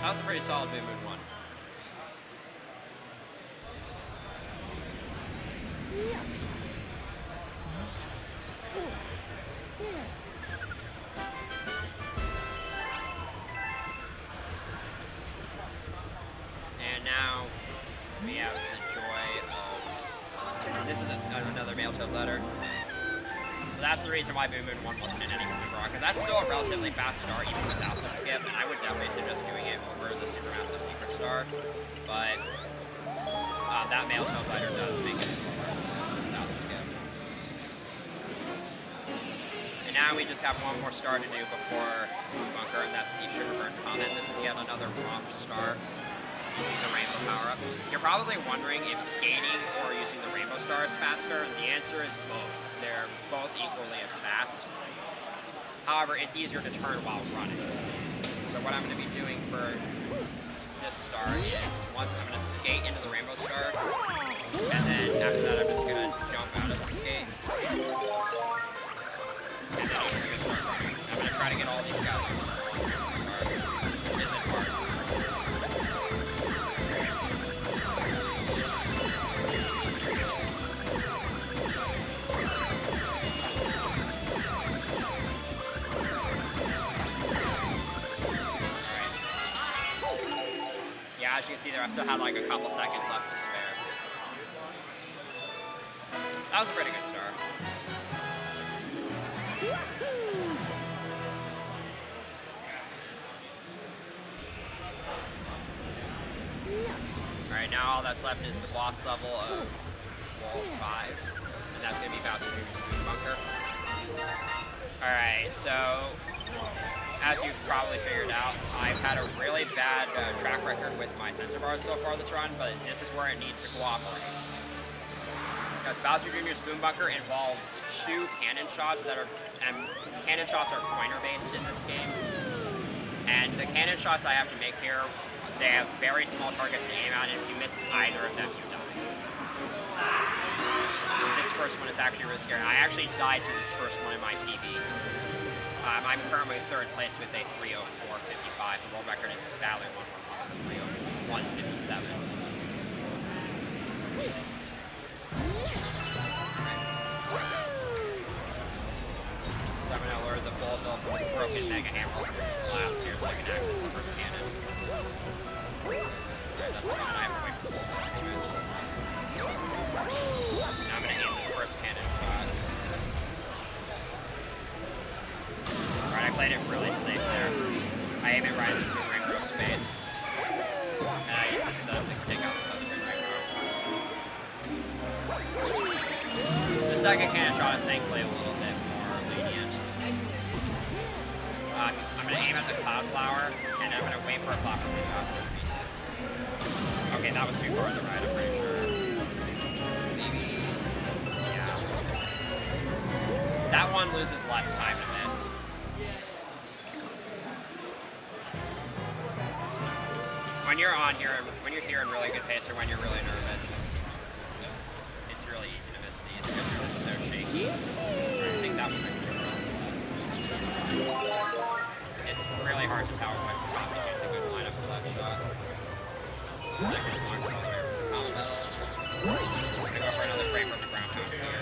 That was a pretty solid Boom Boom 1. And now we have the joy of, this is another mail-toed letter. So that's the reason why Boom Boom 1 wasn't in any Super Rock, because that's still a relatively fast star even without the skip, and I would definitely suggest doing it over the Supermassive Secret Star, but that mail-toed letter does make it slower without the skip. And now we just have one more star to do before Bunker, and that's the SuperViperT Comet. This is yet another romp star using the rainbow power-up. You're probably wondering if skating or using the rainbow star is faster, and the answer is both. They're both equally as fast. However, it's easier to turn while running. So what I'm going to be doing for this star is, once I'm going to skate into the rainbow star, and then after that I'm just going to jump out of the skate. And then I'm just going to start running. I'm going to try to get all these guys on the star. It isn't hard. Yeah, as you can see there, I still had like a couple seconds left to spare. That was a pretty good start. Alright, now all that's left is the boss level of Wall 5. And that's going to be Bowser Jr.'s Bunker. Alright, so as you've probably figured out, I've had a really bad track record with my sensor bars so far this run, but this is where it needs to cooperate. Because Bowser Jr.'s Boom Bunker involves two cannon shots that are, and cannon shots are pointer based in this game. And the cannon shots I have to make here, they have very small targets to aim at, and if you miss either of them, you die. This first one is actually really scary. I actually died to this first one in my PB. I'm currently third place with a 304.55, the world record is valid 157. So I'm going to lure the Bull Bill from its broken Mega Hammer over its glass here so I can access the first cannon. Alright, that's fine. I have to wait for the Bull Bill to use. Now I'm going to aim this first cannon shot. Alright, I played it really safe there. I aim it right into the ring row space. And I use this setup to take out this other ring row. The second cannon shot is thankfully a little bit more lenient. I'm going to aim at the Cloud Flower, and I'm going to wait for a clock to take off. Okay, that was too far on the right, I'm pretty sure. Maybe. Yeah. That one loses less time to miss. When you're on here, when you're here in really good pace, or when you're really nervous, it's really easy to miss these because you're just so shaky. I think that was it's really hard to tell what constitutes a good lineup for that shot. I'm gonna go for another frame with the ground pound here.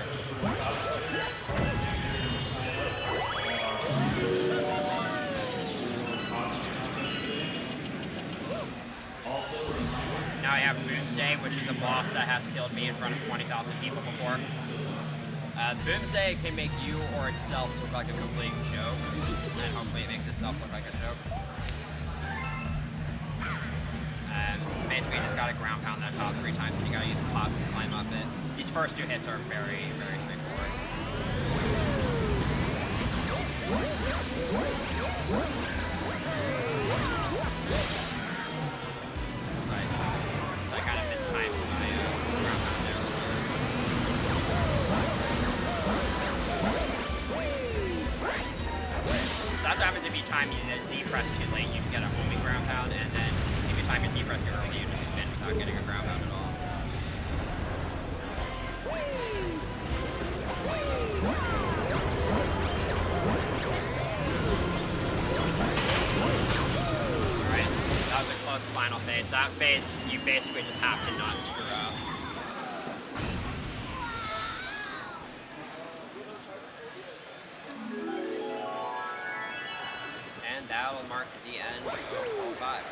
Now I have Boomsday, which is a boss that has killed me in front of 20,000 people before. Boomsday can make you or itself look like a complete joke, and hopefully it makes itself look like a joke. So basically you just gotta ground pound that top 3 times, and you gotta use pots to climb up it. These first 2 hits are very, very straightforward. I kind of mistimed my ground pound there. So that's what happens if you time the Z press too late. You can get a homing ground pound, and then if you time your Z press too early, you just spin without getting a ground pound at all. Alright, that was a close final phase. That phase, you basically just have to not screw up. And that will mark the end of World 5.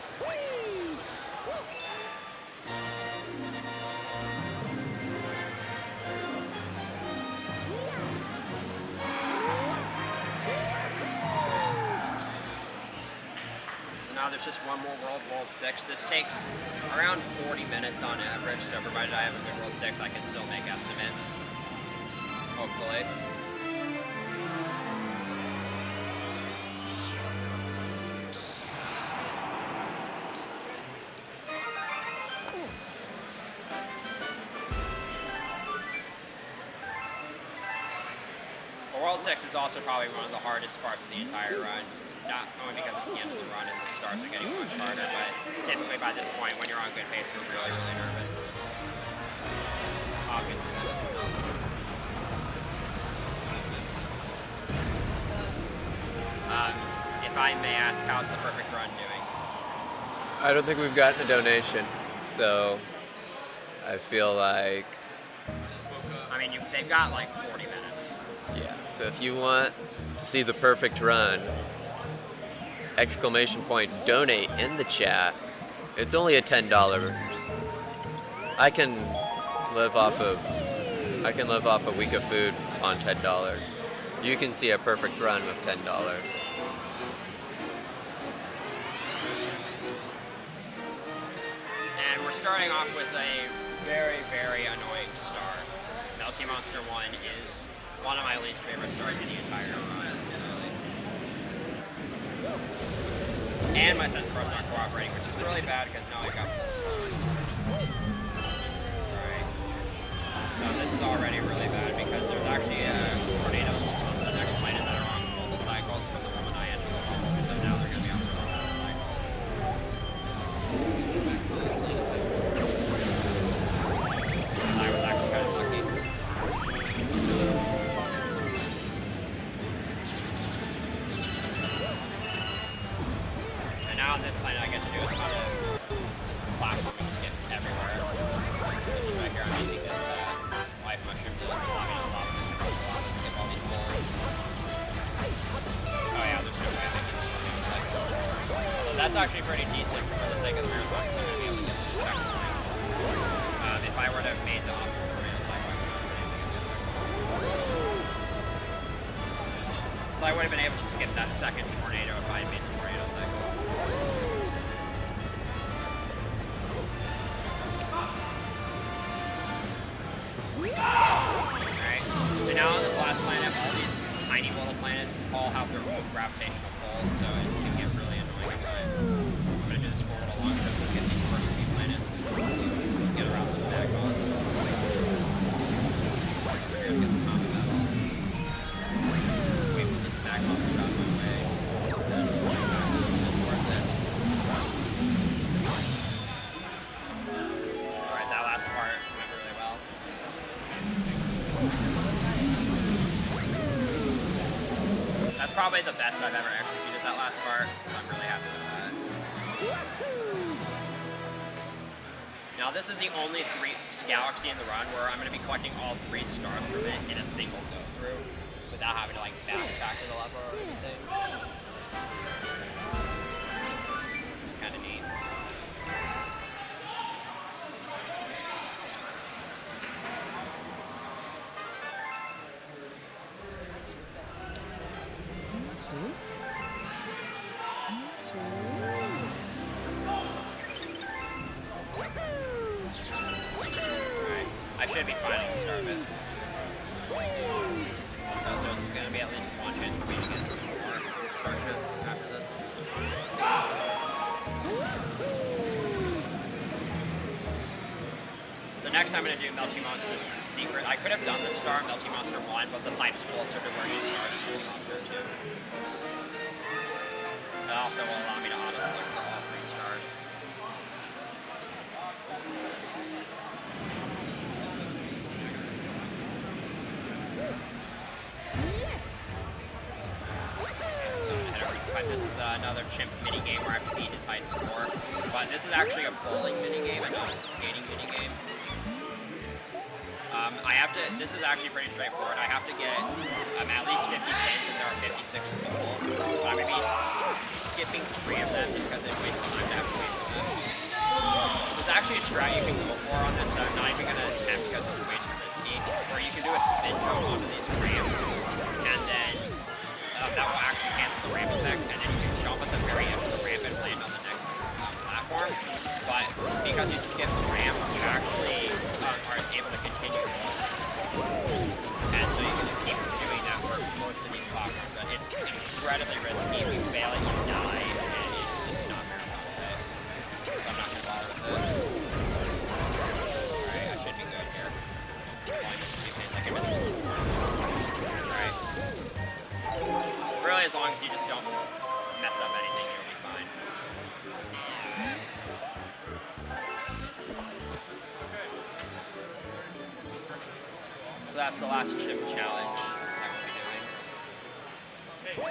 So now there's just one more World 6. This takes around 40 minutes on average, so provided I have a good World 6, I can still make estimate. Hopefully. World 6 is also probably one of the hardest parts of the entire run, just not only because it's the end of the run and the stars are getting much harder, but typically by this point, when you're on good pace, you're really, really nervous. Obviously, that doesn't help. If I may ask, how's the perfect run doing? I don't think we've gotten a donation, so I feel like... I mean, they've got like 40 minutes. Yeah, so if you want to see the perfect run, ! donate in the chat. It's only a $10. I can live off a week of food on $10. You can see a perfect run with $10. And we're starting off with a very, very annoying start. Melty Monster 1 is one of my least favorite starts in the entire run. And my sense pro's not cooperating, which is really bad because now I got full stars. Alright. So this is already really bad because there's actually a tornado on the next planet that are on global cycles from the moment I entered the bubble, so now they're going to be on global cycles. I was actually kind of lucky. now on this planet I get to do a ton of just platforming skips everywhere. Right here I'm using this life mushroom to allow me to skip all these bowls. Oh yeah, there's no way I can just do this cycle. Although that's actually pretty decent for the sake of the marathon, because I'm going to be able to get this checkpoint. If I were to have made the optimal tornado cycle, so I would have been able to skip that second tornado if I had made the tornado cycle. Alright, so now on this last planet, all these tiny little planets all have their own gravitational pull, so it can get really annoying at times. I'm going to do this for a little longer to get these first few planets, get around those magmas. We're going to get the combo battle. Wait for this magma to drop my way. It's worth it. Alright, that last part went really well. That's probably the best I've ever executed that last part. I'm really happy with that. Now this is the only galaxy in the run where I'm going to be collecting all 3 stars from it in a single go through without having to like backtrack to the level or anything. It's kind of neat. Alright, I should be fine on the star bits. So there's going to be at least one chance for me to get some more starship after this. So next I'm going to do Melty Monster's Secret. I could have done the star Melty Monster 1, but the pipe's closer to where you start in Melty Monster 2. It also will allow me to auto-select for all 3 stars. This is another chimp minigame where I have to beat his high score. But this is actually a bowling minigame and not a skating minigame. This is actually pretty straightforward. I have to get at least 50 pins and there are 56 total. So I'm going to be skipping 3 of them just because it wastes time to have to wait for them. There's actually a strat you can go for on this that I'm not even going to attempt because it's way too risky, where you can do a spin jump onto these ramps and then that will actually cancel the ramp effect, and then you can jump at the very end of the ramp and land on the next platform. But because you skip the ramp, you actually are able to continue rolling. And so you can just keep doing that for most of these platforms. But it's incredibly risky. If you fail it, you die, and it's just not marathon safe. So I'm not going to bother with it. Alright, I should be good here. Only missed 2 pins. I can miss 1 more. Alright. Really, as long as you just don't mess up anything, you'll be fine. So that's the last chimp challenge that we'll be doing.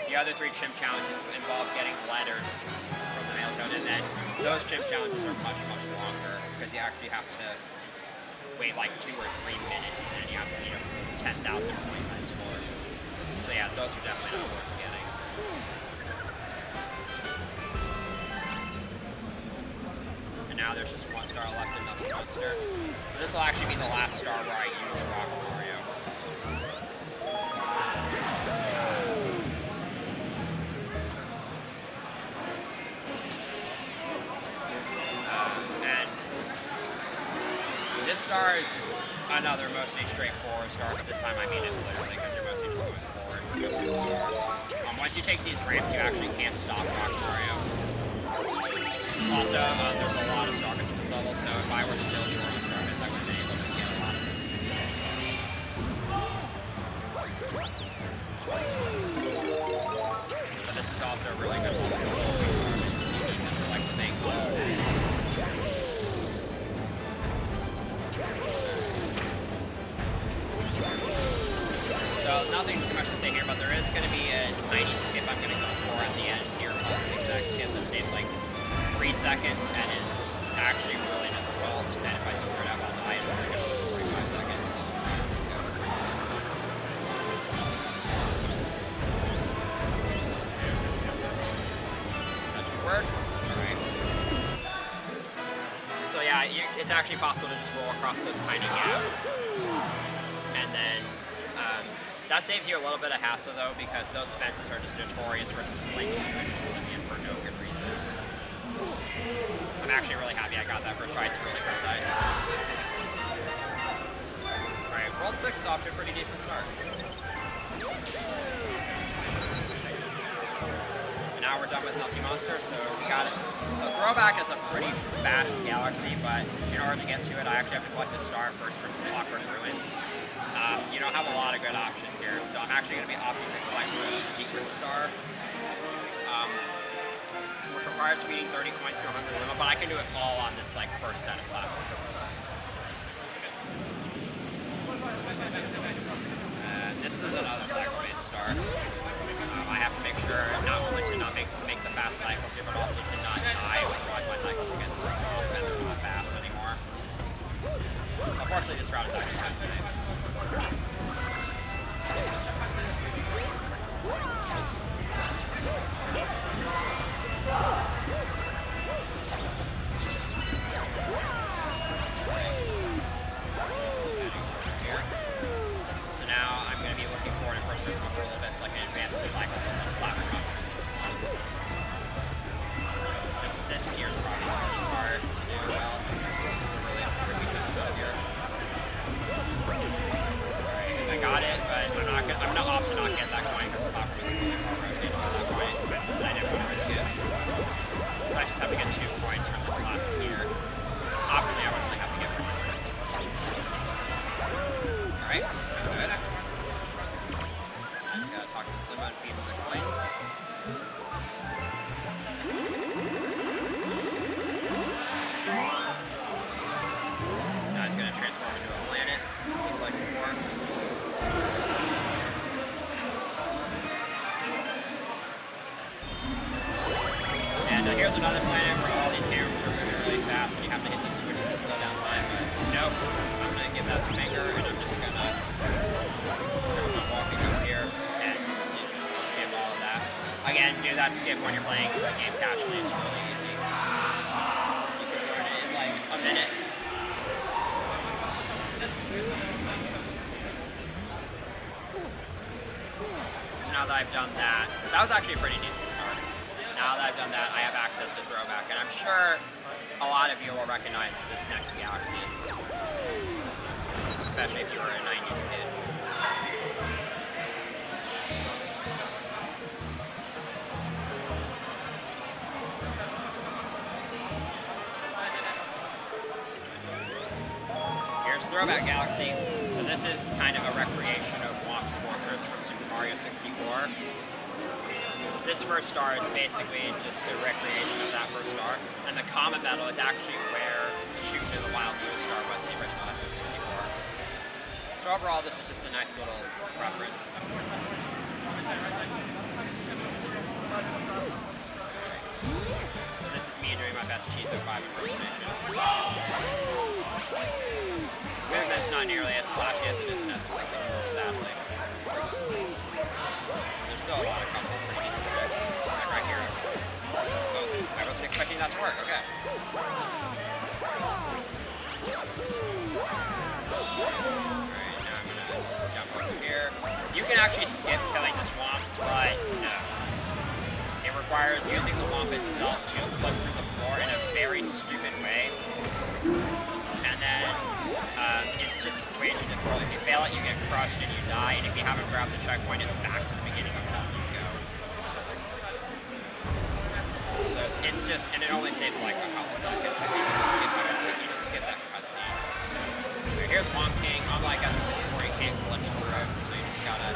The other 3 chimp challenges involve getting letters from the mail toad, and then those chimp challenges are much, much longer because you actually have to wait like 2 or 3 minutes, and you have to beat a 10,000 point high score. So yeah, those are definitely not worth getting. And now there's just 1 star left in Melty Monster. So this will actually be the last star where I use Rock Mario. And this star is another mostly straightforward star, but this time I mean it literally because you're mostly just going forward. Once you take these ramps, you actually can't stop Rock Mario. Also, there's a lot of star bits in this level, so if I were to build your own star bits, I would have been able to get a lot of them. But this is also a really good level. You need them to like think. So nothing too much to say here, but there is going to be a tiny skip I'm going to go for at the end here called the exact skip that saves like seconds and is actually really difficult, and if I screw it up, I'll die in a second. 45 seconds, so let's see how this goes. That should work. Alright. So yeah, it's actually possible to just roll across those tiny gaps. And then, that saves you a little bit of hassle though, because those fences are just notorious for just flanking you and pulling in for no good reason. I'm actually really happy I got that first try, it's really precise. Alright, World 6 is off to a pretty decent start. And now we're done with Melty Monster, so we got it. So Throwback is a pretty fast galaxy, but in order to get to it, I actually have to collect a star first from Clockwork Ruins. You don't have a lot of good options here, so I'm actually going to be opting to collect the secret star, which requires speeding 30 coins to 100 limit, but I can do it all on this like first set of platforms. This is another cycle-based star. I have to make sure not only to not make the fast cycles here, but also to not die, otherwise my cycles will get thrown off and they're not fast anymore. Unfortunately, this route is actually kind of safe. So now I'm going to be looking forward to first person for a little bit so I can advance the cycle from the platform up to this one. This here is probably the hardest part to do well. It's a really tricky thing to do here. Alright, I got it, but I'm gonna opt to not get that coin because the platform is really far rotated for that coin, but I didn't want to risk it. So I just have to get 2 coins from this last gear. Optimally, I would only have to get 1. Alright, good. I just gotta talk to Zimba and feed him the coins. Now he's gonna transform into a planet, just like before. And here's another planet where all these cameras are moving really fast and you have to hit the switches to slow down time, but nope. I'm gonna give that the finger and I'm just gonna keep walking up here and skip all of that. Again, do that skip when you're playing the game casually, it's really easy. You can learn it in like a minute. So now that I've done that was actually a pretty decent start. Now that I've done that, I have access to Throwback, and I'm sure a lot of you will recognize this next galaxy, especially if you were a 90s kid. Here's Throwback Galaxy. So this is kind of a recreation of Womp's Fortress from Super Mario 64. This first star is basically just a recreation of that first star, and the Comet Medal is actually where the Shoot into the Wild Blue star was in the original SN64. So overall, this is just a nice little reference. So this is me doing my best Cheezo 5 impersonation. Movement's not nearly as flashy as it is in SN64, sadly. There's still a lot of couple pretty decent tricks. Like right here. Oh, I wasn't expecting that to work, okay. Alright, now I'm gonna jump over here. You can actually skip killing the swamp, but no. It requires using the womp itself to flip through the floor in a very stupid way. And then it's just way too difficult. If you fail it, you get crushed and you die. And if you haven't grabbed the checkpoint, it's back to the beginning of how you go. So it's just, and it only saves like a couple seconds because you just skip that cutscene. So here's Womp King. Unlike SN64, you can't glitch through it, so you just gotta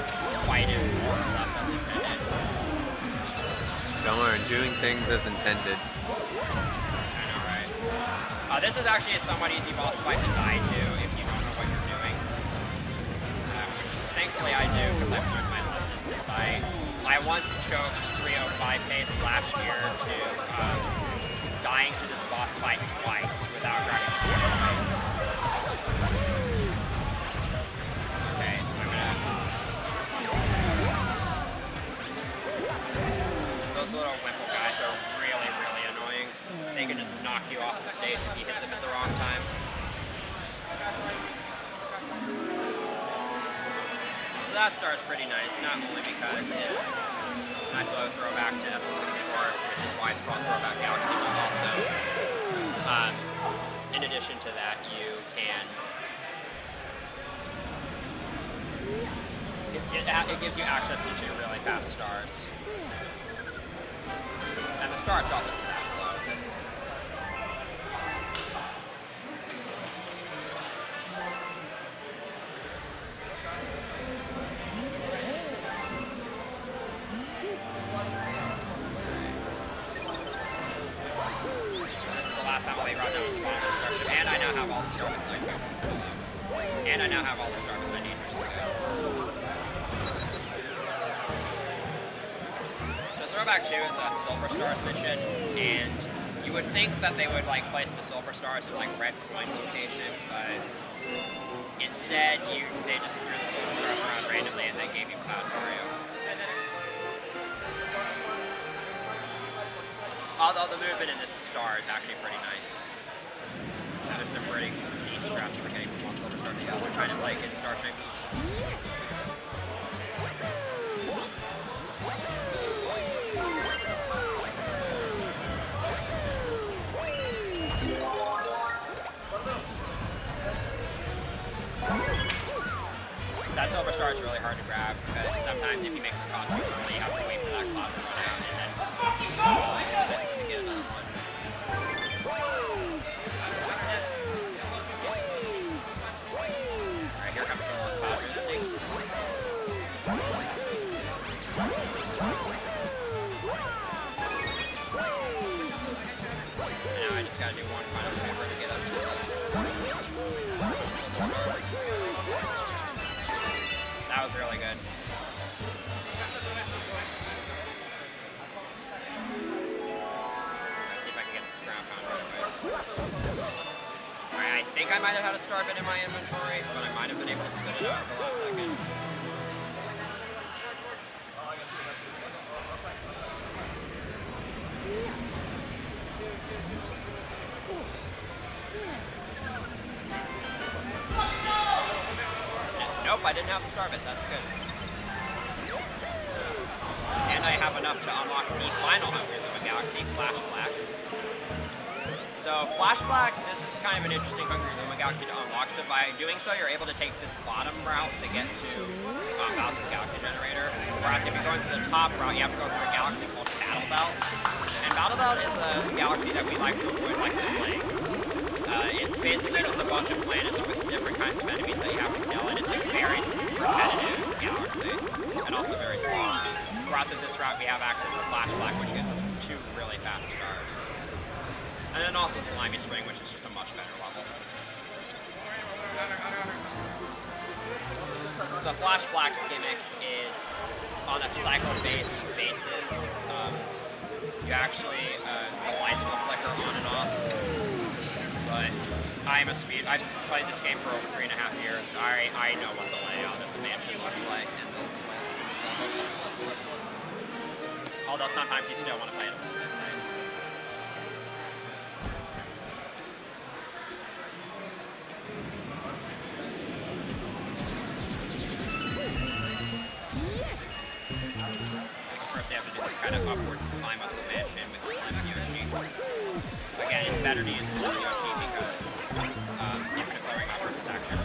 fight him more or less as intended. Don't worry, doing things as intended. I know, right? This is actually a somewhat easy boss fight to die to if you don't know what you're doing. Which thankfully I do because I've learned my lesson since I once choked 305 pace last year to dying to boss fight twice without grabbing the board. Okay, I'm gonna... Those little Wimple guys are really, really annoying. They can just knock you off the stage if you hit them at the wrong time. So that star is pretty nice, not only because it's a nice little throwback to F64, which is why it's called Throwback Galaxy, but also, in addition to that, you can... It gives you access to 2 really fast stars. And the star itself isn't that slow. This is the last time I'll be right down with the bottom of the starship, and I now have all the starbits I need. And I now have all the starbits I need, which is good. Throwback 2 is a Silver Stars mission, and you would think that they would like place the Silver Stars in like red coin locations, but instead they just threw the Silver Stars around randomly and then gave you Cloud Mario. Although the movement in this star is actually pretty nice. There's some pretty neat straps for getting from one Silver Star to the other, kind of like in Starshine Beach. That Silver Star is really hard to grab because sometimes if you make the cloud too early, you have to wait for that cloud to run out and then to get another one. Alright, here comes some more cloud boosting. And now I just gotta do one final maneuver to get up to the That was really good. Let's see if I can get this ground pound right away. Alright, I think I might have had a star bit in my inventory, but I might have been able to spit it out at the last second. Nope, I didn't have the star bit. That's good. And I have enough to unlock the final Hungry Luma Galaxy, Flash Black. So Flash Black, this is kind of an interesting Hungry Luma Galaxy to unlock. So by doing so, you're able to take this bottom route to get to Bowser's Galaxy Generator. Whereas if you're going through the top route, you have to go through a galaxy called Battle Belt. And Battle Belt is a galaxy that we like to avoid like the plague. It's basically just a bunch of planets with different kinds of enemies that you have to kill, and it's a very repetitive galaxy, and also very slow. Whereas with this route, we have access to Flash Black, which gives us 2 really fast stars. And then also Slimy Spring, which is just a much better level. So Flash Black's gimmick is on a cycle-based basis. You actually, the lights will flicker on and off. But I've played this game for over 3.5 years. I know what the layout of the mansion looks like in this level. Although sometimes you still want to play it a little bit safe. First you have to do this kind of upwards climb up the mansion with the climb Yoshi. Again, it's better to use the Yoshi because if you're going upwards, it's actually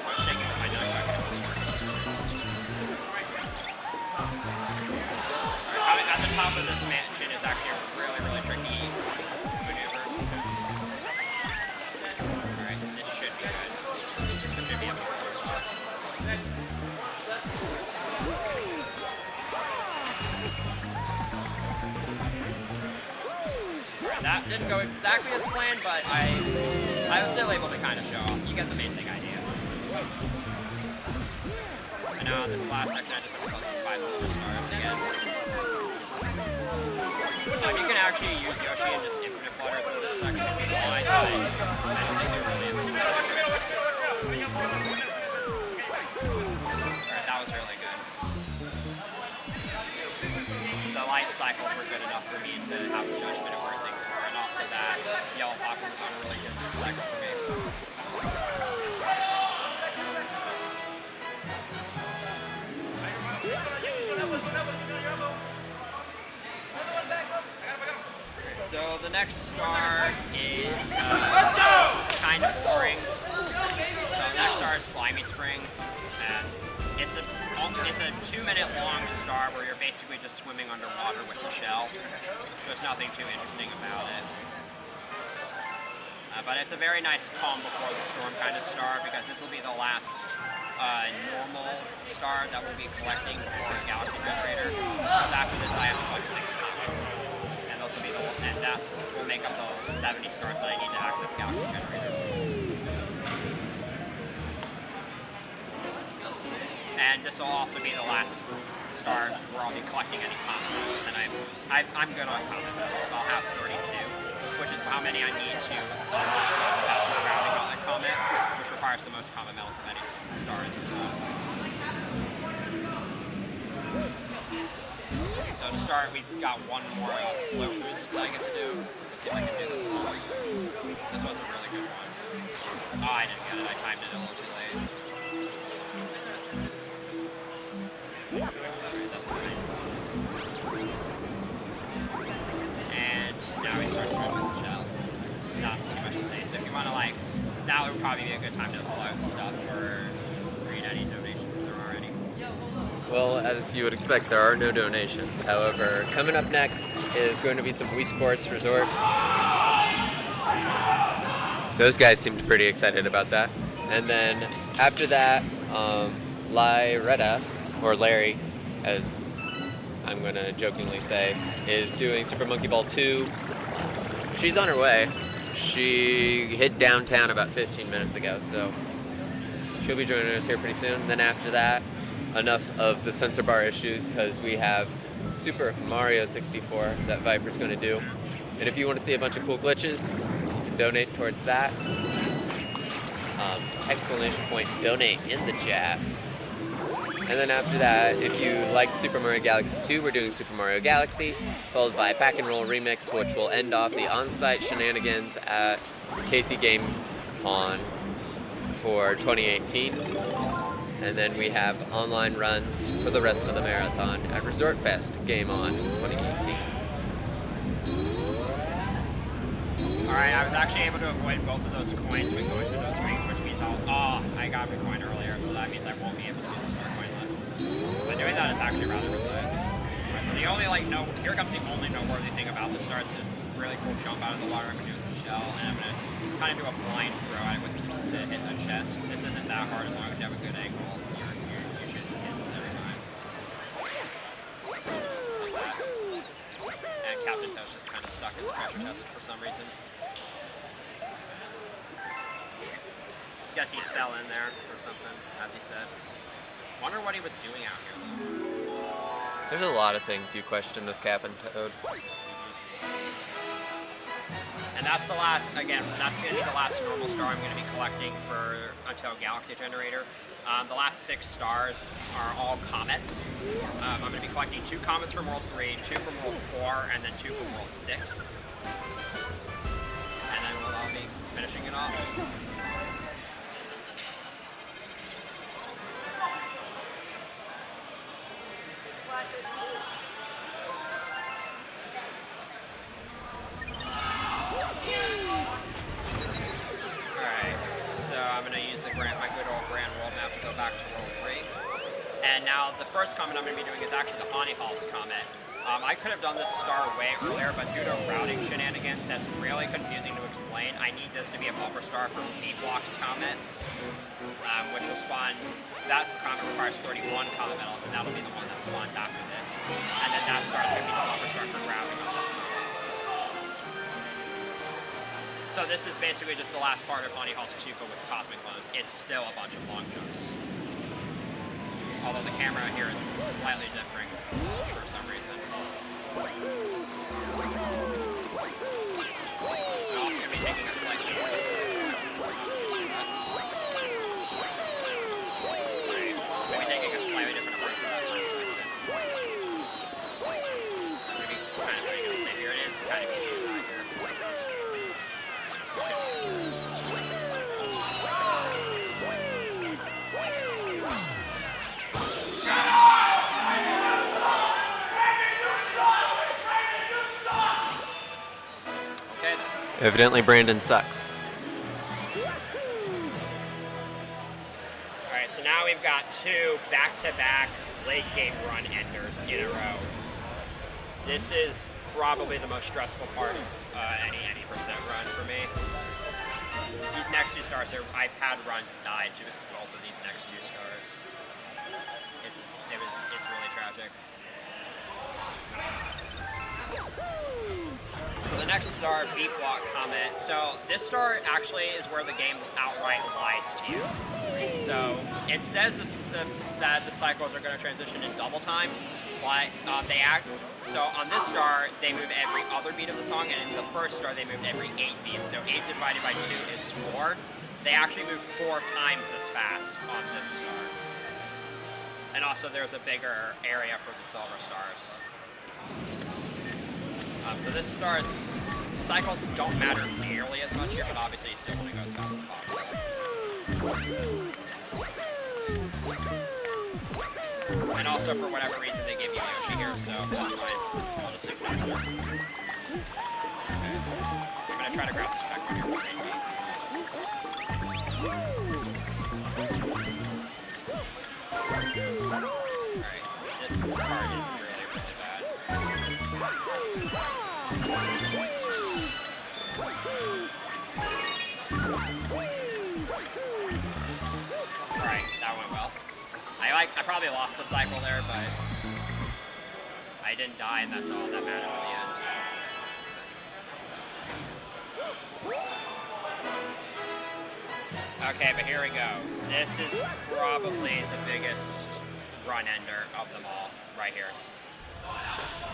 I'm shaking with my nunchuck. Alright, at the top of this mansion is actually a really, really tricky maneuver. Alright, this should be good. This should be able to That didn't go exactly as planned, but I was still able to kind of show off. You get the basic idea. And now in this last section, I just have to go through 5 Silver Stars again. actually use Yoshi and just infinite flutter through this section if you want, but I don't think it really is. Alright, that was really good. The light cycles were good enough for me to have a judgment of where things were, and also that yellow popcorn was on a really good cycle for me. So the next star is kind of boring. So the next star is Slimy Spring, and it's a 2-minute long star where you're basically just swimming underwater with the shell. There's nothing too interesting about it. But it's a very nice calm before the storm kind of star, because this will be the last normal star that we'll be collecting for Galaxy Generator. Because after this I have to collect 6 comets. And those will be and that will make up the 70 stars that I need to access Galaxy Generator. And this will also be the last star where I'll be collecting any comet medals. And I'm good on comet medals. I'll have 32, which is how many I need to pass this Gravity Gauntlet comet, which requires the most comet medals of any star in this mode. So to start, we've got one more slow boost that I get to do. Let's see if I can do this one. This one's a really good one. Oh, I didn't get it. I timed it a little too late. That's fine. And now he starts to with the shell. Not too much to say. So if you want to, like, now would probably be a good time to pull out stuff or read any donations if there are any. Well, as you would expect, there are no donations. However, coming up next is going to be some Wii Sports Resort. Those guys seemed pretty excited about that. And then after that, Lyretta, or Larry, as I'm going to jokingly say, is doing Super Monkey Ball 2. She's on her way. She hit downtown about 15 minutes ago, so she'll be joining us here pretty soon. Then after that, enough of the censor bar issues, because we have Super Mario 64 that Viper's going to do. And if you want to see a bunch of cool glitches, you can donate towards that. Exclamation point donate in the chat. And then after that, if you liked Super Mario Galaxy 2, we're doing Super Mario Galaxy, followed by Pack and Roll Remix, which will end off the on-site shenanigans at Casey Game Con for 2018. And then we have online runs for the rest of the marathon at Resort Fest Game On 2018. Alright, I was actually able to avoid both of those coins when going through those rings, which means I got a coin earlier, so that means I won't be able to do the star coin list. But doing that is actually rather precise. Right, so the only, here comes the only noteworthy thing about the start. There's this really cool jump out of the water I'm going to do with the shell, and I'm going to kind of do a blind throw at it to hit the chest. This isn't that hard as long as you have a good angle. You should hit this every time. Like that. And Captain Toad's just kind of stuck in the treasure chest for some reason. Guess he fell in there or something, as he said. Wonder what he was doing out here. There's a lot of things you question with Captain Toad. And that's the last, again, that's going to be the last normal star I'm going to be collecting until Galaxy Generator. The last 6 stars are all comets. I'm going to be collecting 2 comets from World 3, 2 from World 4, and then 2 from World 6. And then we'll all be finishing it off. My good old grand world map to go back to World 3. And now the first comet I'm going to be doing is actually the Honeyhalls comet. I could have done this star way earlier, but due to routing shenanigans, that's really confusing to explain. I need this to be a buffer star for B-Block's comet, which will spawn, that comet requires 31 comet medals, and that'll be the one that spawns after this. And then that star is going to be the buffer star for gravity. So this is basically just the last part of Honeyhalls 2, but with cosmic clones. It's still a bunch of long jumps. Although the camera here is slightly different for some reason. Evidently, Brandon sucks. Alright, so now we've got 2 back-to-back late game run enders in a row. This is probably the most stressful part of any percent run for me. These next 2 stars, I've had runs die to both of these next 2 stars. It's really tragic. So the next star, Beep Walk Comet. So this star actually is where the game outright lies to you. So it says that the cycles are going to transition in double time, but so on this star, they move every other beat of the song, and in the first star, they moved every 8 beats. So 8 divided by 2 is 4. They actually move 4 times as fast on this star. And also, there's a bigger area for the silver stars. So this star's cycles don't matter nearly as much here, but obviously you still want to go as fast as possible. And also, for whatever reason, they give you Yoshi here, so that's fine. I'll just ignore it. Okay. I'm going to try to grab this checkpoint here for safety. Alright, this part is really, really bad. Alright, that went well. I probably lost the cycle there, but I didn't die, and that's all that matters at the end. Okay, but here we go. This is probably the biggest run ender of them all, right here.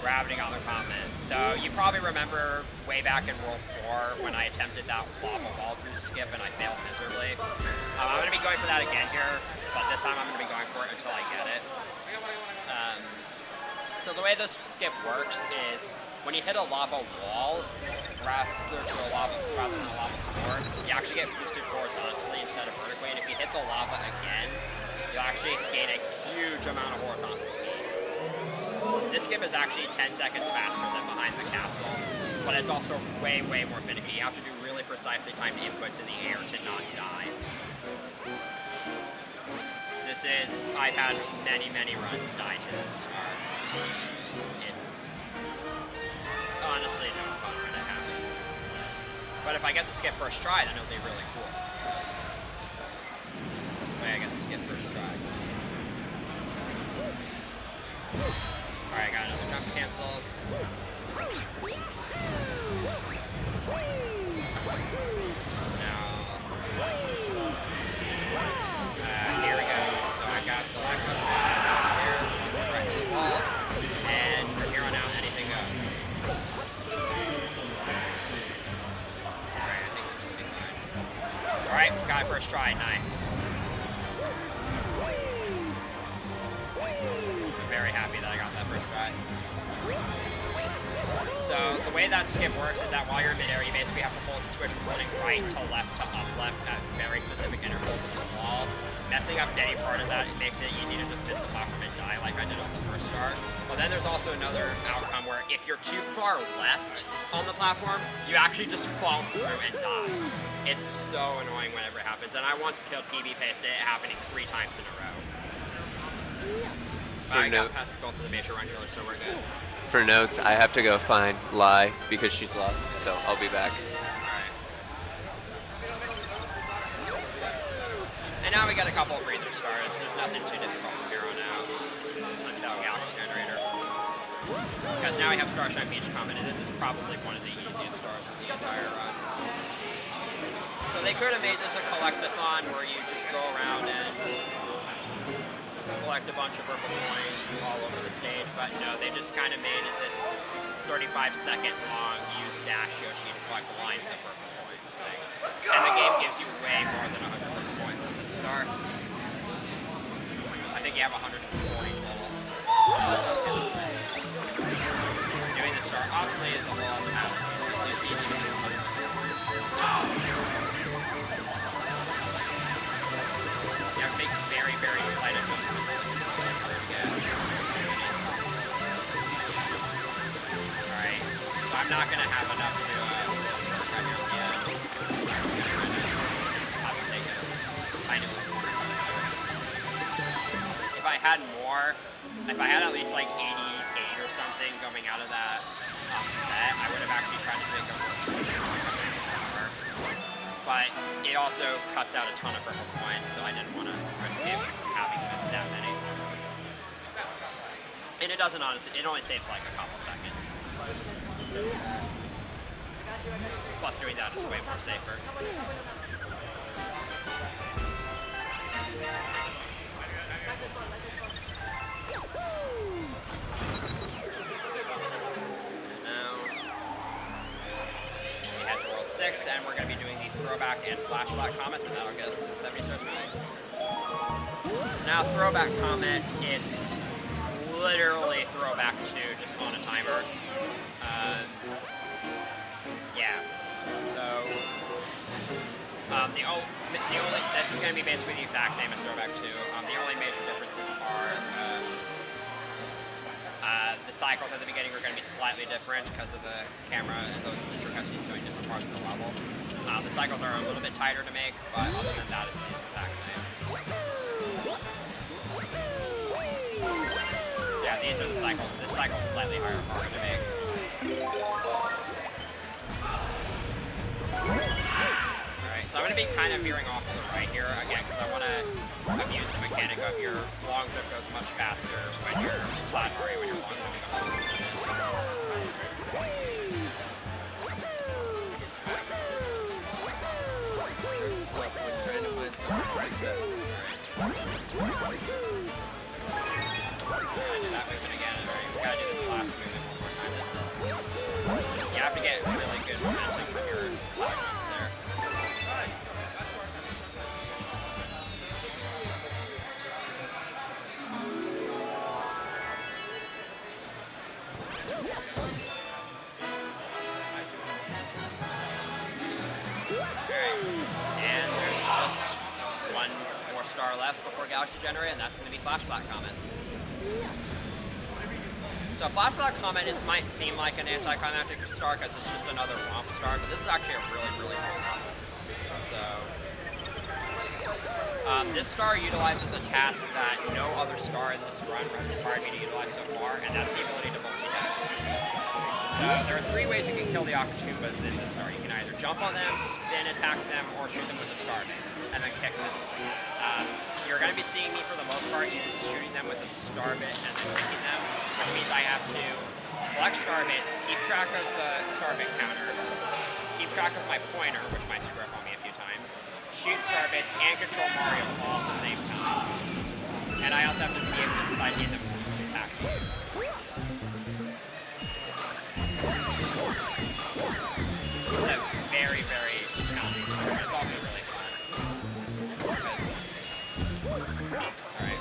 Gravity on the comment. So you probably remember way back in World 4 when I attempted that lava wall through skip and I failed miserably. I'm going to be going for that again here, but this time I'm going to be going for it until I get it. So the way this skip works is when you hit a lava wall rather than a lava floor, you actually get boosted horizontally instead of vertically, and if you hit the lava again, you'll actually gain a huge amount of horizontal speed. This skip is actually 10 seconds faster than behind the castle, but it's also way, way more finicky. You have to do really precisely timed inputs in the air to not die. This is, I've had many, many runs die to this star. It's honestly no fun when it happens. But if I get the skip first try, then it'll be really cool. So, that's the way I get the skip first try. Alright, I got another jump canceled. Now, here we go. So I got the left one here, right to the wall, and from here on out, anything goes. Alright, I think this will be fine. Alright, got it first try, nice. I'm very happy that I got that first try. So the way that skip works is that while you're in midair, you basically have to hold the switch from holding right to up left at very specific intervals of the wall. Messing up any part of that, it makes it easy to just miss the platform and die like I did on the first start. But then there's also another outcome where if you're too far left on the platform, you actually just fall through and die. It's so annoying whenever it happens, and I once killed PB Paste it happening 3 times in a row. I got past both of the major run killers, so we're good. For notes, I have to go find Lai because she's lost, so I'll be back. Alright. And now we got a couple of breather stars. There's nothing too difficult from here on out until Galaxy Generator. Because now we have Starshine Beach Comet, and this is probably one of the easiest stars of the entire run. So they could have made this a collectathon where you just go around and collect a bunch of purple coins all over the stage, but no, they just kind of made it this 35-second long use Dash Yoshi to collect lines of purple coins thing. And the game gives you way more than 100 purple coins on this star. I think you have 140 total. Doing this star obviously is a whole other matter. It's easy to do. You have to make very, very slight adjustments. Alright, so I'm not going to have enough to do a shortcut here. had more, if I had at least like 88 or something going out of that set, I would have actually tried to take a more armor. But it also cuts out a ton of purple coins, so I didn't want to risk it having missed that many. And it doesn't honestly, it only saves like a couple seconds. Plus doing that is way more safer. World 6, and we're going to be doing the throwback and flashback comments, and that'll get us to the 70 stars movie. So now throwback comment, it's literally throwback 2 just on a timer. Yeah. So the only this is going to be basically the exact same as throwback 2. The only major differences are the cycles at the beginning are going to be slightly different because of the camera and those intro cutscenes showing different parts of the level. The cycles are a little bit tighter to make, but other than that, it's the exact same. Yeah, these are the cycles. This cycle is slightly harder to make. Alright, so I'm going to be kind of veering off to the right here again because I want to abuse the mechanic of your long jump goes much faster when you're flat Mario when you're long jumping. Trying to find something like this. Alright. Do that movement again. Alright, we gotta do this last movement one more time. You have to get really good momentum from your platforms there. Star left before Galaxy Generate, and that's going to be Flashback Comment. So Flashback Comment, it might seem like an anticlimactic star because it's just another romp star, but this is actually a really, really cool level. So this star utilizes a task that no other star in this run has required me to utilize so far, and that's the ability to multitask. So there are 3 ways you can kill the Akatumbas in this star. You can either jump on them, spin attack them, or shoot them with a star bit, and then kick them. You're going to be seeing me for the most part use shooting them with a star bit and then kicking them, which means I have to collect star bits, keep track of the star bit counter, keep track of my pointer, which might screw up on me a few times, shoot star bits, and control Mario all at the same time. And I also have to be able to decide to them attack. So very, very challenging. It's all been really fun. Alright.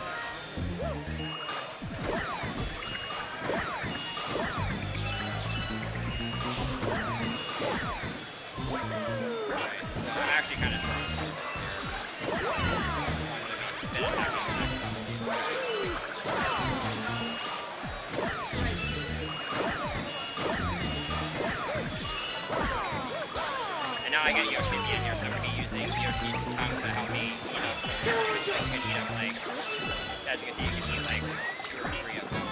I'm actually kind of strong. And now I got Yoshi at the end here, so I'm going to be using Yoshi's tongue to help me eat up. You can eat up, like, as you can see, you can eat like 2 or 3 of them.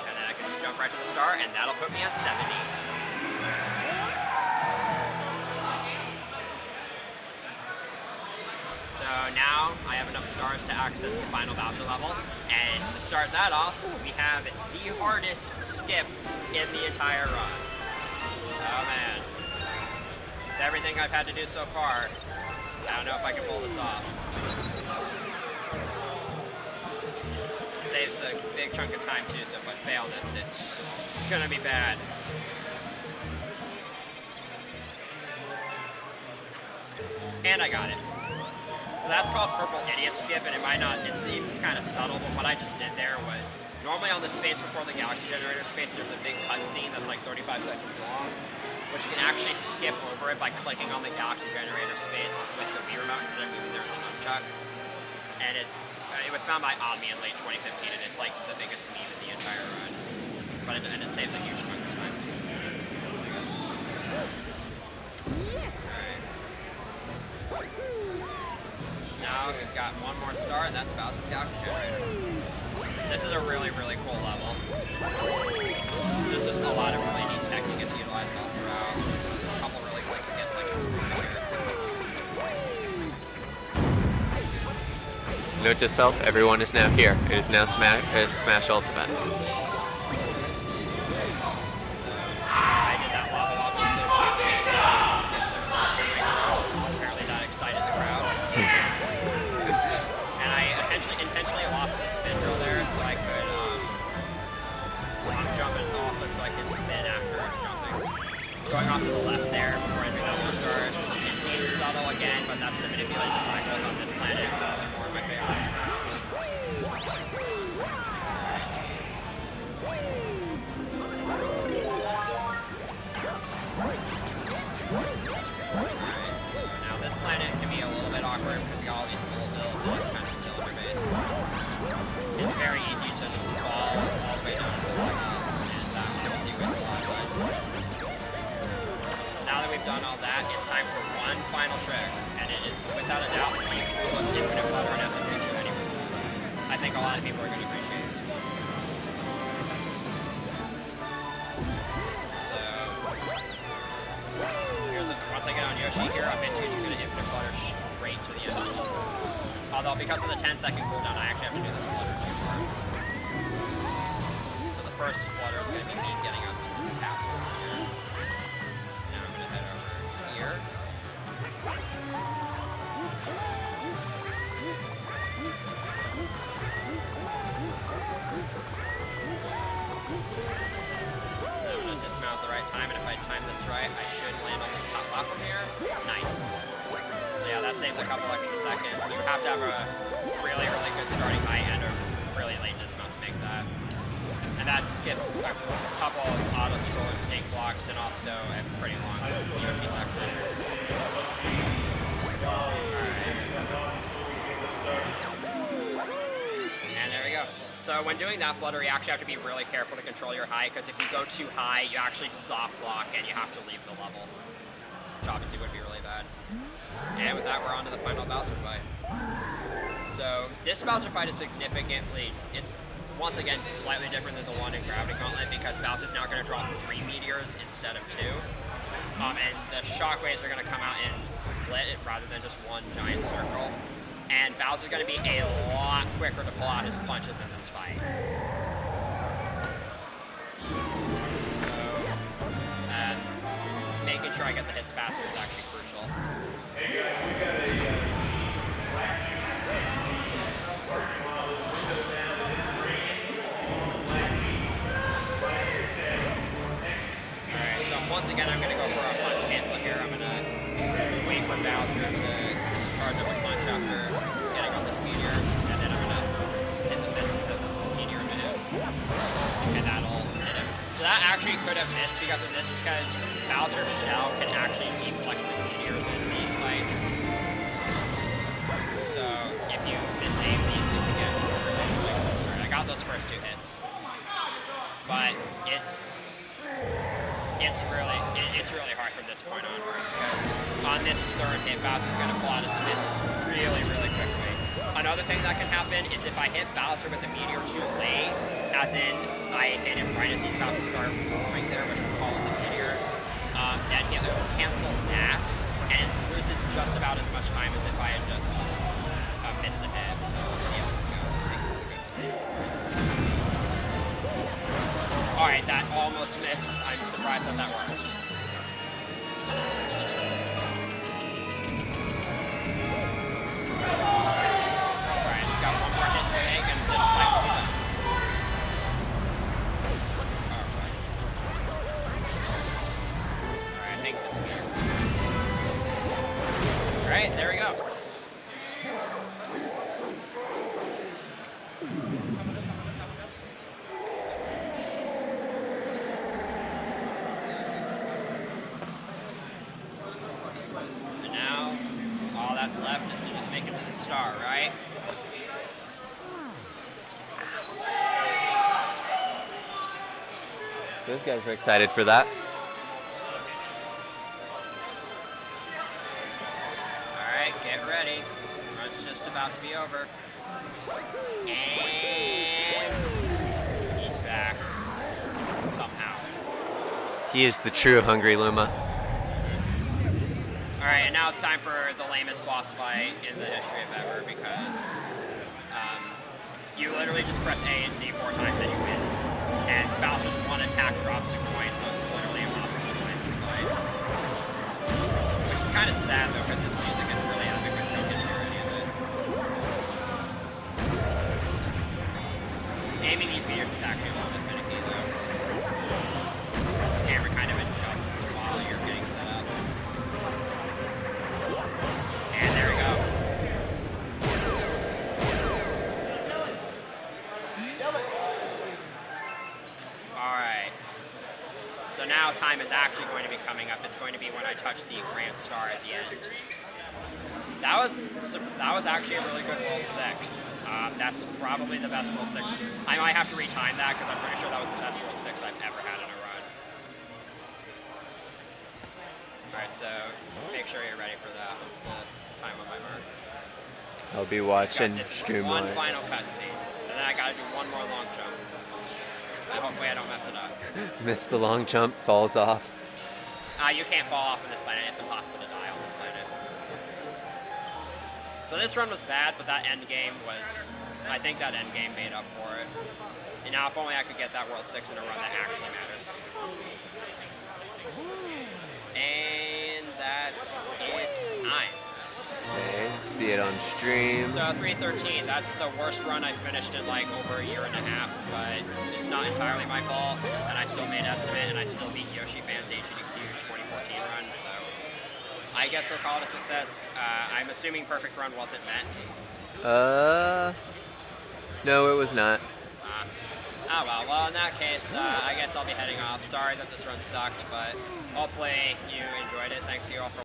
And then I can just jump right to the star, and that'll put me at 70. So now I have enough stars to access the final Bowser level, and to start that off, we have the hardest skip in the entire run. Oh man. With everything I've had to do so far, I don't know if I can pull this off. It saves a big chunk of time too, so if I fail this, it's gonna be bad. And I got it. So that's called Purple Idiot Skip, and it might not, it seems kind of subtle, but what I just did there was, normally on the space before the Galaxy Generator space, there's a big cutscene that's like 35 seconds long, which you can actually skip over it by clicking on the Galaxy Generator space with the Wii remote instead of moving there on the nunchuck. And it was found by Omni in late 2015, and it's like the biggest meme in the entire run. But it saves a huge chunk of time too. Yes! Now we've got one more star, and that's Bowser's Galaxy Generator. This is a really, really cool level. There's just a lot of really neat tech you get to utilize all throughout. A couple really cool skins like this here. Note to self, everyone is now here. It is now Smash Ultimate. I did that level obviously. Skins are apparently that excited the crowd. And I intentionally lost the spin drill there so I could jump and also so I could spin after jumping. Going off to the left there before I do that one start. It seems subtle again, but that's the manipulated cycles on this planet, so they're more of my favorite. Now this planet can be a little bit awkward because you got all these little bills and it's kind of cylinder based. It's very easy to just fall all the way down to the bottom and that will see with a lot of time. Now that we've done all that, it's time for one final trick, and it is without a doubt the coolest infinite flutter and application anyone's done. I think a lot of people are going to appreciate this one. Once I get on Yoshi here, I'm basically just going to infinite flutter straight to the end. Although, because of the 10-second cooldown, I actually have to do this flutter 2 times. So the first flutter is going to be me getting up to this castle here. Now I'm going to head over here. I'm going to dismount at the right time, and if I time this right, I should land on this top platform here. Nice. So yeah, that saves a couple extra seconds. You have to have a really, really good starting height and a really late dismount to make that. And that skips a couple of auto-scroll and snake blocks, and also a pretty long Yoshi section. And there we go. So when doing that flutter, you actually have to be really careful to control your height, because if you go too high, you actually soft lock and you have to leave the level, which obviously would be really bad. And with that, we're on to the final Bowser fight. So this Bowser fight is significantly, it's once again slightly different than the one in Gravity Gauntlet, because Bowser's now going to drop 3 meteors instead of 2. And the shockwaves are going to come out and split it rather than just one giant circle. And Bowser's going to be a lot quicker to pull out his punches in this fight. So, making sure I get the hits faster is actually crucial. Hey guys, we got a Alright, so once again I'm going to go for a punch cancel here. I'm going to wait for Bowser to charge up a punch after getting on this meteor, and then I'm going to hit the fist with the meteor to him. And that'll hit him. So that actually could have missed because of this, because Bowser's shell can actually deflect the meteors in these fights. So if you miss aim these, you can get really I got those first 2 hits. But it's really hard from this point onwards, because on this 3rd hit, Bowser's going to pull out his fist really, really quickly. Another thing that can happen is if I hit Bowser with the meteor too late, as in I hit him right as he's about to start going there, which we're calling the meteors, then he will cancel that and loses just about as much time as if I had just missed the hit. So yeah, let's go. I think this is a good play. Alright, that almost missed. I'm surprised that that worked. Alright, just got one more hit to make, and this fight will be done. Alright, I think this is good. Alright, there we go. That's left is to just make it to the star, right? Those guys are excited for that. Alright, get ready. Run It's just about to be over. And he's back. Somehow. He is the true Hungry Luma. Alright, and now it's time for the lamest boss fight in the history of ever because you literally just press A and Z 4 times and you win. And Bowser's one attack drops a coin, so it's literally impossible to win this fight. Which is kind of sad though, because this music is really epic, which don't get to hear any of it. Aiming these meteors is actually a little bit finicky though. The camera kind of adjusts while you're getting set up. And there we go. Alright. So now time is actually going to be coming up. It's going to be when I touch the Grand Star at the end. That was actually a really good World 6. That's probably the best World 6. I might have to retime that because I'm pretty sure that was the best World 6 I've ever had in a run. Alright, so make sure you're ready for that time on my mark. I'll be watching Stream one Streamlabs. final cutscene, and then I gotta do one more long jump. And hopefully I don't mess it up. Miss the long jump, falls off. You can't fall off on this planet. It's impossible to die on this planet. So this run was bad, but that end game was... I think that end game made up for it. And now if only I could get that World 6 in a run that actually matters. And that is time. Okay, see it on stream. So 313, that's the worst run I finished in like over a year and a half, but it's not entirely my fault, and I still made Estimate, and I still beat Yoshi Fans HDQ's 2014 run, so I guess we'll call it a success. I'm assuming Perfect Run wasn't meant. No, it was not. Well, in that case, I guess I'll be heading off. Sorry that this run sucked, but hopefully you enjoyed it. Thank you all for